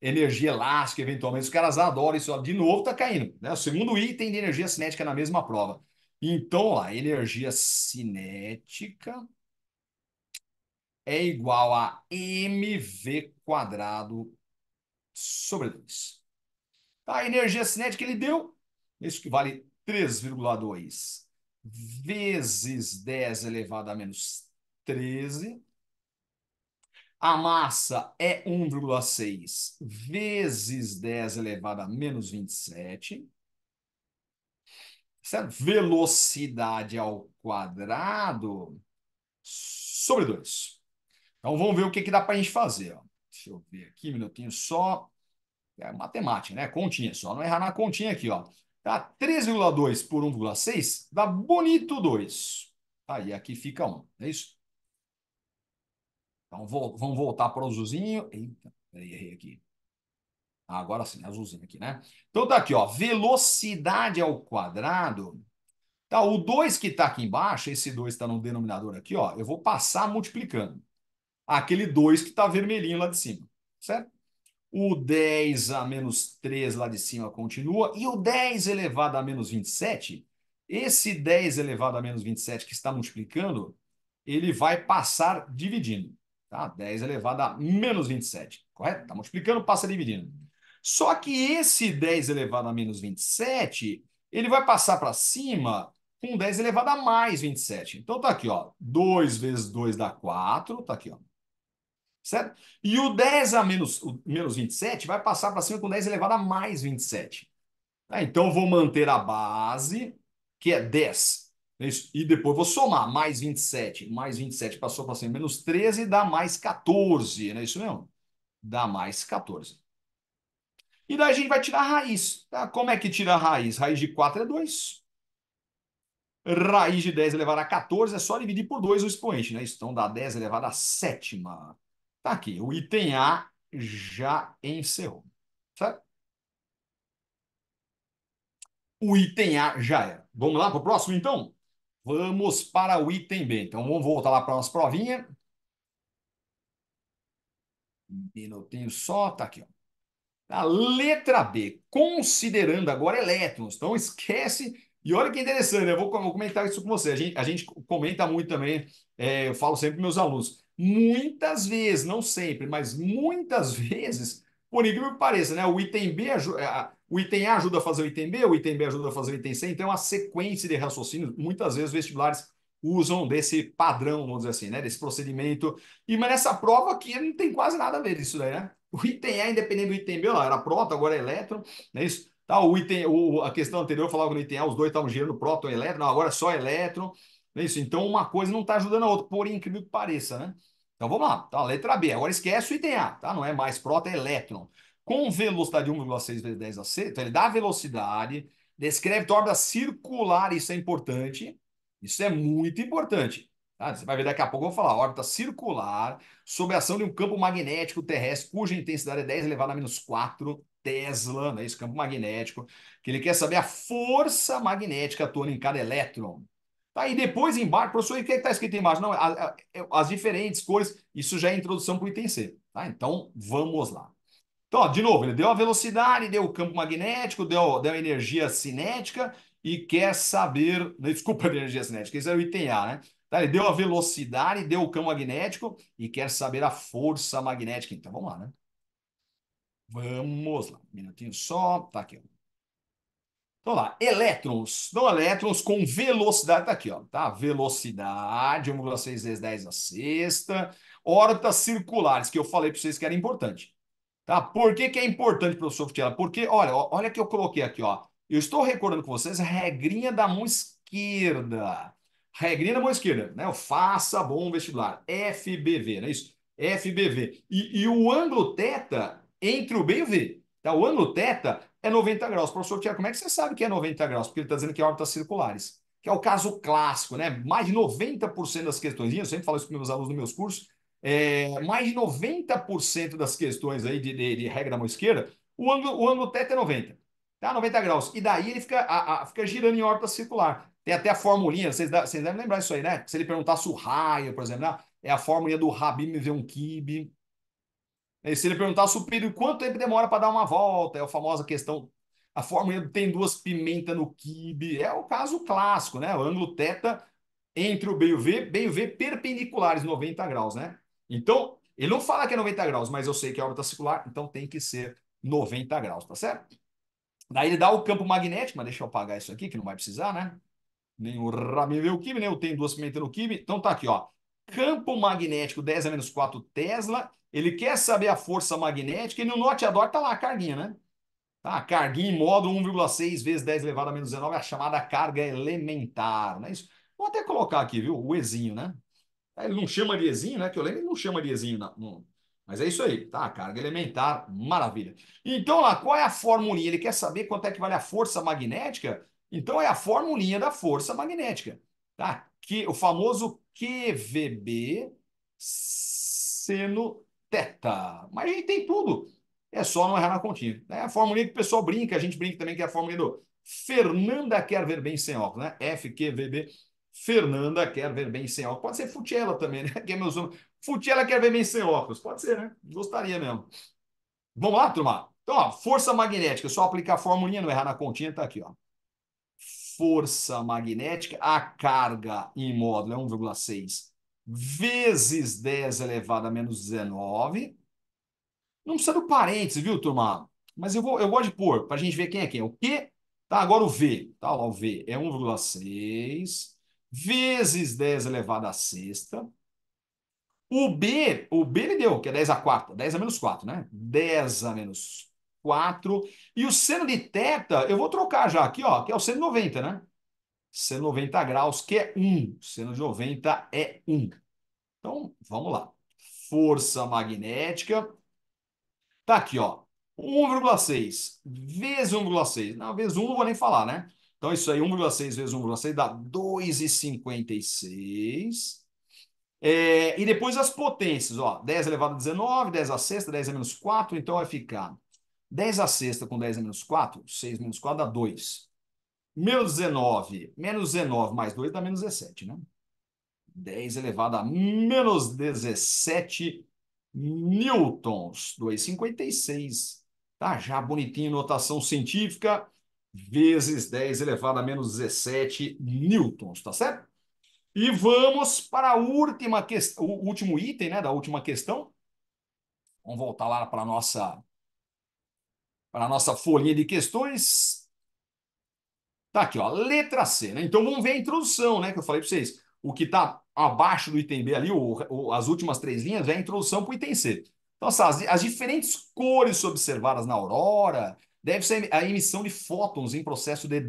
energia elástica, eventualmente. Os caras adoram isso. Ó, de novo, tá caindo, né? O segundo item de energia cinética na mesma prova. Então, lá, energia cinética é igual a mv quadrado sobre 2. A energia cinética ele deu, isso que vale 3,2 vezes 10 elevado a menos 13. A massa é 1,6 vezes 10 elevado a menos 27. Certo? Velocidade ao quadrado sobre 2. Então vamos ver o que dá para a gente fazer. Ó. Deixa eu ver aqui, um minutinho só. É matemática, né? Continha, só não errar na continha aqui, ó. Tá? 3,2 por 1,6 dá bonito 2. Aí aqui fica 1, é isso? Então vamos voltar para o azulzinho. Eita, peraí, errei aqui. Agora sim, azulzinho aqui, né? Então tá aqui, ó. Velocidade ao quadrado. Tá, o 2 que está aqui embaixo, esse 2 está no denominador aqui, ó. Eu vou passar multiplicando. Aquele 2 que está vermelhinho lá de cima, certo? O 10 a menos 3 lá de cima continua. E o 10 elevado a menos 27, esse 10 elevado a menos 27 que está multiplicando, ele vai passar dividindo. Tá? 10 elevado a menos 27, correto? Está multiplicando, passa dividindo. Só que esse 10 elevado a menos 27, ele vai passar para cima com 10 elevado a mais 27. Então tá aqui, ó. 2 vezes 2 dá 4. Tá aqui, ó. Certo? E o 10 a menos, o menos 27 vai passar para cima com 10 elevado a mais 27. Tá? Então, eu vou manter a base, que é 10. É isso? E depois vou somar mais 27. Mais 27 passou para cima, menos 13 dá mais 14. Não é isso mesmo? Dá mais 14. E daí a gente vai tirar a raiz. Tá? Como é que tira a raiz? Raiz de 4 é 2. Raiz de 10 elevado a 14 é só dividir por 2 o expoente, né? Então dá 10 elevado a sétima. Tá aqui, o item A já encerrou. Certo? O item A já era. Vamos lá para o próximo, então? Vamos para o item B. Então vamos voltar lá para a nossa provinha. Um minutinho só, tá aqui, ó. A letra B, considerando agora elétrons. Então esquece. E olha que interessante, né? Eu vou comentar isso com você. A gente comenta muito também, eu falo sempre para meus alunos. Muitas vezes, não sempre, mas muitas vezes, por incrível que pareça, né? O item B o item A ajuda a fazer o item B, o item B ajuda a fazer o item C, então é uma sequência de raciocínio. Muitas vezes vestibulares usam desse padrão, vamos dizer assim, né? Desse procedimento. Mas nessa prova aqui não tem quase nada a ver disso daí, né? O item A, independente do item B, lá, era próton, agora é elétron, não é isso? Tá, a questão anterior falava que no item A os dois estavam girando próton e elétron, não, agora é só elétron, não é isso? Então uma coisa não está ajudando a outra, por incrível que pareça, né? Então vamos lá, tá, letra B, agora esquece o item A, tá? Não é mais próton, é elétron. Com velocidade de 1,6 vezes 10 a C, então ele dá velocidade, descreve órbita circular, isso é importante, isso é muito importante. Tá? Você vai ver daqui a pouco, eu vou falar, órbita circular, sob a ação de um campo magnético terrestre, cuja intensidade é 10 elevado a menos 4 Tesla, né? Esse campo magnético, que ele quer saber a força magnética atuando em cada elétron. Tá, e depois embaixo, professor, o que está escrito embaixo? Não, as diferentes cores, isso já é introdução para o item C. Tá? Então, vamos lá. Então, ó, de novo, ele deu a velocidade, deu o campo magnético, deu a energia cinética e quer saber. Desculpa, a energia cinética, isso é o item A, né? Tá, ele deu a velocidade, deu o campo magnético e quer saber a força magnética. Então, vamos lá, né? Vamos lá. Um minutinho só. Tá aqui, ó. Então lá, elétrons. Então, elétrons com velocidade, tá aqui, ó. Tá? Velocidade, 1,6 vezes 10 a sexta. Órbitas circulares, que eu falei para vocês que era importante. Tá? Por que que é importante, professor Futela? Porque, olha, olha que eu coloquei aqui, ó. Eu estou recordando com vocês a regrinha da mão esquerda. Regrinha da mão esquerda, né? O faça bom vestibular. FBV, não é isso? FBV. E o ângulo θ entre o B e o V. Tá? O ângulo θ é 90 graus. Professor Tiago, como é que você sabe que é 90 graus? Porque ele está dizendo que é órbitas circulares. Que é o caso clássico, né? Mais de 90% das questões, eu sempre falo isso para meus alunos nos meus cursos, mais de 90% das questões aí de regra da mão esquerda, o ângulo θ é 90. Tá? 90 graus. E daí ele fica girando em órbita circular. Tem até a formulinha, vocês devem lembrar isso aí, né? Se ele perguntasse o raio, por exemplo, né? É a fórmula do Habib Venkib. Se ele perguntasse o período, quanto tempo demora para dar uma volta, é a famosa questão. A fórmula tem duas pimentas no quibe. É o caso clássico, né? O ângulo θ entre o B e o V perpendiculares, 90 graus, né? Então, ele não fala que é 90 graus, mas eu sei que é órbita circular, então tem que ser 90 graus, tá certo? Daí ele dá o campo magnético, mas deixa eu apagar isso aqui, que não vai precisar, né? Nem o Ramiro vê o quibe, nem eu tenho duas pimentas no quibe. Então tá aqui, ó. campo magnético 10 a menos 4 Tesla, ele quer saber a força magnética, e no Norte Ador está lá a carguinha, né? Tá, a carguinha em módulo 1,6 vezes 10 elevado a menos 19 é a chamada carga elementar, não é isso? Vou até colocar aqui, viu? O Ezinho, né? Ele não chama de Ezinho, né? Que eu lembro, ele não chama de Ezinho, não. Mas é isso aí, tá? Carga elementar, maravilha. Então, lá, qual é a formulinha? Ele quer saber quanto é que vale a força magnética? Então, é a formulinha da força magnética, tá? Que, o famoso QVB seno teta. Mas a gente tem tudo. É só não errar na continha. É a formulinha que o pessoal brinca, a gente brinca também, que é a formulinha do Fernanda quer ver bem sem óculos, né? FQVB. Fernanda quer ver bem sem óculos. Pode ser Futiela também, né? Que é meu nome. Futiela quer ver bem sem óculos. Pode ser, né? Gostaria mesmo. Vamos lá, turma? Então, ó, força magnética. Só aplicar a formulinha, não errar na continha, tá aqui, ó. Força magnética, a carga em módulo é 1,6 vezes 10 elevado a menos 19. Não precisa do parênteses, viu, turma? Mas eu gosto de pôr, para a gente ver quem é quem. O Q, tá? Agora o V, tá lá o V, é 1,6 vezes 10 elevado a sexta. O B ele deu, que é 10 a quarta, 10 a menos 4, né? 10 a menos 4. E o seno de teta, eu vou trocar já aqui, ó, que é o seno de 90, né? Seno 90 graus, que é 1. Seno de 90 é 1. Então, vamos lá. Força magnética. Tá aqui, ó. 1,6 vezes 1,6. Não, vezes 1 não vou nem falar, né? Então, isso aí, 1,6 vezes 1,6 dá 2,56. E depois as potências, ó. 10 elevado a 19, 10 a sexta, 10 a menos 4. Então, vai ficar 10 a sexta com 10 a menos 4. 6 menos 4 dá 2. Menos 19 mais 2 dá menos 17, né? 10 elevado a menos 17 newtons, 2,56. Tá já bonitinho, notação científica, vezes 10 elevado a menos 17 newtons, tá certo? E vamos para a última questão, o último item, né, da última questão. Vamos voltar lá para a nossa folhinha de questões. Tá aqui, ó, letra C, né? Então vamos ver a introdução, né? Que eu falei para vocês. O que está abaixo do item B ali, as últimas três linhas, é a introdução para o item C. Então, as diferentes cores observadas na aurora deve ser a emissão de fótons em processo de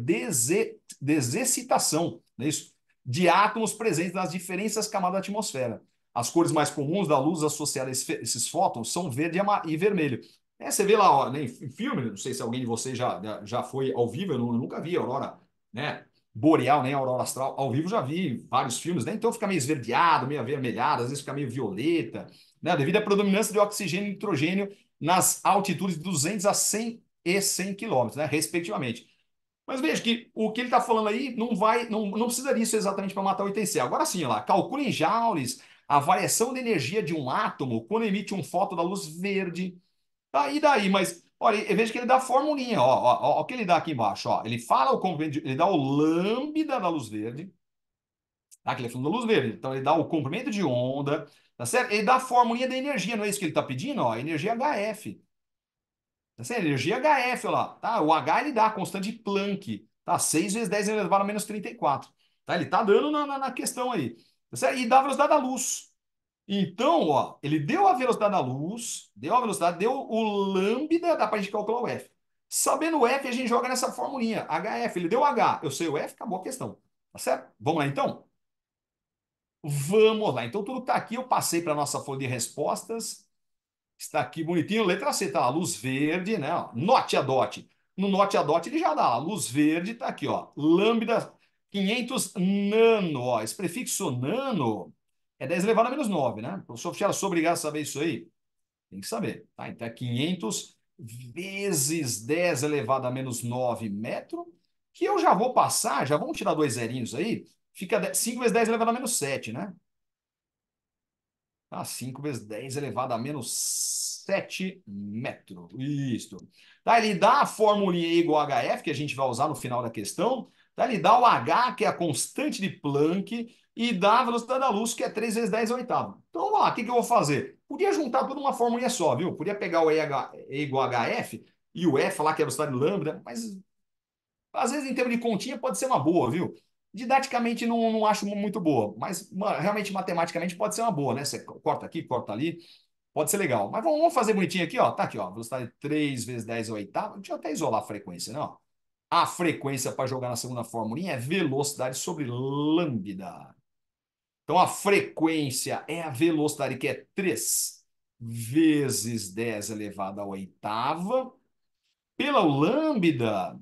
desexcitação, não é isso? De átomos presentes nas diferentes camadas da atmosfera. As cores mais comuns da luz associada a esses fótons são verde e vermelho. Você vê lá, ó, né, em filme, não sei se alguém de vocês já foi ao vivo, eu nunca vi a aurora, né, boreal, nem a aurora astral. Ao vivo já vi vários filmes, né? Então fica meio esverdeado, meio avermelhado, às vezes fica meio violeta, né, devido à predominância de oxigênio e nitrogênio nas altitudes de 200 a 100 e 100 quilômetros, né, respectivamente. Mas veja que o que ele está falando aí não precisa disso exatamente para matar o ITC. Agora sim, lá, calcule em joules a variação de energia de um átomo quando emite um fóton da luz verde. Tá, e daí? Mas, olha, eu vejo que ele dá a formulinha, ó, o que ele dá aqui embaixo, ó. Ele fala o comprimento, ele dá o lambda da luz verde, tá? Que ele é falando da luz verde. Então, ele dá o comprimento de onda, tá certo? Ele dá a formulinha da energia, não é isso que ele está pedindo, ó? Energia HF. Tá certo? Energia HF, ó lá, tá? O H ele dá a constante de Planck, tá? 6 vezes 10 elevado a menos 34. Tá? Ele tá dando na questão aí. Tá certo? E dá a velocidade da luz. Então, ó, ele deu a velocidade da luz, deu a velocidade, deu o lambda, dá pra gente calcular o F. Sabendo o F, a gente joga nessa formulinha, HF, ele deu H, eu sei o F, acabou a questão. Tá certo? Vamos lá, então? Vamos lá. Então, tudo que tá aqui, eu passei para nossa folha de respostas. Está aqui bonitinho, letra C, tá lá, luz verde, né? Ó, note a dot. No note a dot ele já dá, lá, luz verde, tá aqui, ó, lambda 500 nano, ó, esse prefixo nano é 10 elevado a menos 9, né? O professor Fiala, sou obrigado a saber isso aí? Tem que saber, tá? Então é 500 vezes 10 elevado a menos 9 metro, que eu já vou passar, já vamos tirar dois zerinhos aí, fica 5 vezes 10 elevado a menos 7, né? Tá? 5 vezes 10 elevado a menos 7 metros. Isso. Tá? Ele dá a formulinha E igual a HF, que a gente vai usar no final da questão. Tá? Ele dá o H, que é a constante de Planck, e dá a velocidade da luz, que é 3 vezes 10 oitavo. Então, vamos lá, o que que eu vou fazer? Podia juntar tudo numa formulinha só, viu? Podia pegar o E igual a HF e o F lá, que é a velocidade lambda, mas às vezes em termos de continha pode ser uma boa, viu? Didaticamente não acho muito boa, mas realmente matematicamente pode ser uma boa, né? Você corta aqui, corta ali, pode ser legal. Mas vamos fazer bonitinho aqui, ó. Tá aqui, ó. Velocidade 3 vezes 10 é oitava. Deixa eu até isolar a frequência, né? Ó. A frequência para jogar na segunda formulinha é velocidade sobre lambda. Então a frequência é a velocidade que é 3 vezes 10 elevado à oitava pela lambda.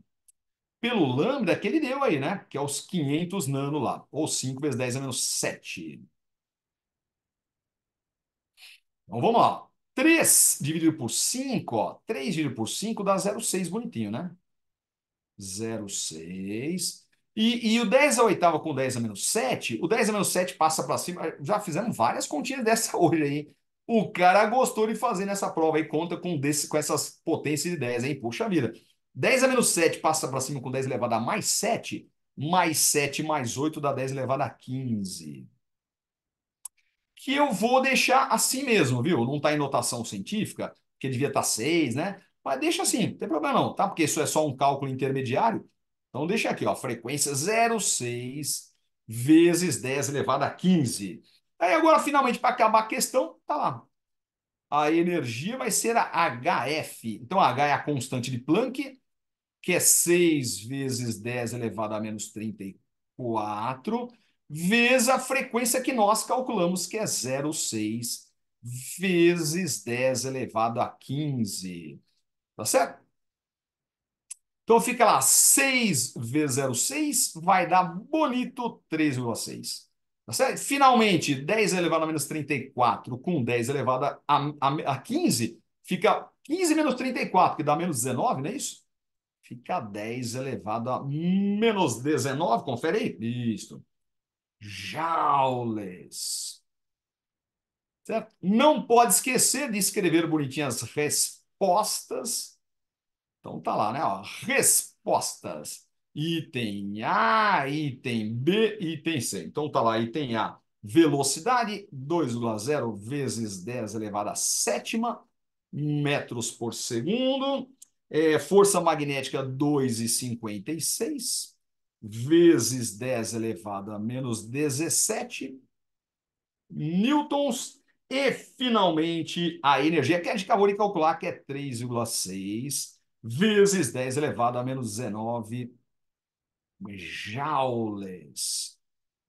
Pelo lambda que ele deu aí, né? Que é os 500 nano lá. Ou 5 vezes 10 a menos 7. Então vamos lá. 3 dividido por 5, ó. 3 dividido por 5 dá 0,6 bonitinho, né? 0,6. E o 10 a oitava com 10 a menos 7, o 10 a menos 7 passa para cima. Já fizemos várias continhas dessa hoje aí. O cara gostou de fazer nessa prova aí, conta com essas potências de 10, hein? Puxa vida. 10 a menos 7 passa para cima com 10 elevado a mais 7 mais 8 dá 10 elevado a 15 que eu vou deixar assim mesmo, viu? Não está em notação científica, que devia estar 6, né? Mas deixa assim, não tem problema não, tá? Porque isso é só um cálculo intermediário. Então deixa aqui, ó, frequência 0,6 vezes 10 elevado a 15. Aí agora, finalmente, para acabar a questão, tá lá. A energia vai ser a HF. Então, a H é a constante de Planck, que é 6 vezes 10 elevado a menos 34, vezes a frequência que nós calculamos, que é 0,6 vezes 10 elevado a 15. Tá certo? Então fica lá, 6 vezes 0,6 vai dar bonito 3,6. Tá certo? Finalmente, 10 elevado a menos 34 com 10 elevado a 15, fica 15 menos 34, que dá menos 19, não é isso? Fica 10 elevado a menos 19, confere aí. Isso. Joules. Certo? Não pode esquecer de escrever bonitinho as respostas. Então tá lá, né? Ó, respostas. Item A, item B, item C. Então tá lá, item A. Velocidade 2,0 vezes 10 elevado a sétima metros por segundo. Força magnética 2,56 vezes 10 elevado a menos 17 newtons. E, finalmente, a energia que a gente acabou de calcular, que é 3,6 vezes 10 elevado a menos 19 joules.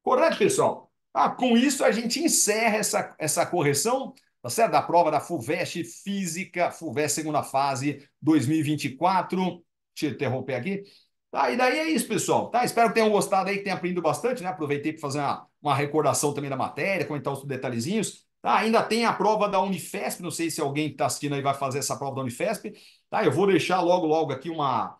Correto, pessoal? Com isso, a gente encerra essa correção, tá certo? Da prova da FUVEST Física, FUVEST segunda fase 2024. Deixa eu interromper aqui. Tá, e daí é isso, pessoal. Tá? Espero que tenham gostado aí, que tenham aprendido bastante, né? Aproveitei para fazer uma recordação também da matéria, comentar os detalhezinhos. Tá? Ainda tem a prova da Unifesp, não sei se alguém que está assistindo aí vai fazer essa prova da Unifesp. Tá? Eu vou deixar logo aqui uma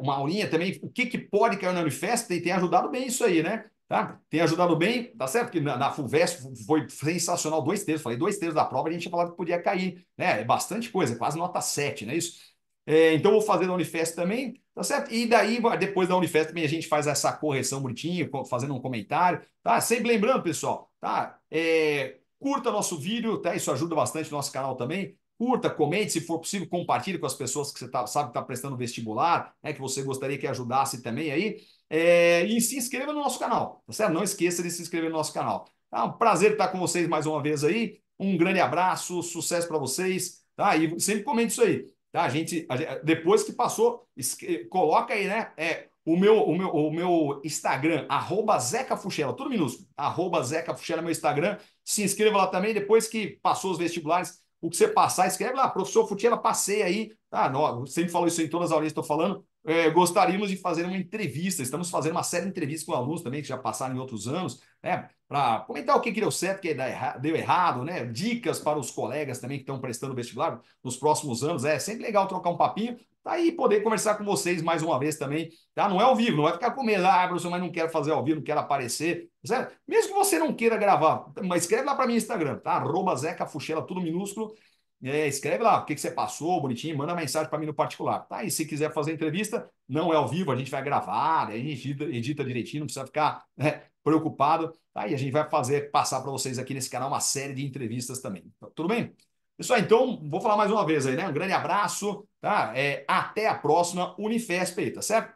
aulinha também, o que pode cair na Unifesp, tem ajudado bem isso aí, né? Tá? Tem ajudado bem, tá certo? Que na FUVEST foi sensacional, 2 terços, falei 2 terços da prova, a gente tinha falado que podia cair, né? É bastante coisa, quase nota 7, não é isso? Então vou fazer da Unifesp também, tá certo? E daí, depois da Unifesp também a gente faz essa correção bonitinha, fazendo um comentário, tá? Sempre lembrando, pessoal, tá? Curta nosso vídeo, tá? Isso ajuda bastante o nosso canal também. Curta, comente, se for possível, compartilhe com as pessoas que você sabe que está prestando vestibular, né? Que você gostaria que ajudasse também aí. E se inscreva no nosso canal, tá certo? Não esqueça de se inscrever no nosso canal. Tá? Um prazer estar com vocês mais uma vez aí. Um grande abraço, sucesso para vocês, tá? E sempre comente isso aí, tá? Depois que passou, coloca aí, né? O meu Instagram, Zeca Fuchela, tudo minúsculo, Zeca Fuchela é meu Instagram. Se inscreva lá também. Depois que passou os vestibulares, o que você passar, escreve lá, professor Fuchela, passei aí. Tá, sempre falo isso em todas as aulas que estou falando. Gostaríamos de fazer uma entrevista. Estamos fazendo uma série de entrevistas com alunos também que já passaram em outros anos, né? Para comentar o que deu certo, o que deu errado, né? Dicas para os colegas também que estão prestando vestibular nos próximos anos. É sempre legal trocar um papinho. Tá aí poder conversar com vocês mais uma vez também, tá? Não é ao vivo, não vai ficar com medo, professor, mas não quero fazer ao vivo, não quero aparecer, certo? Mesmo que você não queira gravar, mas escreve lá para mim no Instagram, tá? Zeca Fuchela, tudo minúsculo. Escreve lá o que você passou, bonitinho, manda mensagem para mim no particular, tá? E se quiser fazer entrevista, não é ao vivo, a gente vai gravar, a gente edita direitinho, não precisa ficar, né, preocupado, tá? E a gente vai passar para vocês aqui nesse canal uma série de entrevistas também. Tudo bem? Pessoal, então, vou falar mais uma vez aí, né? Um grande abraço, tá? Até a próxima Unifesp aí, tá certo?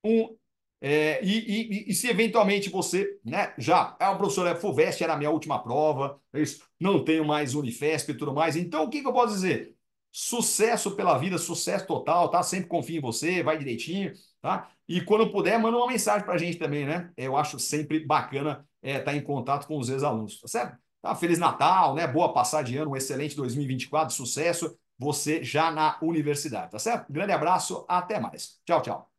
Um E se eventualmente você, né, já é o professor FUVEST, era a minha última prova, é isso, não tenho mais Unifesp e tudo mais, então o que que eu posso dizer? Sucesso pela vida, sucesso total, tá? Sempre confio em você, vai direitinho, tá? E quando puder, manda uma mensagem pra gente também, né? Eu acho sempre bacana estar em contato com os ex-alunos, tá certo? Tá? Feliz Natal, né? Boa passagem de ano, um excelente 2024, sucesso, você já na universidade, tá certo? Grande abraço, até mais. Tchau, tchau.